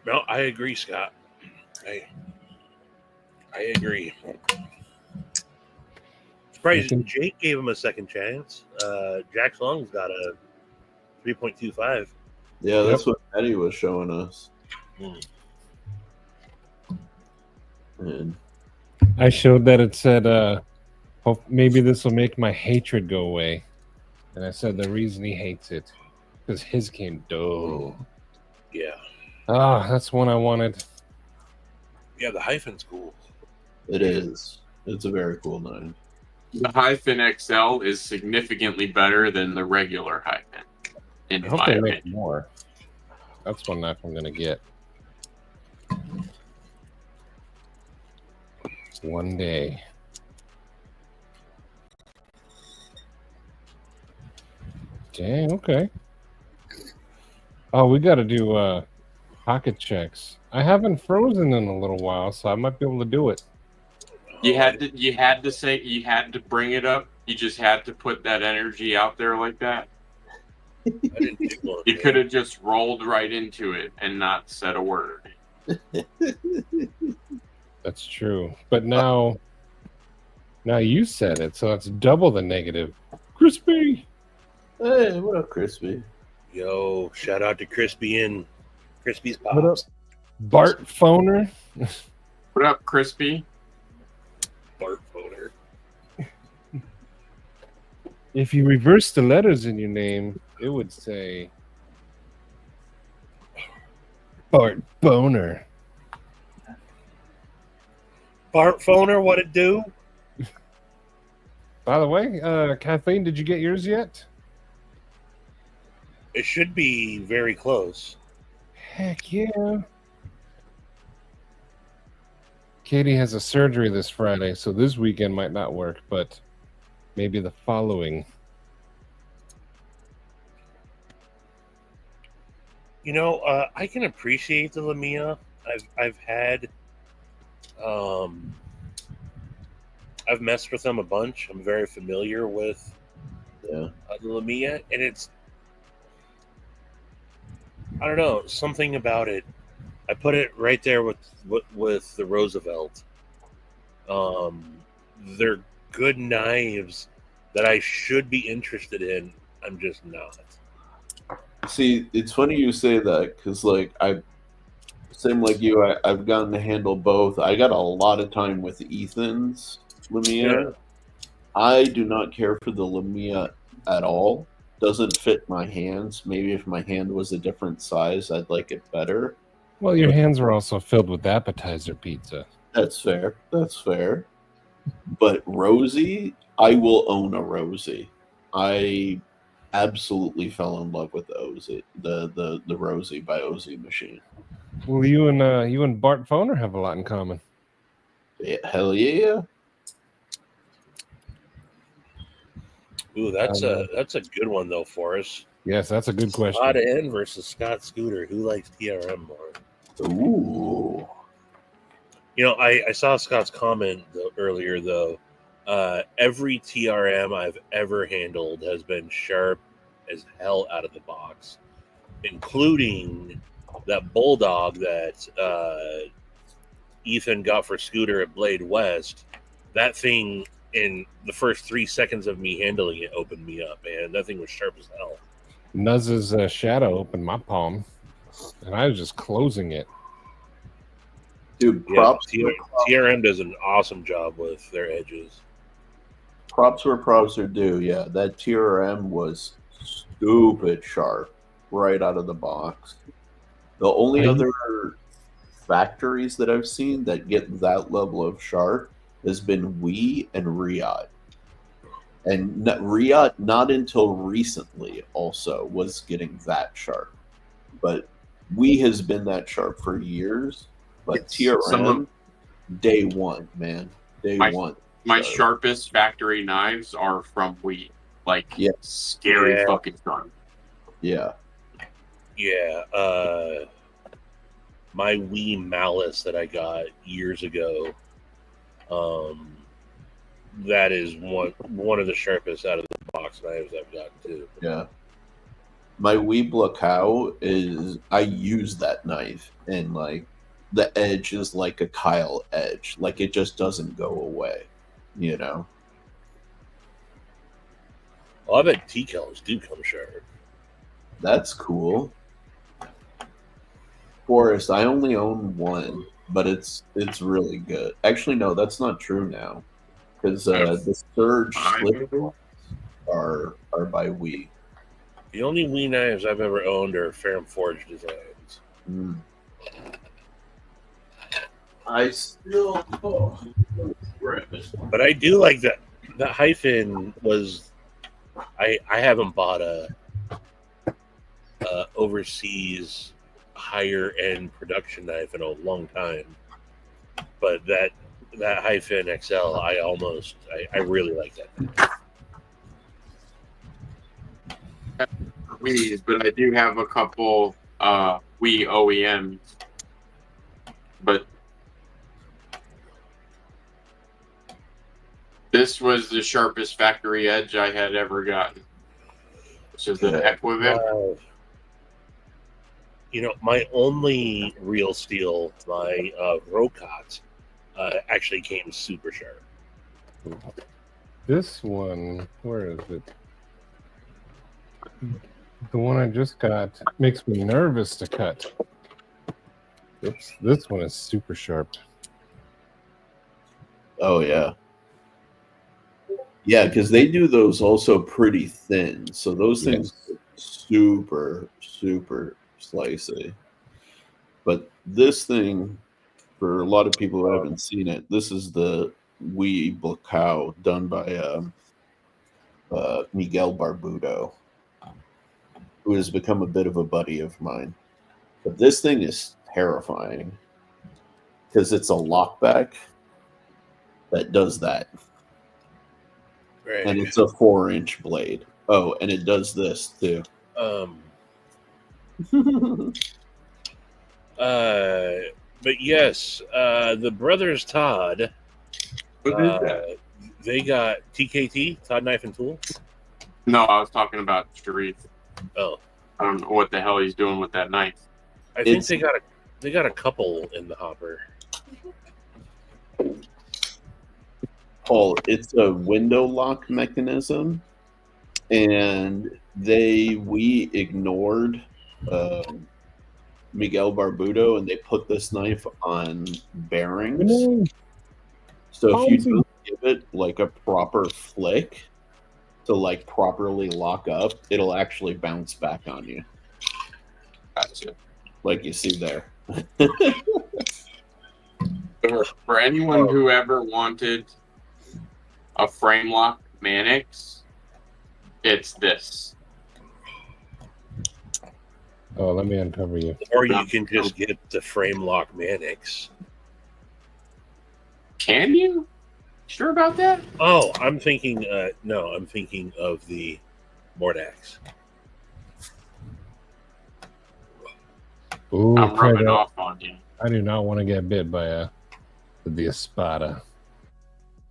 No, I agree, Scott. I agree. Surprised Jake gave him a second chance. Jack Long's got a 3.25. Yeah, that's what Eddie was showing us. And I showed that it said, hope maybe this will make my hatred go away. And I said the reason he hates it because his came dull. Yeah. Ah, that's one I wanted. Yeah, the hyphen's cool. it is. It's a very cool knife. The Hyphen XL is significantly better than the regular Hyphen. In I hope my they opinion. make more. That's one knife I'm gonna get. One day. Dang, okay. Oh, we gotta do pocket checks. I haven't frozen in a little while, so I might be able to do it. You had to bring it up. You just had to put that energy out there like that. I didn't do one. You could have just rolled right into it and not said a word. That's true. But now you said it, so it's double the negative. Crispy! Hey, what up, Crispy? Yo, shout out to Crispy and Crispy's Pops. What up? Bart Phoner? What up, Crispy? Bart Phoner. If you reverse the letters in your name, it would say Bart Boner. Bart Phoner, what it do? By the way, Kathleen, did you get yours yet? It should be very close. Heck yeah. Katie has a surgery this Friday, so this weekend might not work, but maybe the following. You know, I can appreciate the Lamia. I've had, I've messed with them a bunch. I'm very familiar with the Lamia, and it's, I don't know, something about it. I put it right there with the Roosevelt. They're good knives that I should be interested in. I'm just not. See, it's funny you say that because, like, same like you, I've gotten to handle both. I got a lot of time with Ethan's Lamia. Yeah. I do not care for the Lamia at all. Doesn't fit my hands. Maybe if my hand was a different size, I'd like it better. Well, your hands are also filled with appetizer pizza. That's fair. That's fair. But Rosie, I will own a Rosie. I absolutely fell in love with the Ozy, the Rosie by Ozy machine. Well, you and Bart Phoner have a lot in common. Yeah, hell yeah. Ooh, that's a good one though, Forrest. Yes, that's a good question. Scott N versus Scott Scooter. Who likes TRM more? Ooh. You know, I saw Scott's comment earlier though. Every TRM I've ever handled has been sharp as hell out of the box, including that Bulldog that Ethan got for Scooter at Blade West. That thing, in the first 3 seconds of me handling it, opened me up, man. That thing was sharp as hell. Nuz's shadow opened my palm, and I was just closing it. Dude, Yeah, props. TRM does an awesome job with their edges. Props where props are due. Yeah, that TRM was stupid sharp right out of the box. The only other factories that I've seen that get that level of sharp has been Wii and Riot. And Riot, not until recently, also was getting that sharp. But Wii has been that sharp for years. But TRM, day one, man. Day one. My sharpest factory knives are from Wii. Like, scary fucking sharp. Yeah. Yeah. My Wii Malice that I got years ago, that is one of the sharpest out of the box knives I've got too. Yeah. My Wii Blackout is, I use that knife, and like the edge is like a Kyle edge. Like it just doesn't go away, you know? Well, I bet T-Cals do come sharp. That's cool. Forrest, I only own one, but it's really good. Actually, no, that's not true now. Because the Surge slip are by Wii. The only Wii knives I've ever owned are Ferrum Forge designs. I still but I do like that. The hyphen was. I haven't bought a overseas higher end production knife in a long time, but that hyphen XL, I really like that. Wii's, but I do have a couple Wii OEMs. But this was the sharpest factory edge I had ever gotten. This is the Equivit. You know, my only real steel, my Rocot, actually came super sharp. This one, where is it? The one I just got makes me nervous to cut. This one is super sharp. Oh, yeah. Yeah, because they do those also pretty thin. So those things are super, super slicey. But this thing, for a lot of people who haven't seen it, this is the Wii Blackout done by Miguel Barbudo, who has become a bit of a buddy of mine. But this thing is terrifying because it's a lockback that does that. Right. And it's a 4-inch blade. Oh, and it does this too. But yes, the brothers Todd, What is that? they got TKT, Todd Knife and Tool. No, I was talking about Sharif. Oh, I don't know what the hell he's doing with that knife. I think they got a couple in the hopper. Paul, it's a window lock mechanism, and we ignored Miguel Barbudo, and they put this knife on bearings. So if you don't give it like a proper flick to like properly lock up, it'll actually bounce back on you. Gotcha. Like you see there. For anyone who ever wanted a frame lock Mannix, it's this. Oh, let me uncover you. Or you can just get the frame lock Mannix. Can you? Sure about that? Oh, I'm thinking. No, I'm thinking of the Mordax. Ooh, I'm rubbing off on you. I do not want to get bit by the Espada.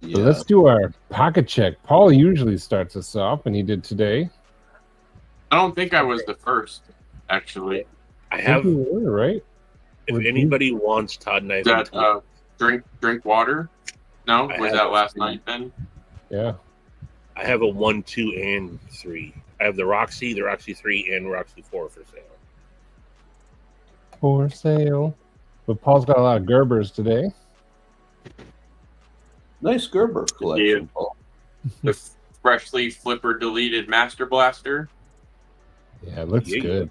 Yeah. So let's do our pocket check. Paul usually starts us off, and he did today. I don't think I was the first, actually. I have. You were, right? If anybody wants Todd Knife and Tool, Drink water? No? I Was have that last three. night then? Yeah. I have a 1, 2, and 3. I have the Roxy 3, and Roxy 4 for sale. For sale. But Paul's got a lot of Gerbers today. Nice Gerber collection, Paul. The freshly flipper deleted Master Blaster. Yeah, it looks good.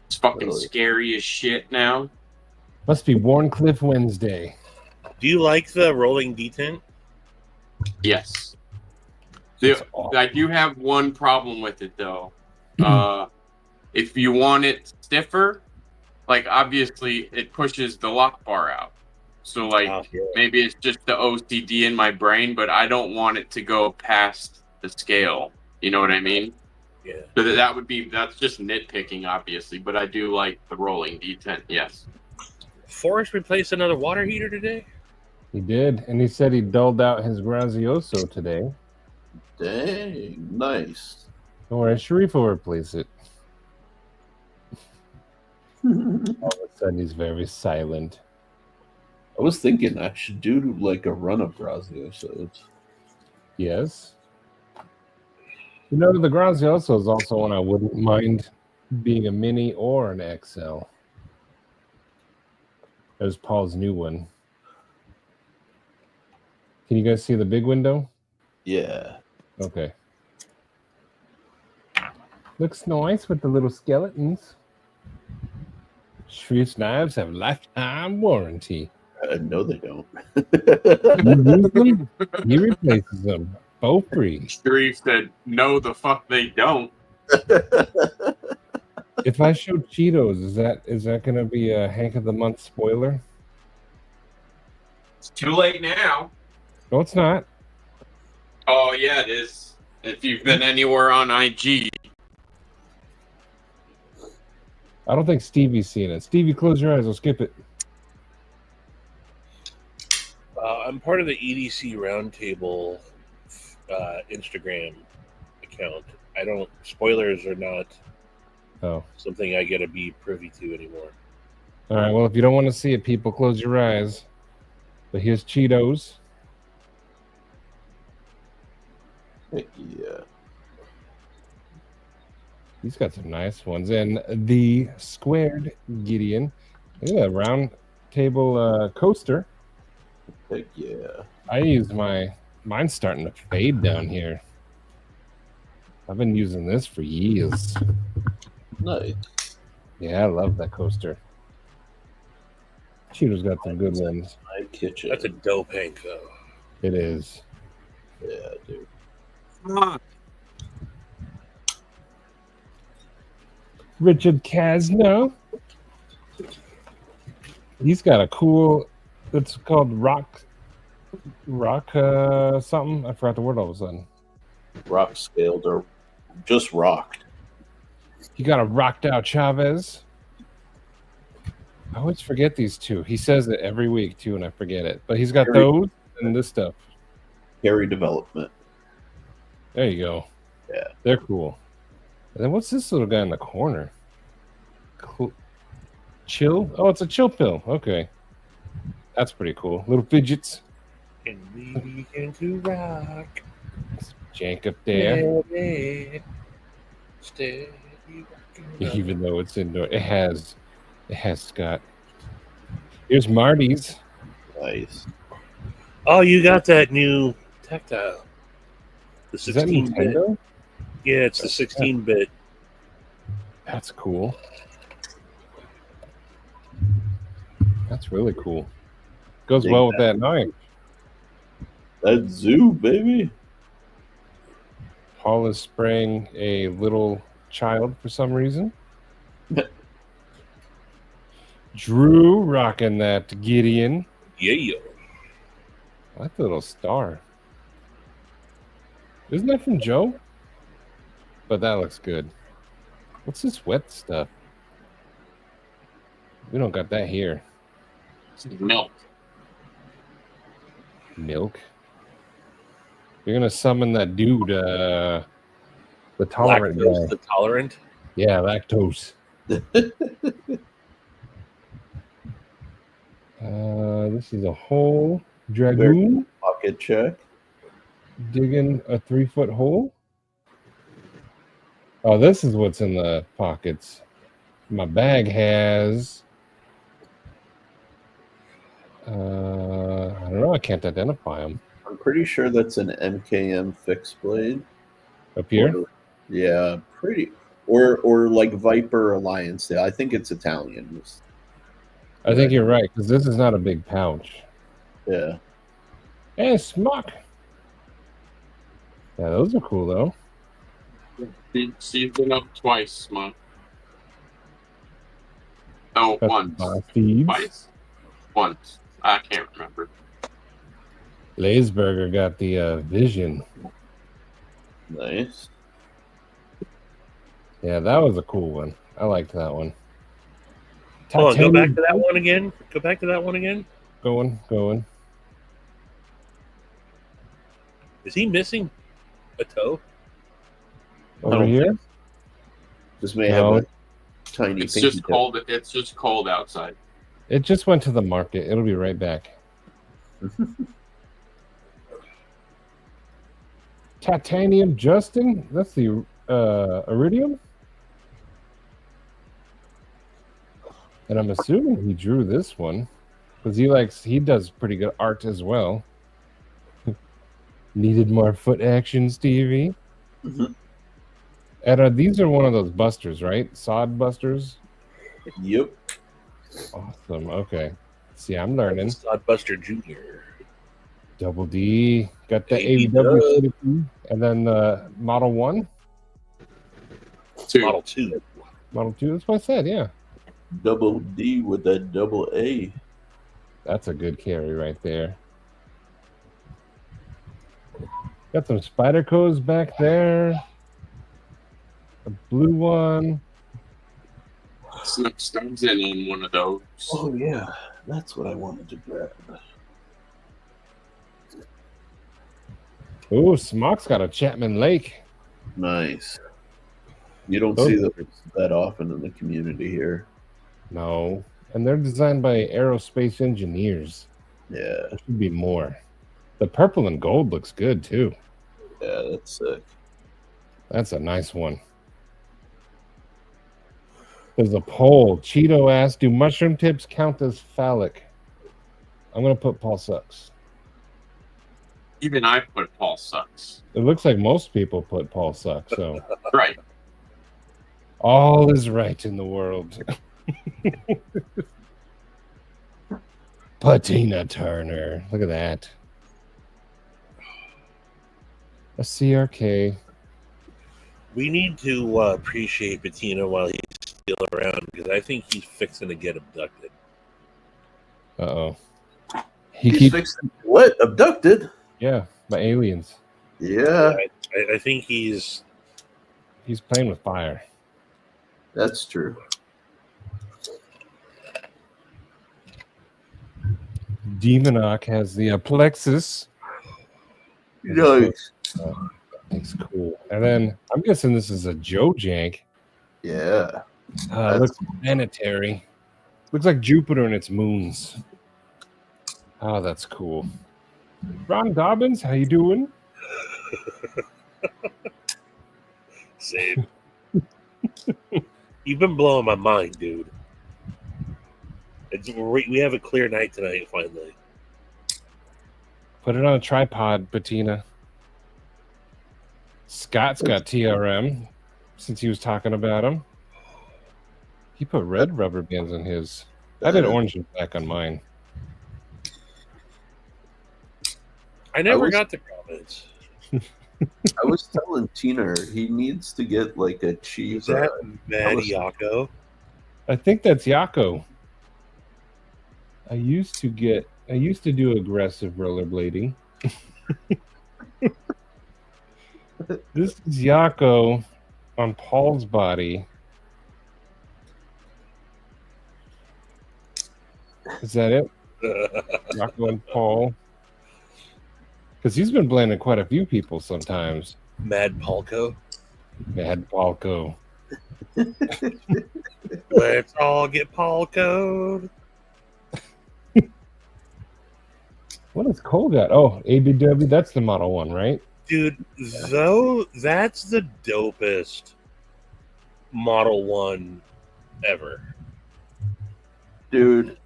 It's fucking Really? scary as shit now. Must be Warncliffe Wednesday. Do you like the rolling detent? Yes. It's awful. I do have one problem with it though. If you want it stiffer, like obviously it pushes the lock bar out. So like maybe it's just the OCD in my brain, but I don't want it to go past the scale. You know what I mean? Yeah. So that's just nitpicking, obviously, but I do like the rolling detent. Yes. Forrest replaced another water heater today. He did, and he said he dulled out his Grazioso today. Dang, nice. Don't worry, Sharif will replace it. All of a sudden, he's very silent. I was thinking I should do like a run of Graziosos. Yes. You know, the Grazioso is also one I wouldn't mind being a mini or an XL. There's Paul's new one. Can you guys see the big window? Yeah. Okay. Looks nice with the little skeletons. Sharif's knives have lifetime warranty. No, they don't. He replaces them both free. Sharif said, "No, the fuck they don't." If I show Cheetos, is that going to be a Hank of the Month spoiler? It's too late now. No, it's not. Oh yeah, it is. If you've been anywhere on IG. I don't think Stevie's seen it. Stevie, close your eyes. I'll skip it. I'm part of the EDC Roundtable Instagram account. I don't. Spoilers are not something I get to be privy to anymore. All right. Well, if you don't want to see it, people, close your eyes. But here's Cheetos. Yeah. He's got some nice ones. And the squared Gideon. Look at that round table coaster. Heck yeah. I use mine's starting to fade down here. I've been using this for years. Nice. Yeah, I love that coaster. Cheeto's got some good ones. My kitchen. That's a dope Hank, though. It is. Yeah, dude. Richard Casno. He's got a cool, it's called rock something. I forgot the word all of a sudden. Rock scaled or just rocked. You got a rocked out Chavez. I always forget these two. He says it every week too, and I forget it. But he's got those and this stuff. Carry development. There you go. Yeah. They're cool. And then what's this little guy in the corner? Cool. Chill? Oh, it's a chill pill. Okay. That's pretty cool. Little fidgets. And we begin to rock. Jank up there. Steady Even though it's indoor. It has Scott. Here's Marty's. Nice. Oh, you got that new tactile. The Is that 16-bit. Nintendo? Yeah, it's the 16-bit. That's cool. That's really cool. Goes well with that knife. That zoo, baby. Paul is spraying a little child for some reason. Drew rocking that Gideon. Yeah. I like the little star. Isn't that from Joe? But that looks good. What's this wet stuff? We don't got that here. Milk. Milk? You're going to summon that dude, the tolerant Lactose, guy. the tolerant? Yeah, lactose. This is a whole dragoon. Pocket check. Digging a 3-foot hole. Oh, this is what's in the pockets. My bag has... I don't know. I can't identify them. I'm pretty sure that's an MKM fixed blade. Up here? Yeah, pretty. Or like Viper Alliance. I think it's Italian. I think you're right, because this is not a big pouch. Yeah. Hey, Smock. Yeah, those are cool, though. She's been up twice, Monk. Oh, That's once. Seeds. Twice. Once. I can't remember. Laysberger got the Vision. Nice. Yeah, that was a cool one. I liked that one. Hold on, go back to that one again. Go back to that one again. Going. Is he missing a toe? Over here? This may No. have a tiny It's pinky just toe. cold. It's just cold outside. It just went to the market. It'll be right back. Titanium Justin? That's the Iridium? And I'm assuming he drew this one. Because he does pretty good art as well. Needed more foot action, Stevie. Mhm. And these are one of those busters, right? Sod busters? Yep. Awesome. Okay. See, I'm learning. Sodbuster Jr. Double D. Got the Hey, AEW and then the Model 1. Model 2. Model 2. That's what I said, yeah. Double D with that double A. That's a good carry right there. Got some spider codes back there. A blue one. Snuck Stubbs in on one of those. Oh yeah, that's what I wanted to grab. Ooh, Smock's got a Chapman Lake. Nice. You don't Those see are- those that often in the community here. No. And they're designed by aerospace engineers. Yeah, There should be more. The purple and gold looks good too. yeah, that's sick. That's a nice one. There's a poll. Cheeto asked, do mushroom tips count as phallic? I'm going to put Paul Sucks. Even I put Paul Sucks. It looks like most people put Paul Sucks. So Right. all is right in the world. Patina Turner. Look at that. A CRK. We need to appreciate Bettina while he's still around because I think he's fixing to get abducted. Uh-oh. He He's keeps... fixing what? Abducted? Yeah, by aliens. Yeah, I think he's playing with fire. that's true. Demonoc has the plexus. Nice. It's cool. And then I'm guessing this is a Joe Jank. Yeah. It looks planetary. Looks like Jupiter and its moons. Oh, that's cool. Ron Dobbins, how you doing? saved. You've been blowing my mind, dude. We have a clear night tonight, finally. Put it on a tripod, Bettina. Scott's got TRM since he was talking about him. He put red rubber bands on his. I did orange and black on mine. I never got the comments. I was telling Tina he needs to get like a cheese. Is that Matty Yako? I think that's Yako. I used to do aggressive rollerblading. This is Yako on Paul's body. Is that it? Yako and Paul? Because he's been blending quite a few people sometimes. Mad Palco. Mad Palco. Let's all get Palcoed. What has Cole got? Oh, ABW, that's the Model 1, right? Dude, though, that's the dopest Model 1 ever. Dude,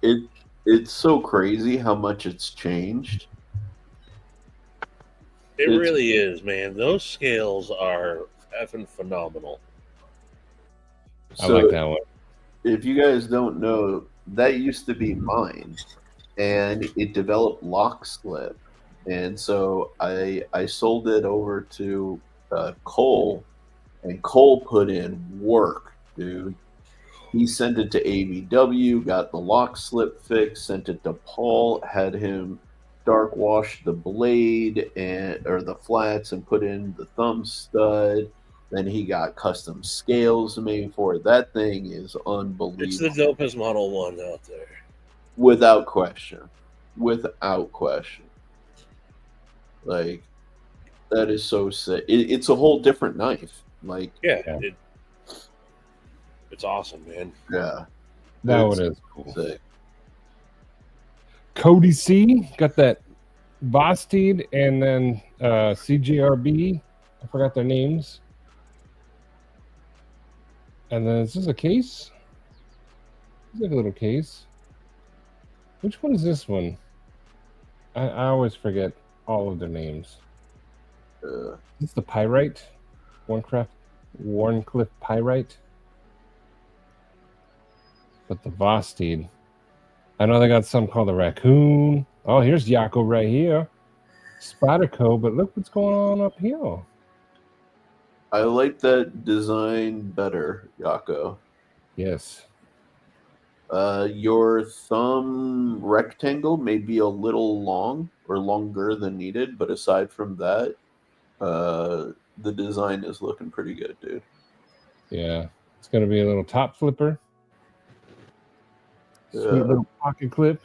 it's so crazy how much it's changed. It really is, man. Those scales are effing phenomenal. I like that one. If you guys don't know, that used to be mine, and it developed lock slip, and so I sold it over to Cole, and Cole put in work, dude. He sent it to ABW, got the lock slip fixed, sent it to Paul, had him dark wash the blade or the flats and put in the thumb stud. Then he got custom scales made for it. That thing is unbelievable. It's the dopest Model 1 out there. Without question. Without question. Like, that is so sick. It's a whole different knife. Like, Yeah. It's awesome, man. yeah. That It's one is cool. sick. Cody C got that Bostede and then CJRB. I forgot their names. And then is this a case? It's like a little case. Which one is this one? I always forget all of their names. It's the Pyrite, Warncliffe Pyrite. But the Bostede. I know they got some called the Raccoon. Oh, here's Yako right here. Spyderco, but look what's going on up here. I like that design better, Yako. Yes. Your thumb rectangle may be a little long or longer than needed, but aside from that, the design is looking pretty good, dude. Yeah. It's going to be a little top flipper. Sweet little pocket clip.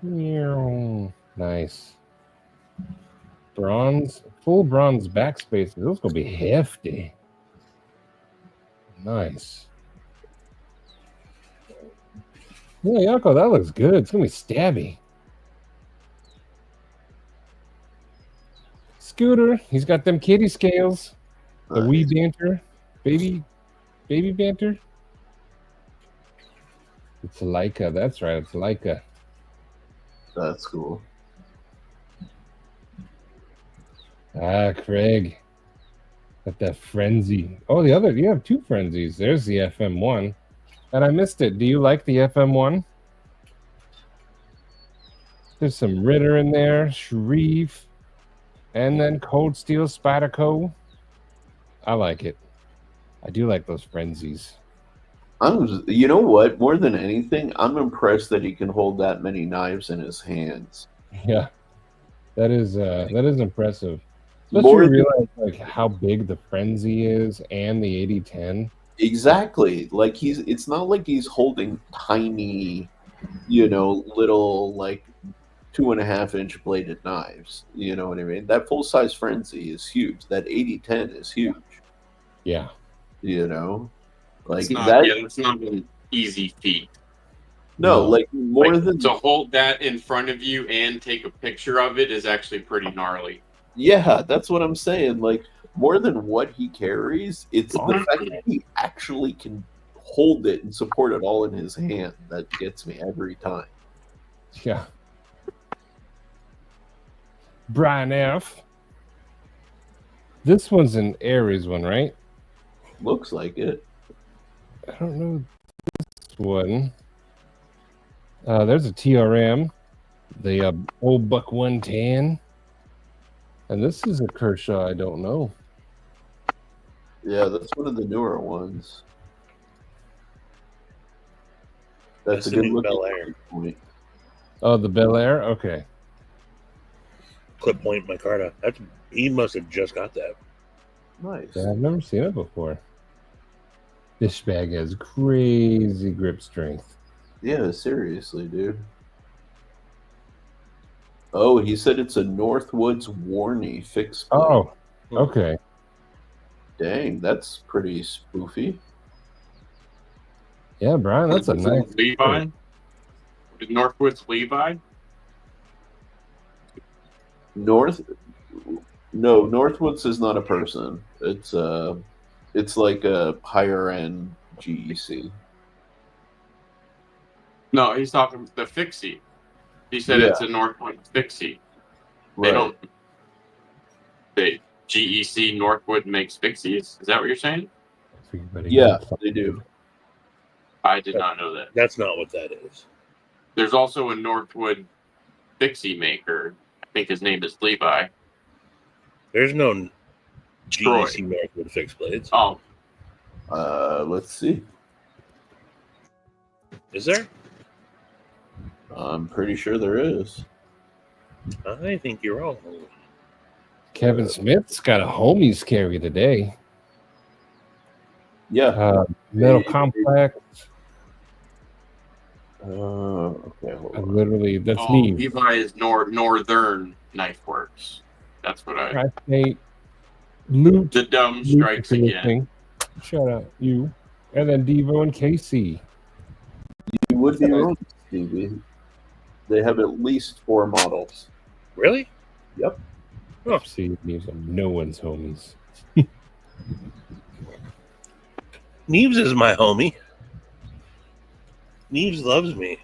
Nice. Bronze, full bronze backspace. Those gonna be hefty. Nice. Yeah, Yako, that looks good. It's gonna be stabby. Scooter, he's got them kitty scales. The wee banter, baby banter. It's Leica. That's right. It's Leica. That's cool. Ah, Craig. Got that frenzy. Oh, you have two frenzies. There's the FM1. And I missed it. Do you like the FM1? There's some Ritter in there, Shreve, and then Cold Steel Spyderco. I like it. I do like those frenzies. You know what? More than anything, I'm impressed that he can hold that many knives in his hands. Yeah, that is impressive. Especially when you realize like how big the frenzy is and the 8010. Exactly. Like it's not like he's holding tiny, little like 2.5-inch bladed knives. You know what I mean? That full size frenzy is huge. That 8010 is huge. Yeah. Like it's not, that. Yeah, it's not an easy feat. No, like more than to hold that in front of you and take a picture of it is actually pretty gnarly. Yeah, that's what I'm saying. Like more than what he carries, it's the fact that he actually can hold it and support it all in his hand that gets me every time. Yeah. Brian F. This one's an Aries one, right? Looks like it. I don't know this one. There's a TRM, the old Buck 110, and this is a Kershaw. I don't know. Yeah, that's one of the newer ones. That's a good look. Bel Air. Oh, the Bel Air. Okay. Clip point micarta. He must have just got that. Nice. Yeah, I've never seen it before. This bag has crazy grip strength. Yeah, seriously, dude. Oh, he said it's a Northwoods Warney fixed plate. Oh, okay. Dang, that's pretty spoofy. Yeah, Brian, that's a nice Levi. Northwoods Levi. Northwoods is not a person. It's like a higher end GEC. No, he's talking the fixie. He said it's a Northwood fixie. They don't. The GEC Northwood makes fixies. Is that what you're saying? Yeah, they do. I did not know that. That's not what that is. There's also a Northwood fixie maker. I think his name is Levi. There's no Troy. GEC Northwood fixed blades. Oh, Let's see. Is there? I'm pretty sure there is. I think you're wrong. Kevin Smith's got a homies carry today. Yeah. Metal Complex. Okay, hold on. Literally, that's oh me. Levi is Northern Knife Works. That's what I. Tri-State, Loot. The dumb Loot strikes is again. listening. Shout out you. And then Devo and KC. You would be wrong, Stevie. They have at least 4 models. Really? Yep. Oh. See, these are no one's homies. Neves is my homie. Neves loves me.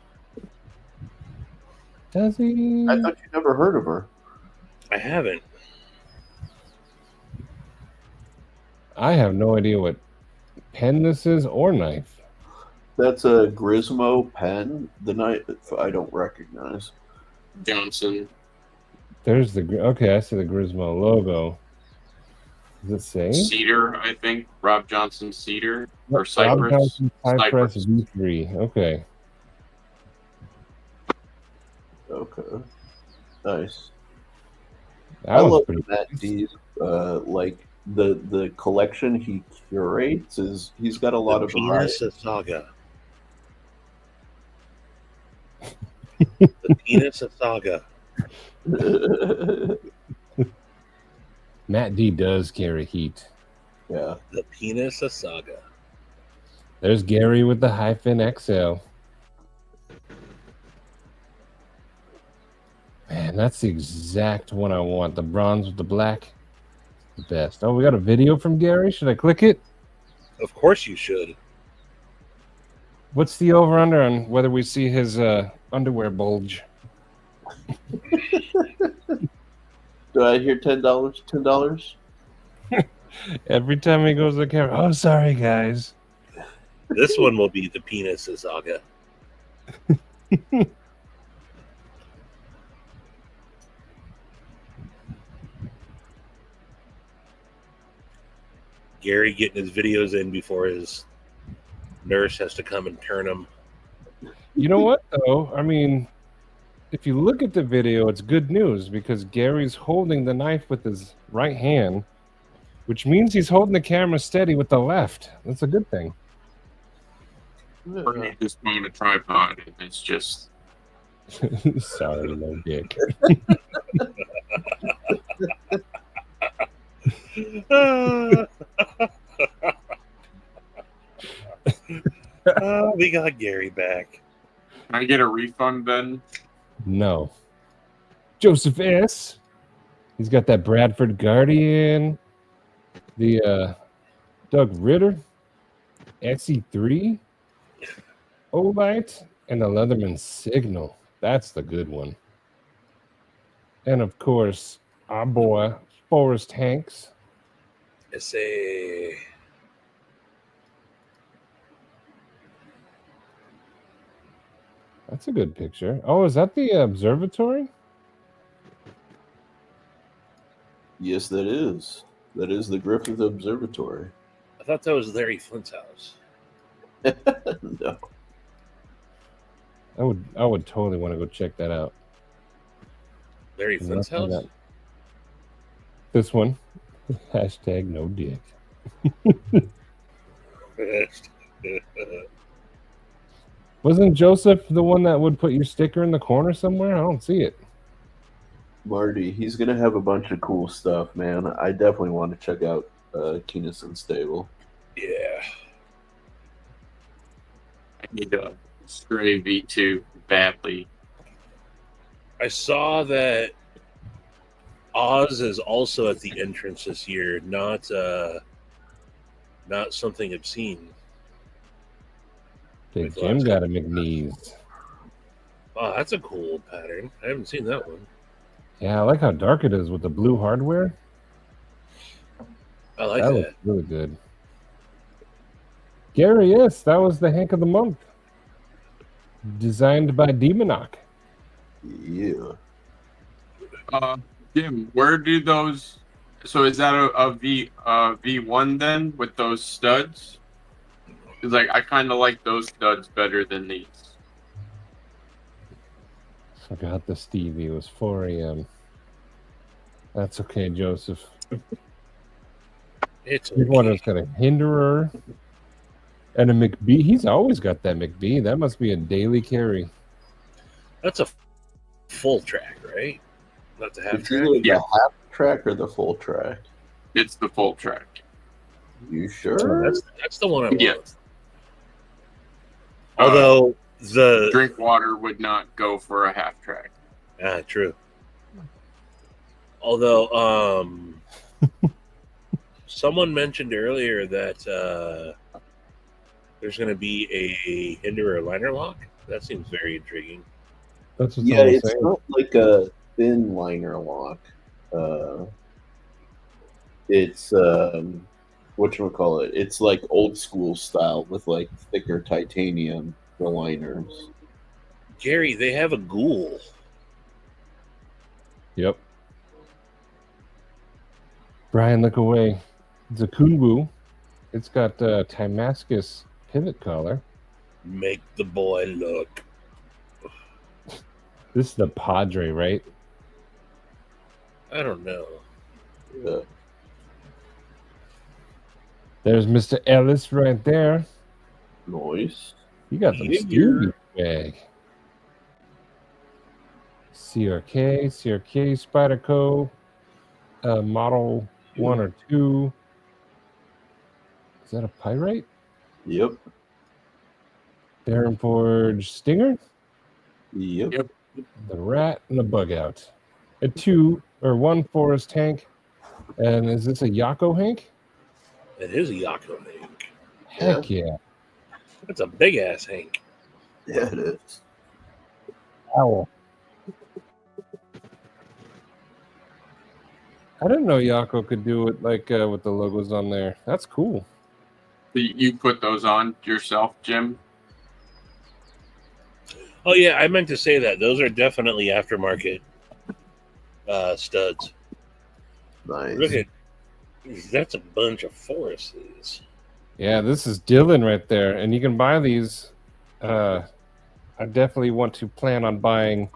Does he? I thought you never heard of her. I haven't. I have no idea what pen this is or knife. That's a Grismo pen. The knife I don't recognize. Johnson. There's the okay. I see the Grismo logo. Does it say Cedar, I think. Rob Johnson Cedar. Or Rob Cypress. Johnson Cypress Cypress. V3? Okay. Okay. Nice. That I was love pretty. Matt D's like the collection he curates is he's got a lot of variety. Penis Saga. The Penis Saga. Matt D does carry heat. Yeah. The Penis Saga. There's Gary with the hyphen XL. Man, that's the exact one I want. The bronze with the black. The best. Oh, we got a video from Gary. Should I click it? Of course you should. What's the over-under on whether we see his underwear bulge? Do I hear $10? $10? Every time he goes to the camera. Oh, sorry, guys. This one will be the Penis Saga. Gary getting his videos in before his nurse has to come and turn them. You know what, though? I mean, if you look at the video, it's good news because Gary's holding the knife with his right hand, which means he's holding the camera steady with the left. That's a good thing. Or he just on a tripod and it's just Sorry, no dick. We got Gary back. Can I get a refund then? No. Joseph S. He's got that Bradford Guardian, the Doug Ritter, SE3, Olight, and the Leatherman Signal. That's the good one. And of course, our boy Forrest Hanks. It's a That's a good picture. Oh, is that the observatory? Yes, that is. That is the Griffith Observatory. I thought that was Larry Flint's house. No. I would totally want to go check that out. Larry Flint's house? This one. Hashtag no dick. Wasn't Joseph the one that would put your sticker in the corner somewhere? I don't see it. Marty, he's going to have a bunch of cool stuff, man. I definitely want to check out Keennison Stable. Yeah. I need a Stray V2 badly. I saw that Oz is also at the entrance this year, not something obscene. Big Jim got a McNeese. Oh, that's a cool pattern. I haven't seen that one. Yeah, I like how dark it is with the blue hardware. I like That that. looks really good. Gary, yes, that was the Hank of the Month. Designed by Demonoc. Yeah. Jim, where do those? So is that a V1 then with those studs? Because like I kind of like those studs better than these. Forgot the Stevie. It was 4 a.m. That's okay, Joseph. It's Big one okay. has got a Hinderer and a McBee. He's always got that McBee. That must be a daily carry. That's a full track, right? Not the half It's track. either the Yeah. half track or the full track. It's the full track. You sure? That's the one I Yeah. want. Although the Drink water would not go for a half track. true. Although someone mentioned earlier that there's going to be a Hinderer liner lock. That seems very intriguing. That's what Yeah, someone was it's saying. not like a thin liner lock. It's whatchamacallit? It's like old school style with like thicker titanium for liners. Gary, they have a ghoul. Yep. Brian, look away. It's a Kunbu. It's got Timascus pivot collar. Make the boy look. This is the Padre, right? I don't know. Yeah. There's Mr. Ellis right there. Noise. You got some Yeah. Stevie bag. CRK, Spyderco, Model 1 or 2. Is that a Pyrite? Yep. Darren Forge Stinger? Yep. Yep. The Rat and the Bug Out. A 2 or 1 Forrest Hank. And is this a Yako Hank? It is a Yako Hank. Heck yeah. That's a big ass Hank. Yeah, it is. Owl. I didn't know Yako could do it like with the logos on there. That's cool. You put those on yourself, Jim? Oh yeah, I meant to say that. Those are definitely aftermarket studs. Nice. Look at that's a bunch of Forrests. Yeah, this is Dylan right there. And you can buy these. I definitely want to plan on buying.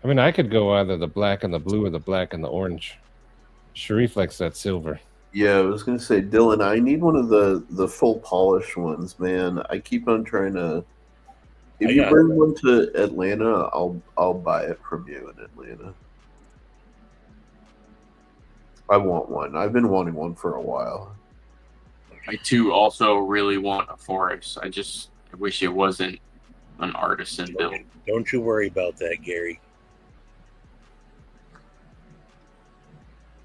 I mean, I could go either the black and the blue or the black and the orange. Sharif likes that silver. Yeah, I was gonna say, Dylan, I need one of the full polish ones, man. I keep on trying to. If you bring one to Atlanta, I'll buy it from you in Atlanta. I want one. I've been wanting one for a while. I too also really want a Forrest. I wish it wasn't an artisan build. Don't you worry about that, Gary.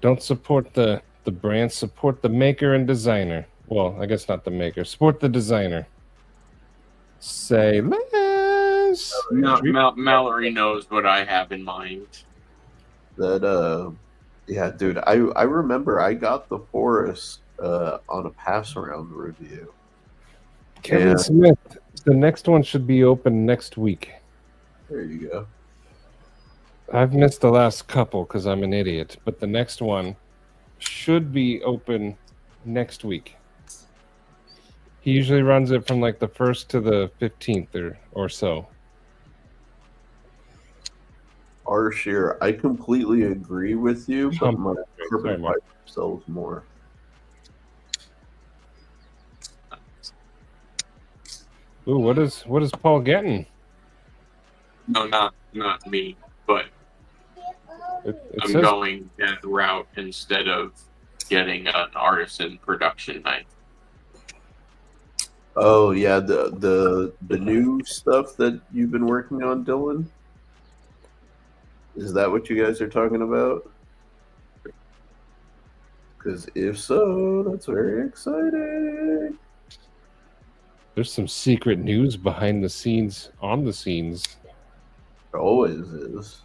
Don't support the brand, support the maker and designer. Well, I guess not the maker. Support the designer. Say less. Mallory knows what I have in mind. That yeah, dude. I remember I got the Forrest on a pass around review. Kevin Smith. The next one should be open next week. There you go. I've missed the last couple because I'm an idiot, but the next one should be open next week. He usually runs it from like the 1st to the 15th or so. Arshir, I completely agree with you, but my Carbon Pipe sells more. Ooh, what is Paul getting? No, not me, but I'm says- going that route instead of getting an artisan production knife. Oh yeah, the new stuff that you've been working on, Dylan. Is that what you guys are talking about? Because if so, that's very exciting. There's some secret news behind the scenes, on the scenes. There always is.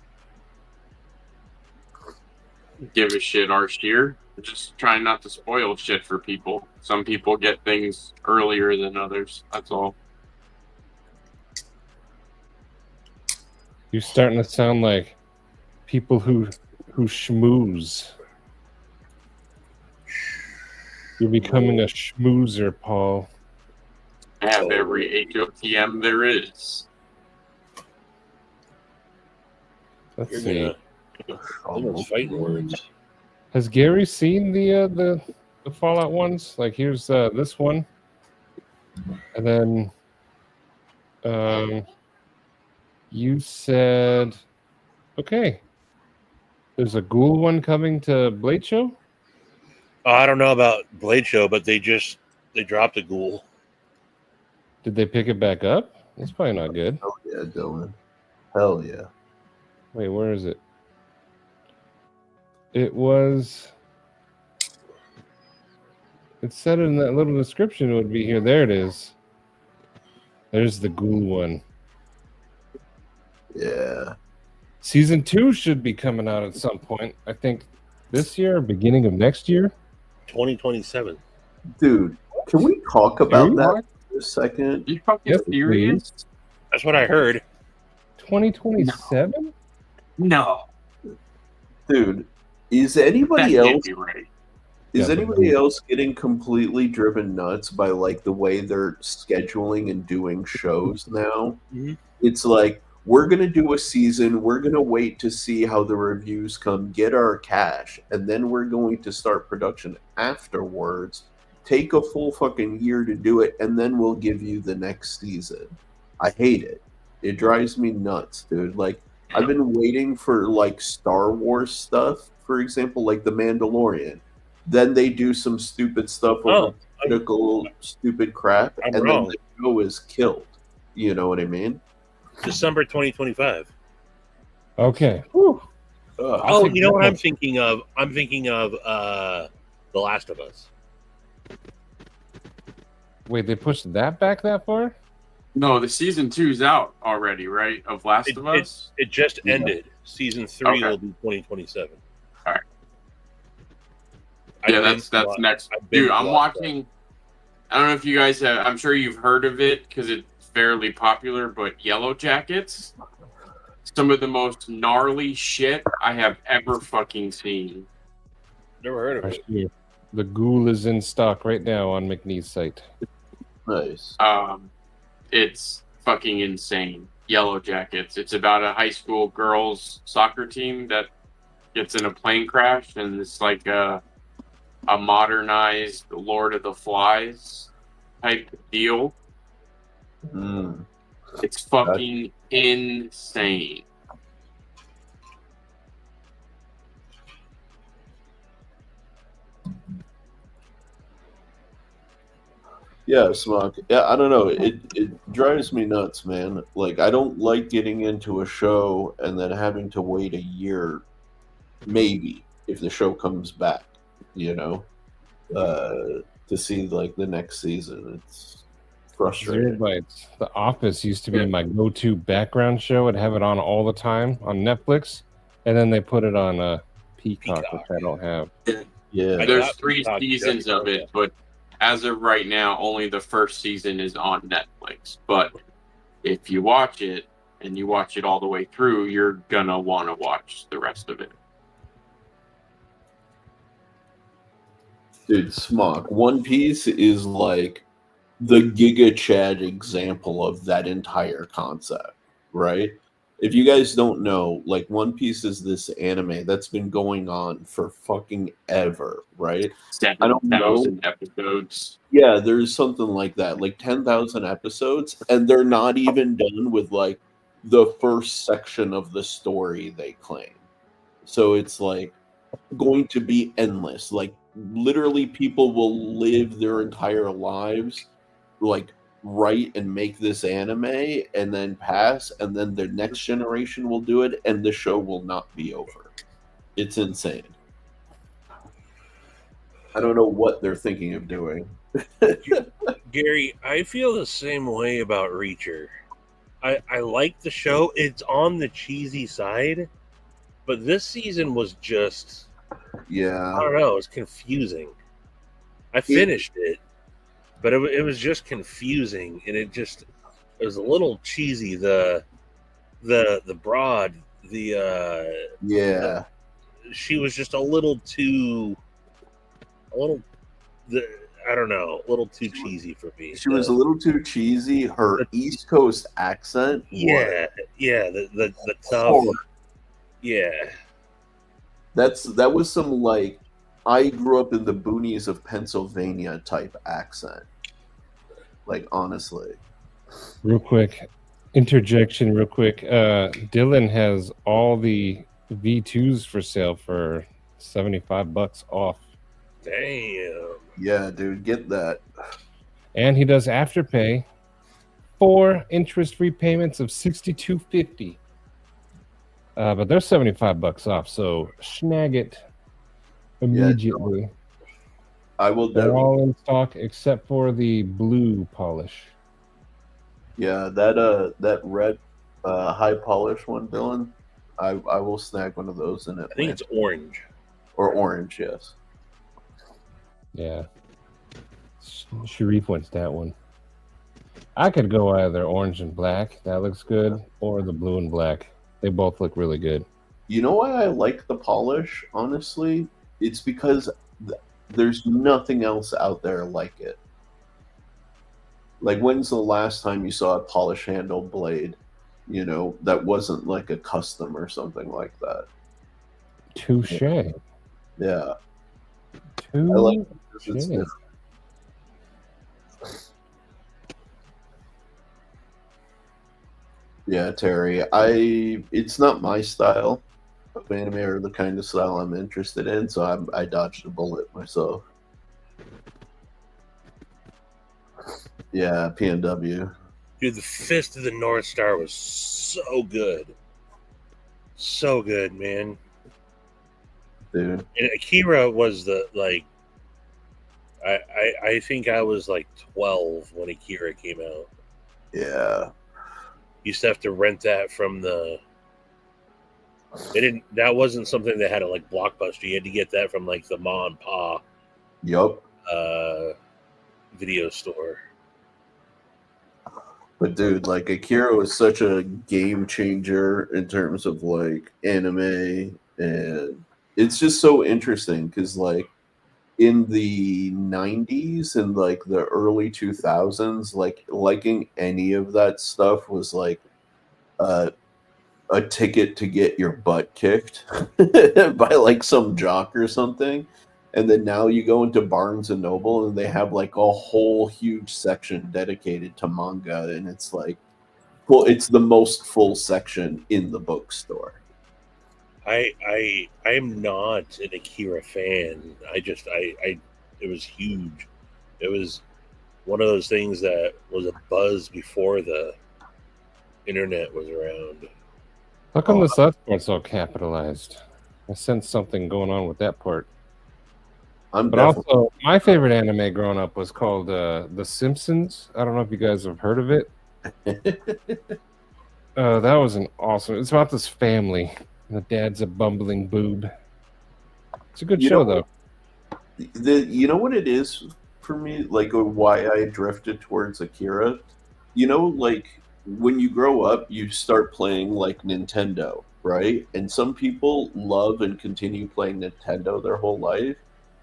Give a shit, Arshir. Just trying not to spoil shit for people. Some people get things earlier than others. That's all. You're starting to sound like people who schmooze. You're becoming a schmoozer, Paul. I have every HOTM there is. Let's see. Almost fighting words. Has Gary seen the Fallout ones? Like, here's this one, and then you said, okay, there's a Ghoul one coming to Blade Show. I don't know about Blade Show, but they dropped a Ghoul. Did they pick it back up? That's probably not good. Hell yeah, Dylan. Hell yeah. Wait, where is it? It was. It said in that little description it would be here. There it is. There's the Ghoul one. Yeah. Season 2 should be coming out at some point. I think this year or beginning of next year. 2027. Dude, can we talk about that for a second? You fucking Yes, serious? please. That's what I heard. 2027? No. Dude, is anybody That can't else be right. is Yeah, anybody else getting completely driven nuts by like the way they're scheduling and doing shows now? Mhm. It's like, we're gonna do a season, we're gonna wait to see how the reviews come, get our cash, and then we're going to start production afterwards. Take a full fucking year to do it, and then we'll give you the next season. I hate it. It drives me nuts, dude. Like, I've been waiting for like Star Wars stuff, for example, like The Mandalorian. Then they do some stupid stuff over political stupid crap, I'm and wrong. then the show is killed. You know what I mean? December 2025. Okay. Ugh. Oh, you know what I'm thinking of? I'm thinking of The Last of Us. Wait, they pushed that back that far? No, the season 2's out already, right? Of Last of Us? It just Yeah. ended. Season 3 Okay. will be 2027. All right. I Yeah, binged that's Lost- next. I binged Dude, I'm Lost watching. I don't know if you guys have. I'm sure you've heard of it because it's fairly popular. But Yellow Jackets, some of the most gnarly shit I have ever fucking seen. Never heard of it. Actually, the Ghoul is in stock right now on McNee's site. Nice. It's fucking insane. Yellow Jackets. It's about a high school girls soccer team that gets in a plane crash, and it's like a modernized Lord of the Flies type deal. Mm. It's fucking insane. Yeah, Smock. Yeah, I don't know. It drives me nuts, man. Like, I don't like getting into a show and then having to wait a year, maybe, if the show comes back, you know, to see, like, the next season. It's frustrating. 0 Bytes. The Office used to be my go-to background show. I'd have it on all the time on Netflix, and then they put it on Peacock, which I don't have. Yeah. There's 3 seasons of it, but as of right now, only the first season is on Netflix. But if you watch it and you watch it all the way through, you're gonna want to watch the rest of it. Dude, Smock, One Piece is like the Giga Chad example of that entire concept, right? If you guys don't know, like, One Piece is this anime that's been going on for fucking ever, right? I don't know. 7,000 episodes. Yeah, there's something like that, like 10,000 episodes, and they're not even done with like the first section of the story, they claim. So it's like going to be endless. Like, literally, people will live their entire lives, like, write and make this anime and then pass, and then the next generation will do it, and the show will not be over. It's insane. I don't know what they're thinking of doing. Gary, I feel the same way about Reacher. I like the show. It's on the cheesy side, but this season was just Yeah. I don't know. It was confusing. I finished it, but it was just confusing, and it was a little cheesy. The broad, Yeah. she was just a little I don't know, a little too cheesy for me. She was a little too cheesy. Her East Coast accent. Yeah, the tough. Hard. Yeah, That was some like I grew up in the boonies of Pennsylvania type accent. Like honestly. Real quick, interjection. Real quick. Dylan has all the V2s for sale for $75 off, damn. Yeah, dude, get that. and he does Afterpay. 4 interest-free payments of $62.50. But they're $75 off, so snag it immediately. I will They're definitely. all in stock except for the blue polish. Yeah, that red high polish one, Dylan. I will snag one of those in it. I think it's orange. Or orange, yes. Yeah. Sharif wants that one. I could go either orange and black. That looks good. Or the blue and black. They both look really good. You know why I like the polish, honestly? It's because there's nothing else out there like it. Like, when's the last time you saw a polish handle blade, that wasn't like a custom or something like that? Touche. Yeah. I Touche. like it because it's different. Yeah, Terry. It's not my style of anime or the kind of style I'm interested in, so I dodged a bullet myself. Yeah, PNW. Dude, the Fist of the North Star was so good. So good, man. Dude. And Akira was I think I was like 12 when Akira came out. Yeah. Used to have to rent that from that wasn't something that had a like Blockbuster. You had to get that from like the Ma and Pa Yup. video store. But dude, like Akira was such a game changer in terms of like anime, and it's just so interesting because like in the 90s and like the early 2000s, like liking any of that stuff was like a ticket to get your butt kicked by like some jock or something. And then now you go into Barnes and Noble and they have like a whole huge section dedicated to manga, and it's like, well, it's the most full section in the bookstore. I am not an Akira fan. It was huge. It was one of those things that was a buzz before the internet was around. How come the South part's all capitalized? I sense something going on with that part. But also, my favorite anime growing up was called The Simpsons. I don't know if you guys have heard of it. That was an awesome. It's about this family. And the dad's a bumbling boob. It's a good show, though. You know what it is for me? Like why I drifted towards Akira? Like when you grow up, you start playing like Nintendo, right? And some people love and continue playing Nintendo their whole life.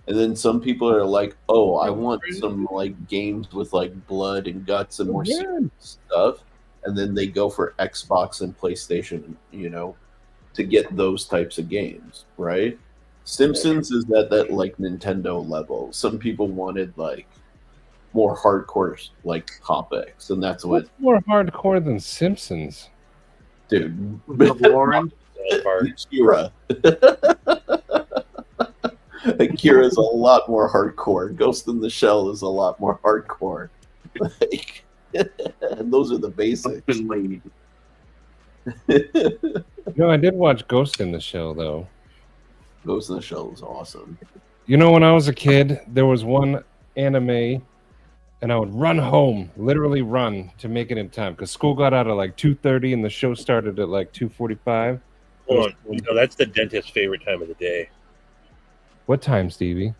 And then some people are like, oh, I want some like games with like blood and guts and more serious stuff. And then they go for Xbox and PlayStation, to get those types of games, right? Simpsons is at that like Nintendo level. Some people wanted like more hardcore like topics, and that's what. What's more hardcore than Simpsons? Dude, Lauren, Akira. Akira's a lot more hardcore. Ghost in the Shell is a lot more hardcore. Like, and those are the basics. No, I did watch Ghost in the Shell, though. Ghost in the Shell is awesome. When I was a kid, there was one anime, and I would run home, literally run, to make it in time, because school got out at like 2:30, and the show started at like 2:45. Hold on. That's the dentist's favorite time of the day. What time, Stevie?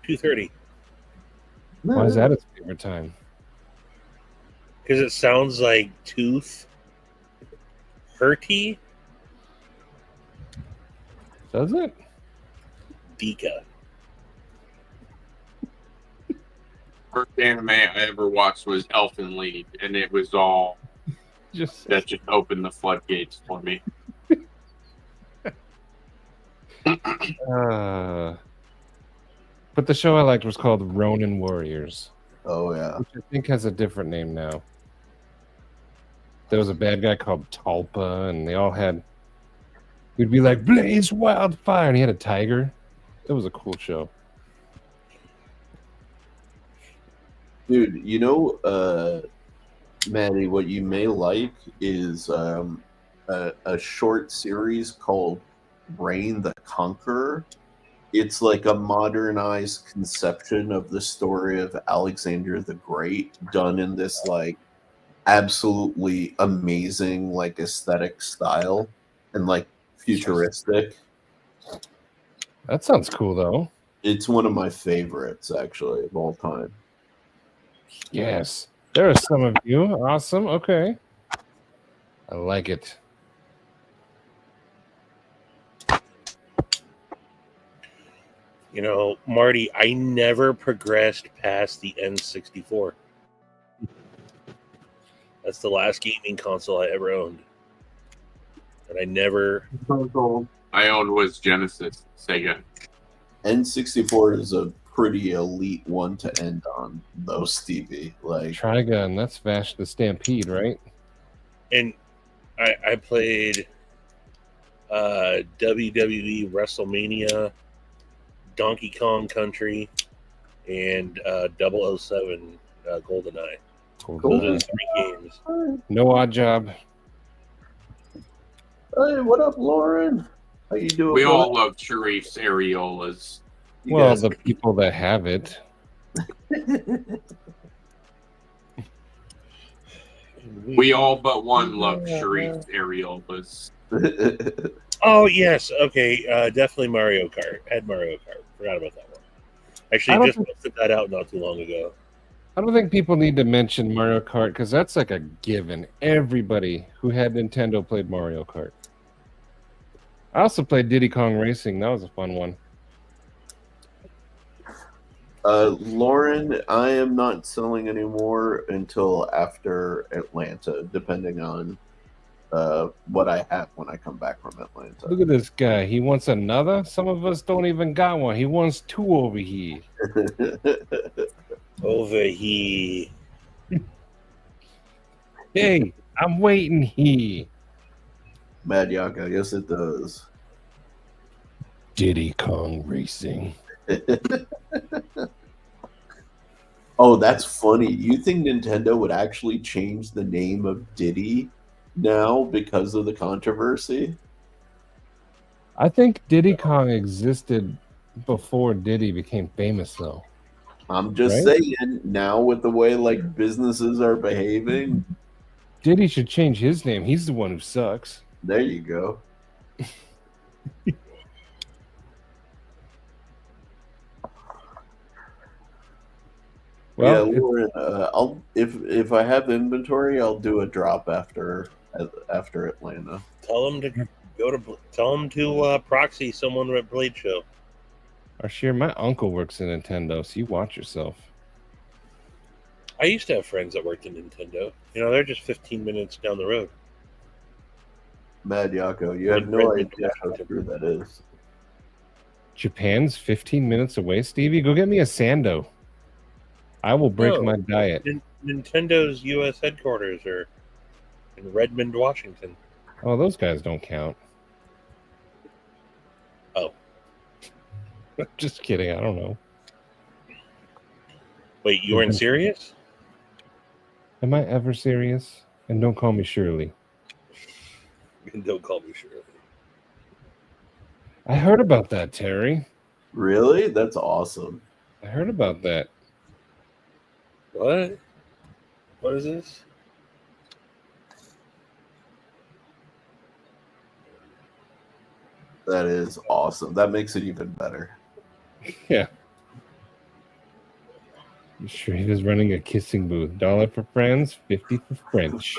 2:30. Why is that his favorite time? Because it sounds like tooth hurty. Does it? Dika. First anime I ever watched was Elfen Lied, and it was all that just opened the floodgates for me. But the show I liked was called Ronin Warriors. Oh yeah. Which I think has a different name now. There was a bad guy called Talpa, and they all had. We'd be like, blaze wildfire, and he had a tiger. It was a cool show. Dude, you know, Maddie, what you may like is a short series called Reign the Conqueror. It's like a modernized conception of the story of Alexander the Great, done in this like absolutely amazing like aesthetic style and like futuristic. That sounds cool, though. It's one of my favorites, actually, of all time. Yes. There are some of you. Awesome. Okay. I like it. You know, Marty, I never progressed past the N64. That's the last gaming console I ever owned. And I never... I owned was Genesis, Sega. N64 is a pretty elite one to end on, though, Stevie. Like Trigun, that's Vash the Stampede, right? And I played WWE WrestleMania, Donkey Kong Country, and 007 GoldenEye. Cool. Those are the 3 games. No Odd Job. Hey, what up, Lauren? How you doing? We all brother? love Sharif's areolas. You Well, guys- the people that have it. We all but one love Sharif's areolas. Oh, yes. Okay. Definitely Mario Kart. Had Mario Kart. Forgot about that one. I Actually, don't just think- posted that out not too long ago. I don't think people need to mention Mario Kart because that's like a given. Everybody who had Nintendo played Mario Kart. I also played Diddy Kong Racing. That was a fun one. Lauren, I am not selling anymore until after Atlanta, depending on what I have when I come back from Atlanta. Look at this guy. He wants another. Some of us don't even got one. He wants 2 over here. Over here. Hey, I'm waiting here. Mad Yaka, yes it does. Diddy Kong Racing. Oh, that's funny. You think Nintendo would actually change the name of Diddy now because of the controversy? I think Diddy Kong existed before Diddy became famous, though. I'm just Right? saying, now with the way like businesses are behaving, Diddy should change his name. He's the one who sucks. there you go. Well, yeah, Lauren, I'll if I have inventory, I'll do a drop after Atlanta. Tell them to tell them to proxy someone at Blade Show. Arshir, my uncle works in Nintendo, so you watch yourself. I used to have friends that worked in Nintendo. You know, they're just 15 minutes down the road. Mad Yako, you have no idea how true that is. Japan's 15 minutes away, Stevie. Go get me a Sando. I will break No. my diet. Nintendo's U.S. headquarters are in Redmond, Washington. Oh, those guys don't count. Oh. Just kidding. I don't know. Wait, you weren't serious? Am I ever serious? And don't call me Shirley. Don't call me Shirley. I heard about that, Terry. Really? That's awesome. I heard about that. What? What is this? That is awesome. That makes it even better. Yeah. You sure he was running a kissing booth? $1 for friends, 50 for French.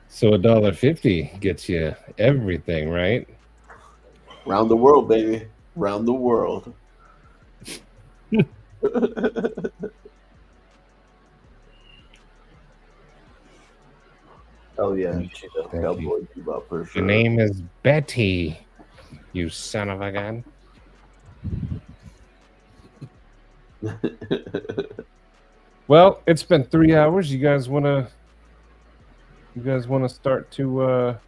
So $1.50 gets you everything, right? Round the world, baby. Round the world. Oh yeah, Cowboy Bebop for sure. Your name is Betty, you son of a gun. Well, it's been 3 hours. You guys wanna start to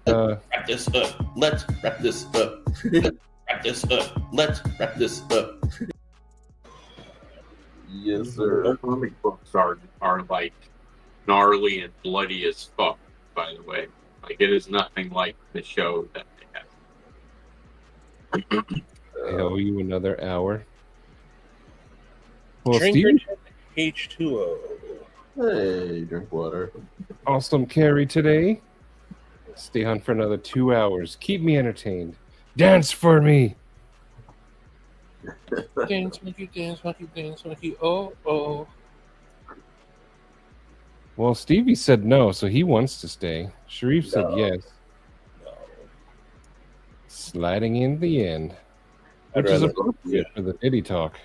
wrap this up. Let's wrap this up. Let's wrap this up. Let's wrap this up. Yes, sir. Those comic books are like gnarly and bloody as fuck, by the way. Like, it is nothing like the show that they have. I owe you another hour. Well, Drink Steve, your H2O. Hey, drink water. awesome carry today. Stay on for another 2 hours. Keep me entertained. Dance for me. Dance, monkey, dance, monkey, dance, monkey. Oh, oh. Well, Stevie said no, so he wants to stay. Sharif said yes. No. Sliding in the end, I'd which is rather- appropriate for the Diddy talk.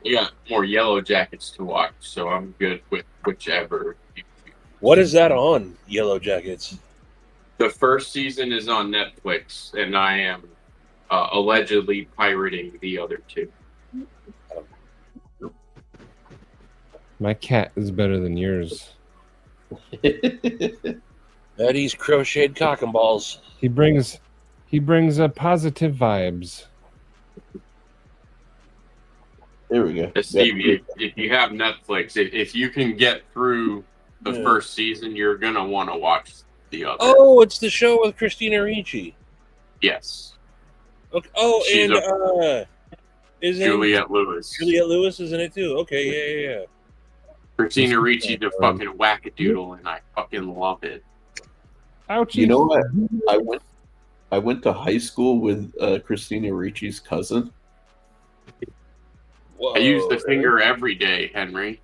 You got more Yellow Jackets to watch, so I'm good with whichever. What is that on, Yellow Jackets? The first season is on Netflix, and I am allegedly pirating the other two. My cat is better than yours. Eddie's crocheted cock and balls. He brings positive vibes. There we go. Stevie, if you have Netflix, if you can get through the first season, you're gonna want to watch the other. Oh, it's the show with Christina Ricci. Yes. Okay. Oh, She's and isn't Juliette Lewis. Juliette Lewis is in it too. Okay, yeah. Christina Ricci, the fucking wackadoodle, and I fucking love it. Ouchie. You know what? I went to high school with Christina Ricci's cousin. Whoa, I use the finger every day, Henry.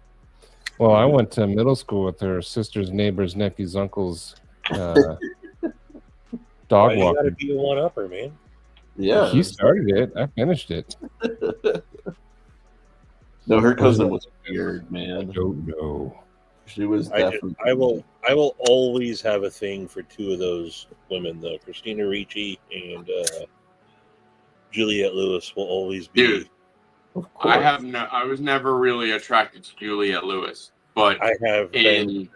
Well, I went to middle school with her sister's, neighbors, nephews, uncles, dog Why you walker. gotta be a one-upper, man? Yeah. He started it. I finished it. No, her cousin was weird, I man. don't know. She was I definitely. will always have a thing for two of those women, though. Christina Ricci and Juliette Lewis will always be. Dude, I was never really attracted to Juliette Lewis, but I have been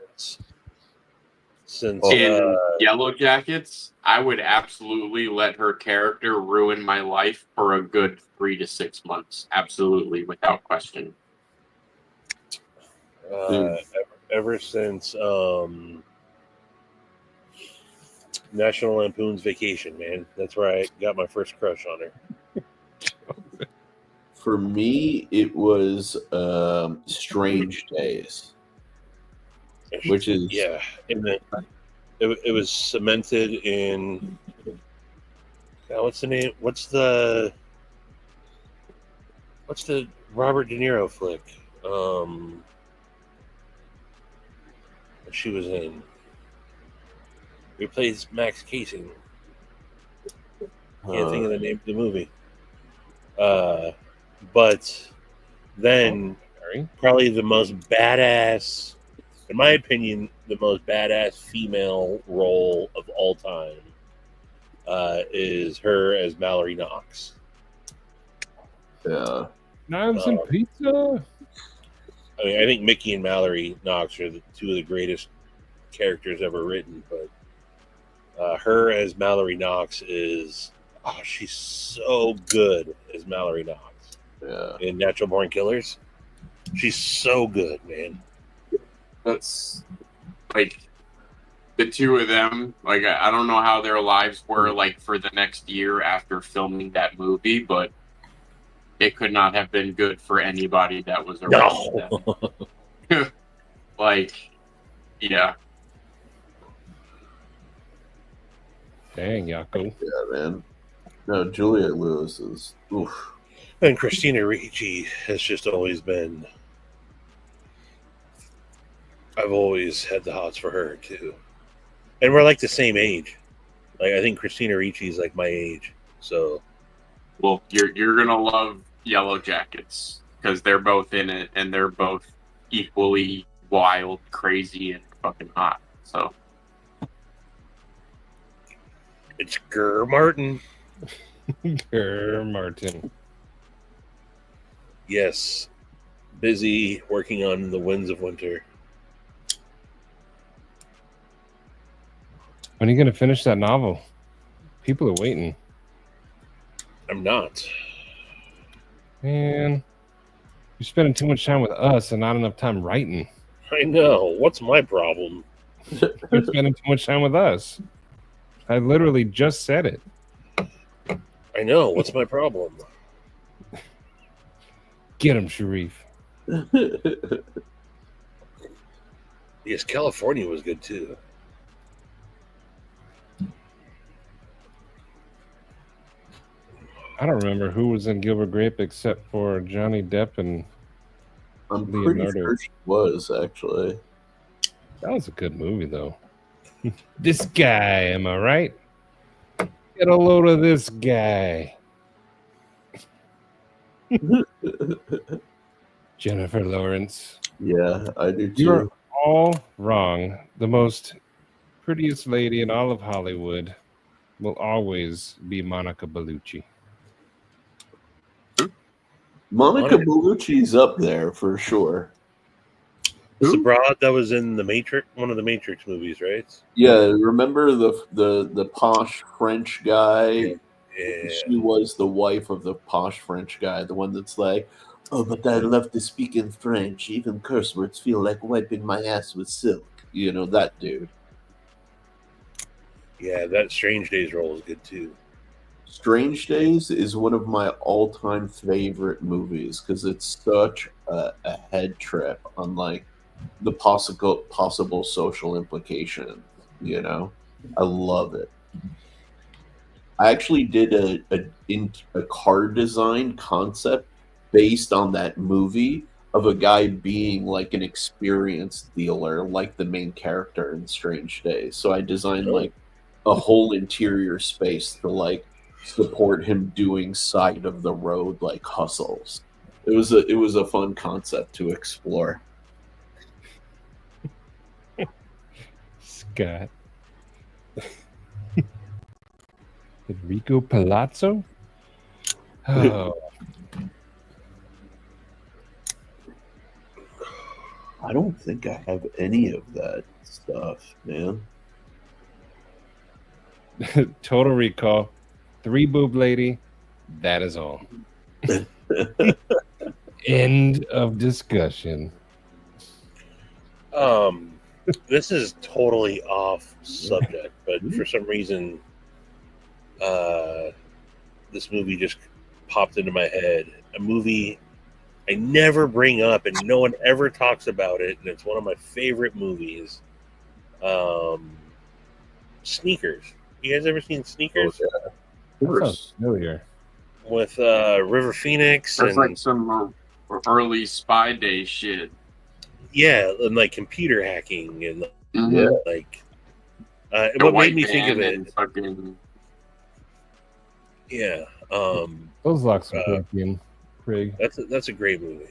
since in Yellow Jackets, I would absolutely let her character ruin my life for a good 3 to 6 months. Absolutely, without question. ever since National Lampoon's Vacation, man. That's where I got my first crush on her. For me, it was Strange Days, which is and then it was cemented in. What's the name? What's the Robert De Niro flick? She was in. He plays Max Casing. Can't think of the name of the movie. But then probably the most badass, in my opinion, the most badass female role of all time is her as Mallory Knox. Yeah. Knives and pizza. I mean, I think Mickey and Mallory Knox are two of the greatest characters ever written, but her as Mallory Knox is, she's so good as Mallory Knox. Yeah. In Natural Born Killers. She's so good, man. That's like the two of them. Like, I don't know how their lives were like for the next year after filming that movie, but it could not have been good for anybody that was around them. Like, Yeah. Dang, Yaku. Yeah, man. No, Juliette Lewis is. Oof. And Christina Ricci has just always been. I've always had the hots for her too, and we're like the same age. Like I think Christina Ricci is like my age, so. Well, you're gonna love Yellow Jackets because they're both in it and they're both equally wild, crazy, and fucking hot. So It's Ger Martin. Ger Martin. Yes, busy working on The Winds of Winter. When are you going to finish that novel? People are waiting. I'm not. Man, you're spending too much time with us and not enough time writing. I know. What's my problem? You're spending too much time with us. I literally just said it. I know. What's my problem? Get him, Sharif. Yes, California was good too. I don't remember who was in Gilbert Grape except for Johnny Depp and I'm pretty Leonardo. sure she was, actually. That was a good movie, though. This guy, am I right? Get a load of this guy. Jennifer Lawrence. Yeah, I do too. You're all wrong. The most prettiest lady in all of Hollywood will always be Monica Bellucci. Monica Bellucci's up there for sure. It's the broad that was in the Matrix, one of the Matrix movies, right? Yeah, remember the posh French guy? Yeah. She was the wife of the posh French guy, the one that's like, oh, but I love to speak in French. Even curse words feel like wiping my ass with silk. You know, that dude. Yeah, that Strange Days role is good too. Strange Days is one of my all-time favorite movies because it's such a head trip on like the possible social implication. You know, I love it. I actually did a car design concept based on that movie of a guy being like an experienced dealer, like the main character in Strange Days. So I designed like a whole interior space to like support him doing side of the road like hustles. It was a fun concept to explore. Scott. Enrico Palazzo? Oh. I don't think I have any of that stuff, man. Total Recall. 3 boob lady. That is all. End of discussion. This is totally off subject, but for some reason, this movie just popped into my head. A movie I never bring up and no one ever talks about it, and it's one of my favorite movies. Sneakers. You guys ever seen Sneakers? Oh, yeah. That sounds familiar. With River Phoenix. That's and like some early Spy Day shit. Yeah, and like computer hacking and Yeah. like The what white made me think of van it. and fucking Yeah, Those locks are Corinthian, Craig. that's a great movie.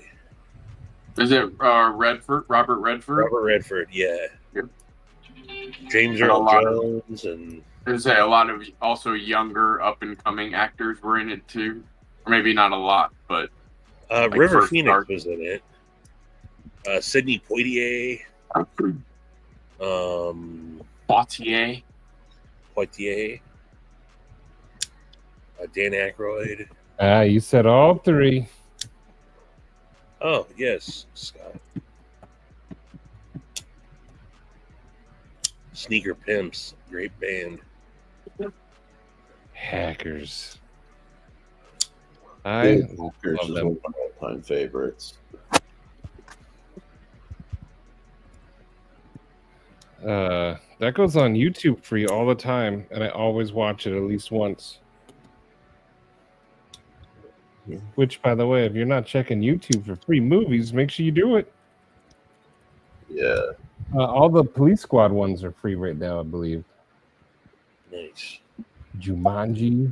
Is it Redford? Robert Redford? Robert Redford, yeah. Yep. James And a Earl lot Jones and There's a lot of also younger up and coming actors were in it too, or maybe not a lot, but like River first Phoenix start. was in it. Sidney Poitier, Poitier. Dan Aykroyd. You said all 3. Oh yes, Scott. Sneaker Pimps, great band. Hackers. Hackers love is them. one of my all-time favorites. That goes on YouTube free all the time, and I always watch it at least once. Yeah. Which, by the way, if you're not checking YouTube for free movies, make sure you do it. Yeah. All the Police Squad ones are free right now, I believe. Nice. Jumanji.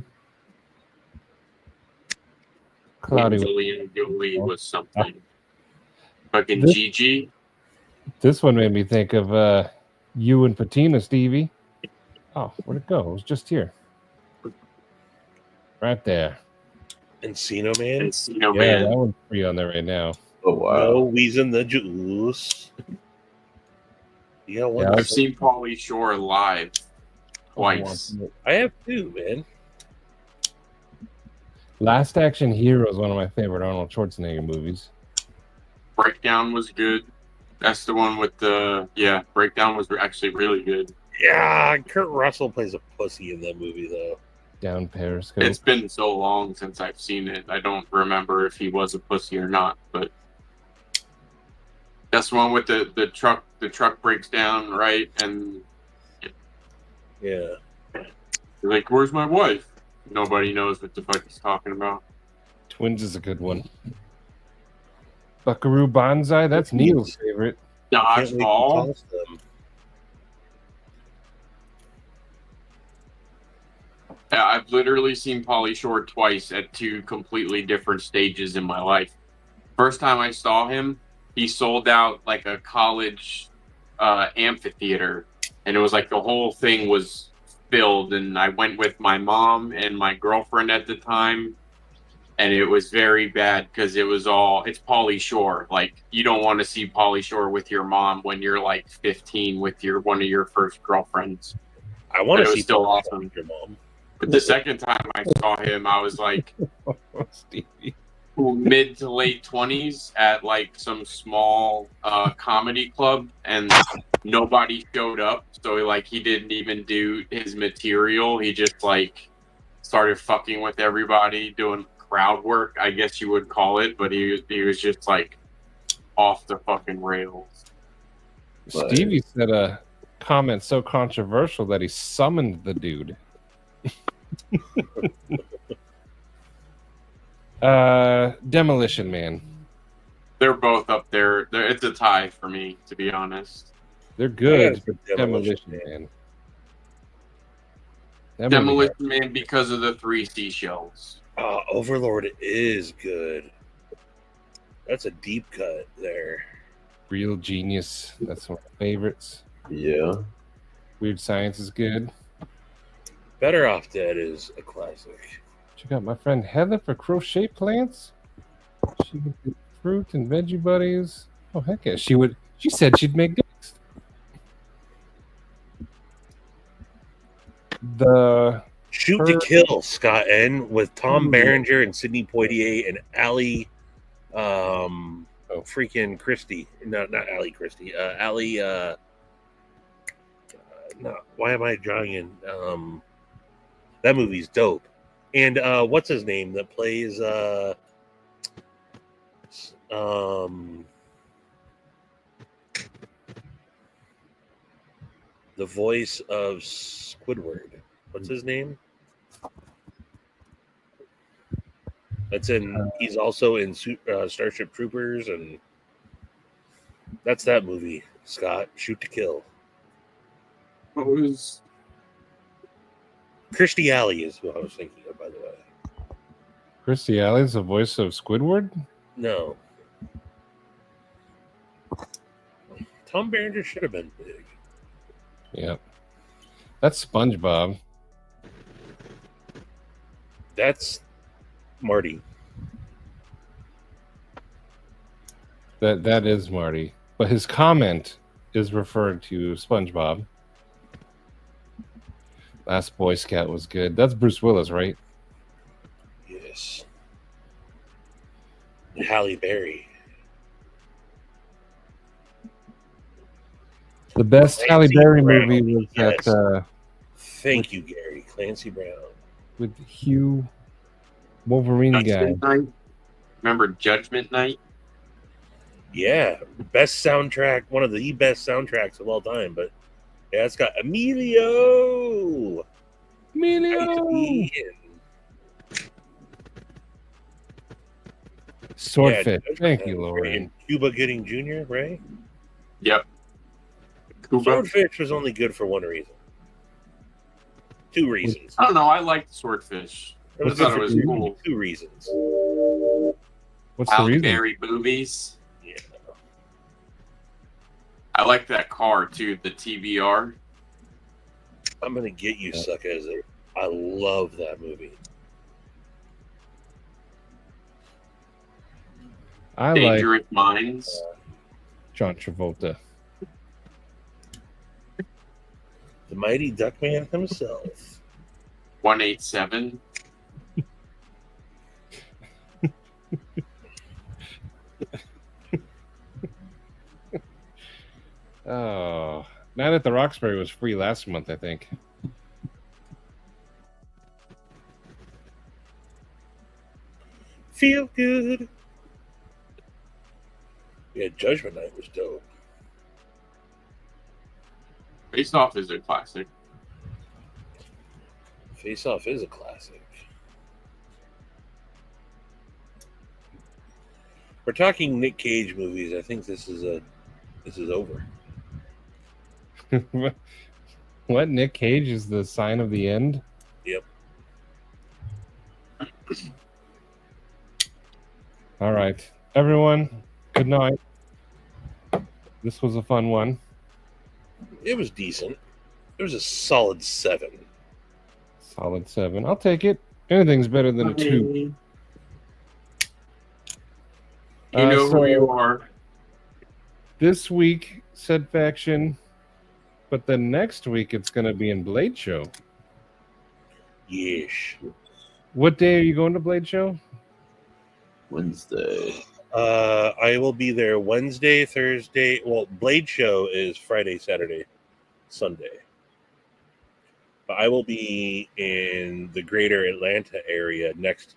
Cloudy. Angelina Jolie was something. Fucking This- Gigi. This one made me think of you and Patina, Stevie. Oh, where'd it go? It was just here. Right there. Encino Man. Encino Yeah, Man. that one's free on there right now. Oh wow. No Wheezing the Juice. Yeah, one. Yeah, I've seen Pauly Shore live twice. I have two, man. Last Action Hero is one of my favorite Arnold Schwarzenegger movies. Breakdown was good. That's the one with the Breakdown was actually really good. Yeah, Kurt Russell plays a pussy in that movie, though. Down Periscope. It's been so long since I've seen it. I don't remember if he was a pussy or not, but that's the one with the truck. The truck breaks down, right? And Yeah. you're like, "Where's my wife?" Nobody knows what the fuck he's talking about. Twins is a good one. Buckaroo Banzai, that's Neil's favorite. Can't wait to Dodgeball. toss them. Yeah, I've literally seen Pauly Shore twice at two completely different stages in my life. First time I saw him, he sold out like a college amphitheater, and it was like the whole thing was filled. And I went with my mom and my girlfriend at the time, and it was very bad because it's Pauly Shore. Like, you don't want to see Pauly Shore with your mom when you're like 15 with one of your first girlfriends. I want But to it see was still Paul awesome. with your mom. But the second time I saw him, I was like Stevie. mid to late 20s at like some small comedy club, and nobody showed up. So like he didn't even do his material. He just like started fucking with everybody, doing crowd work, I guess you would call it. But he was just like off the fucking rails. Stevie said a comment so controversial that he summoned the dude. Demolition Man. They're both up there. It's a tie for me, to be honest. They're good, Yeah, but Demolition Man. Demolition Man because of the 3 seashells. Overlord is good. That's a deep cut there. Real Genius. That's one of my favorites. Yeah. Weird Science is good. Better Off Dead is a classic. Check out my friend Heather for crochet plants. She would do fruit and veggie buddies. Oh heck yeah! She said she'd make dicks. The Shoot to Kill, Scott N, with Tom Berenger and Sidney Poitier and Ali, freaking Christie. Not Ali Christie. Ali. No, why am I drawing in? That movie's dope. And what's his name that plays the voice of Squidward? What's his name? That's in. He's also in Starship Troopers, and that's that movie. Scott, Shoot to Kill. What was Kirstie Alley is who I was thinking of, by the way. Kirstie Alley's the voice of Squidward. No. Tom Berenger should have been big. Yep. That's SpongeBob. That's Marty. That is Marty. But his comment is referred to SpongeBob. Last Boy Scout was good. That's Bruce Willis, right? Yes. And Halle Berry. The best Halle Clancy Berry Brown. movie was Yes. that Thank you, Gary. Clancy Brown. with Hugh Wolverine guy. Judgment Night? Remember Judgment Night? Yeah. Best soundtrack. One of the best soundtracks of all time. But Yeah, it's got Emilio. Emilio! Swordfish. Thank you, Lauren. And Cuba Gooding Jr., right? Yep. Cuba. Swordfish was only good for one reason. Two reasons. I don't know. I liked Swordfish. I It was thought good it for was cool. two reasons. What's the Halle reason? Berry movies. Yeah. I like that car too, the TVR. I'm gonna get you, suckers. I love that movie. I like Dangerous Minds. John Travolta. The Mighty Duckman himself. 187. Oh, Night at the Roxbury was free last month, I think. Feel good. Yeah, Judgment Night was dope. Face Off is a classic. Face Off is a classic. We're talking Nick Cage movies. I think this is over. What? Nick Cage is the sign of the end? Yep. All right. Everyone, good night. This was a fun one. It was decent. It was a solid 7. Solid 7. I'll take it. Anything's better than a 2. You know who you are. This week, Said Faction, but then next week it's going to be in Blade Show. Yes. What day are you going to Blade Show? Wednesday. I will be there Wednesday, Thursday. Well, Blade Show is Friday, Saturday, Sunday. But I will be in the greater Atlanta area next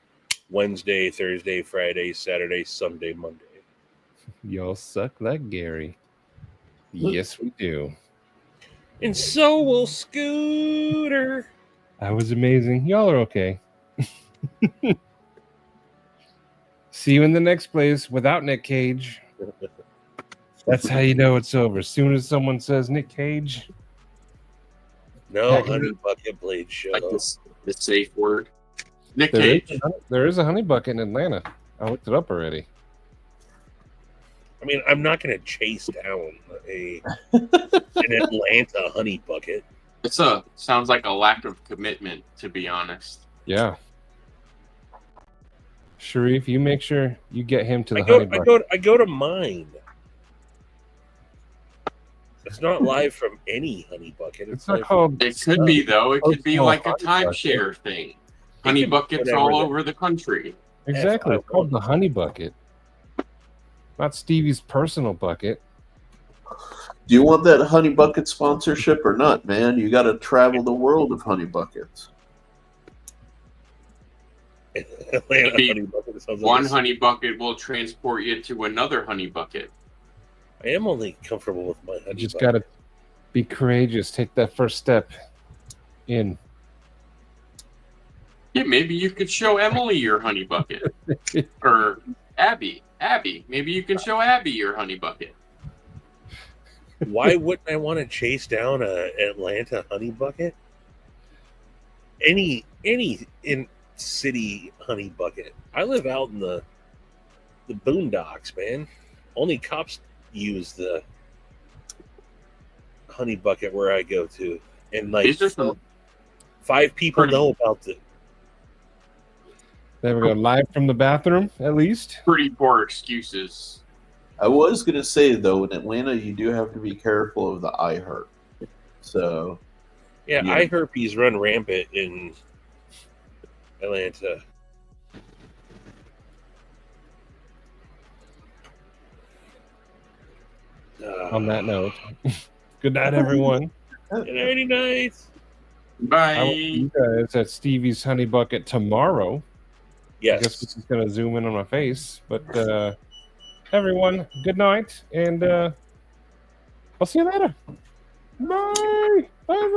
Wednesday, Thursday, Friday, Saturday, Sunday, Monday. Y'all suck like Gary. Yes, we do. And so will Scooter. That was amazing. Y'all are okay. See you in the next place without Nick Cage. That's how you know it's over. As soon as someone says Nick Cage. No, Honey Bucket Blade Show. Like this, the safe word. Nick There Cage. there is a honey bucket in Atlanta. I looked it up already. I mean, I'm not going to chase down an Atlanta Honey Bucket. Sounds like a lack of commitment, to be honest. Yeah. Sharif, you make sure you get him to the honey bucket. I go to mine. It's not live from any Honey Bucket. It's not called. It could be, though. It could be small like a honey bucket. timeshare thing. Honey buckets all over the country. Exactly. It's called the honey bucket. Not Stevie's personal bucket. Do you want that Honey Bucket sponsorship or not, man? You got to travel the world of Honey Buckets. Honey Bucket sounds like One honey bucket will transport you to another honey bucket. I am only comfortable with my You honey just bucket. got to be courageous. Take that first step in. Yeah, maybe you could show Emily your honey bucket. Or Abby, maybe you can show Abby your honey bucket. Why wouldn't I want to chase down a Atlanta Honey Bucket? Any in city Honey Bucket. I live out in the boondocks, man. Only cops use the Honey Bucket where I go to, and like These are some 5 people know about it. There we go. Live from the bathroom, at least. Pretty poor excuses. I was going to say, though, in Atlanta, you do have to be careful of the eye hurt. So, Yeah, eye herpes run rampant in Atlanta. On that note, good night, everyone. Good nighty night. Bye. I will see you guys at Stevie's Honey Bucket tomorrow. Yes. I guess this is going to zoom in on my face. But everyone, good night. And I'll see you later. Bye. Bye.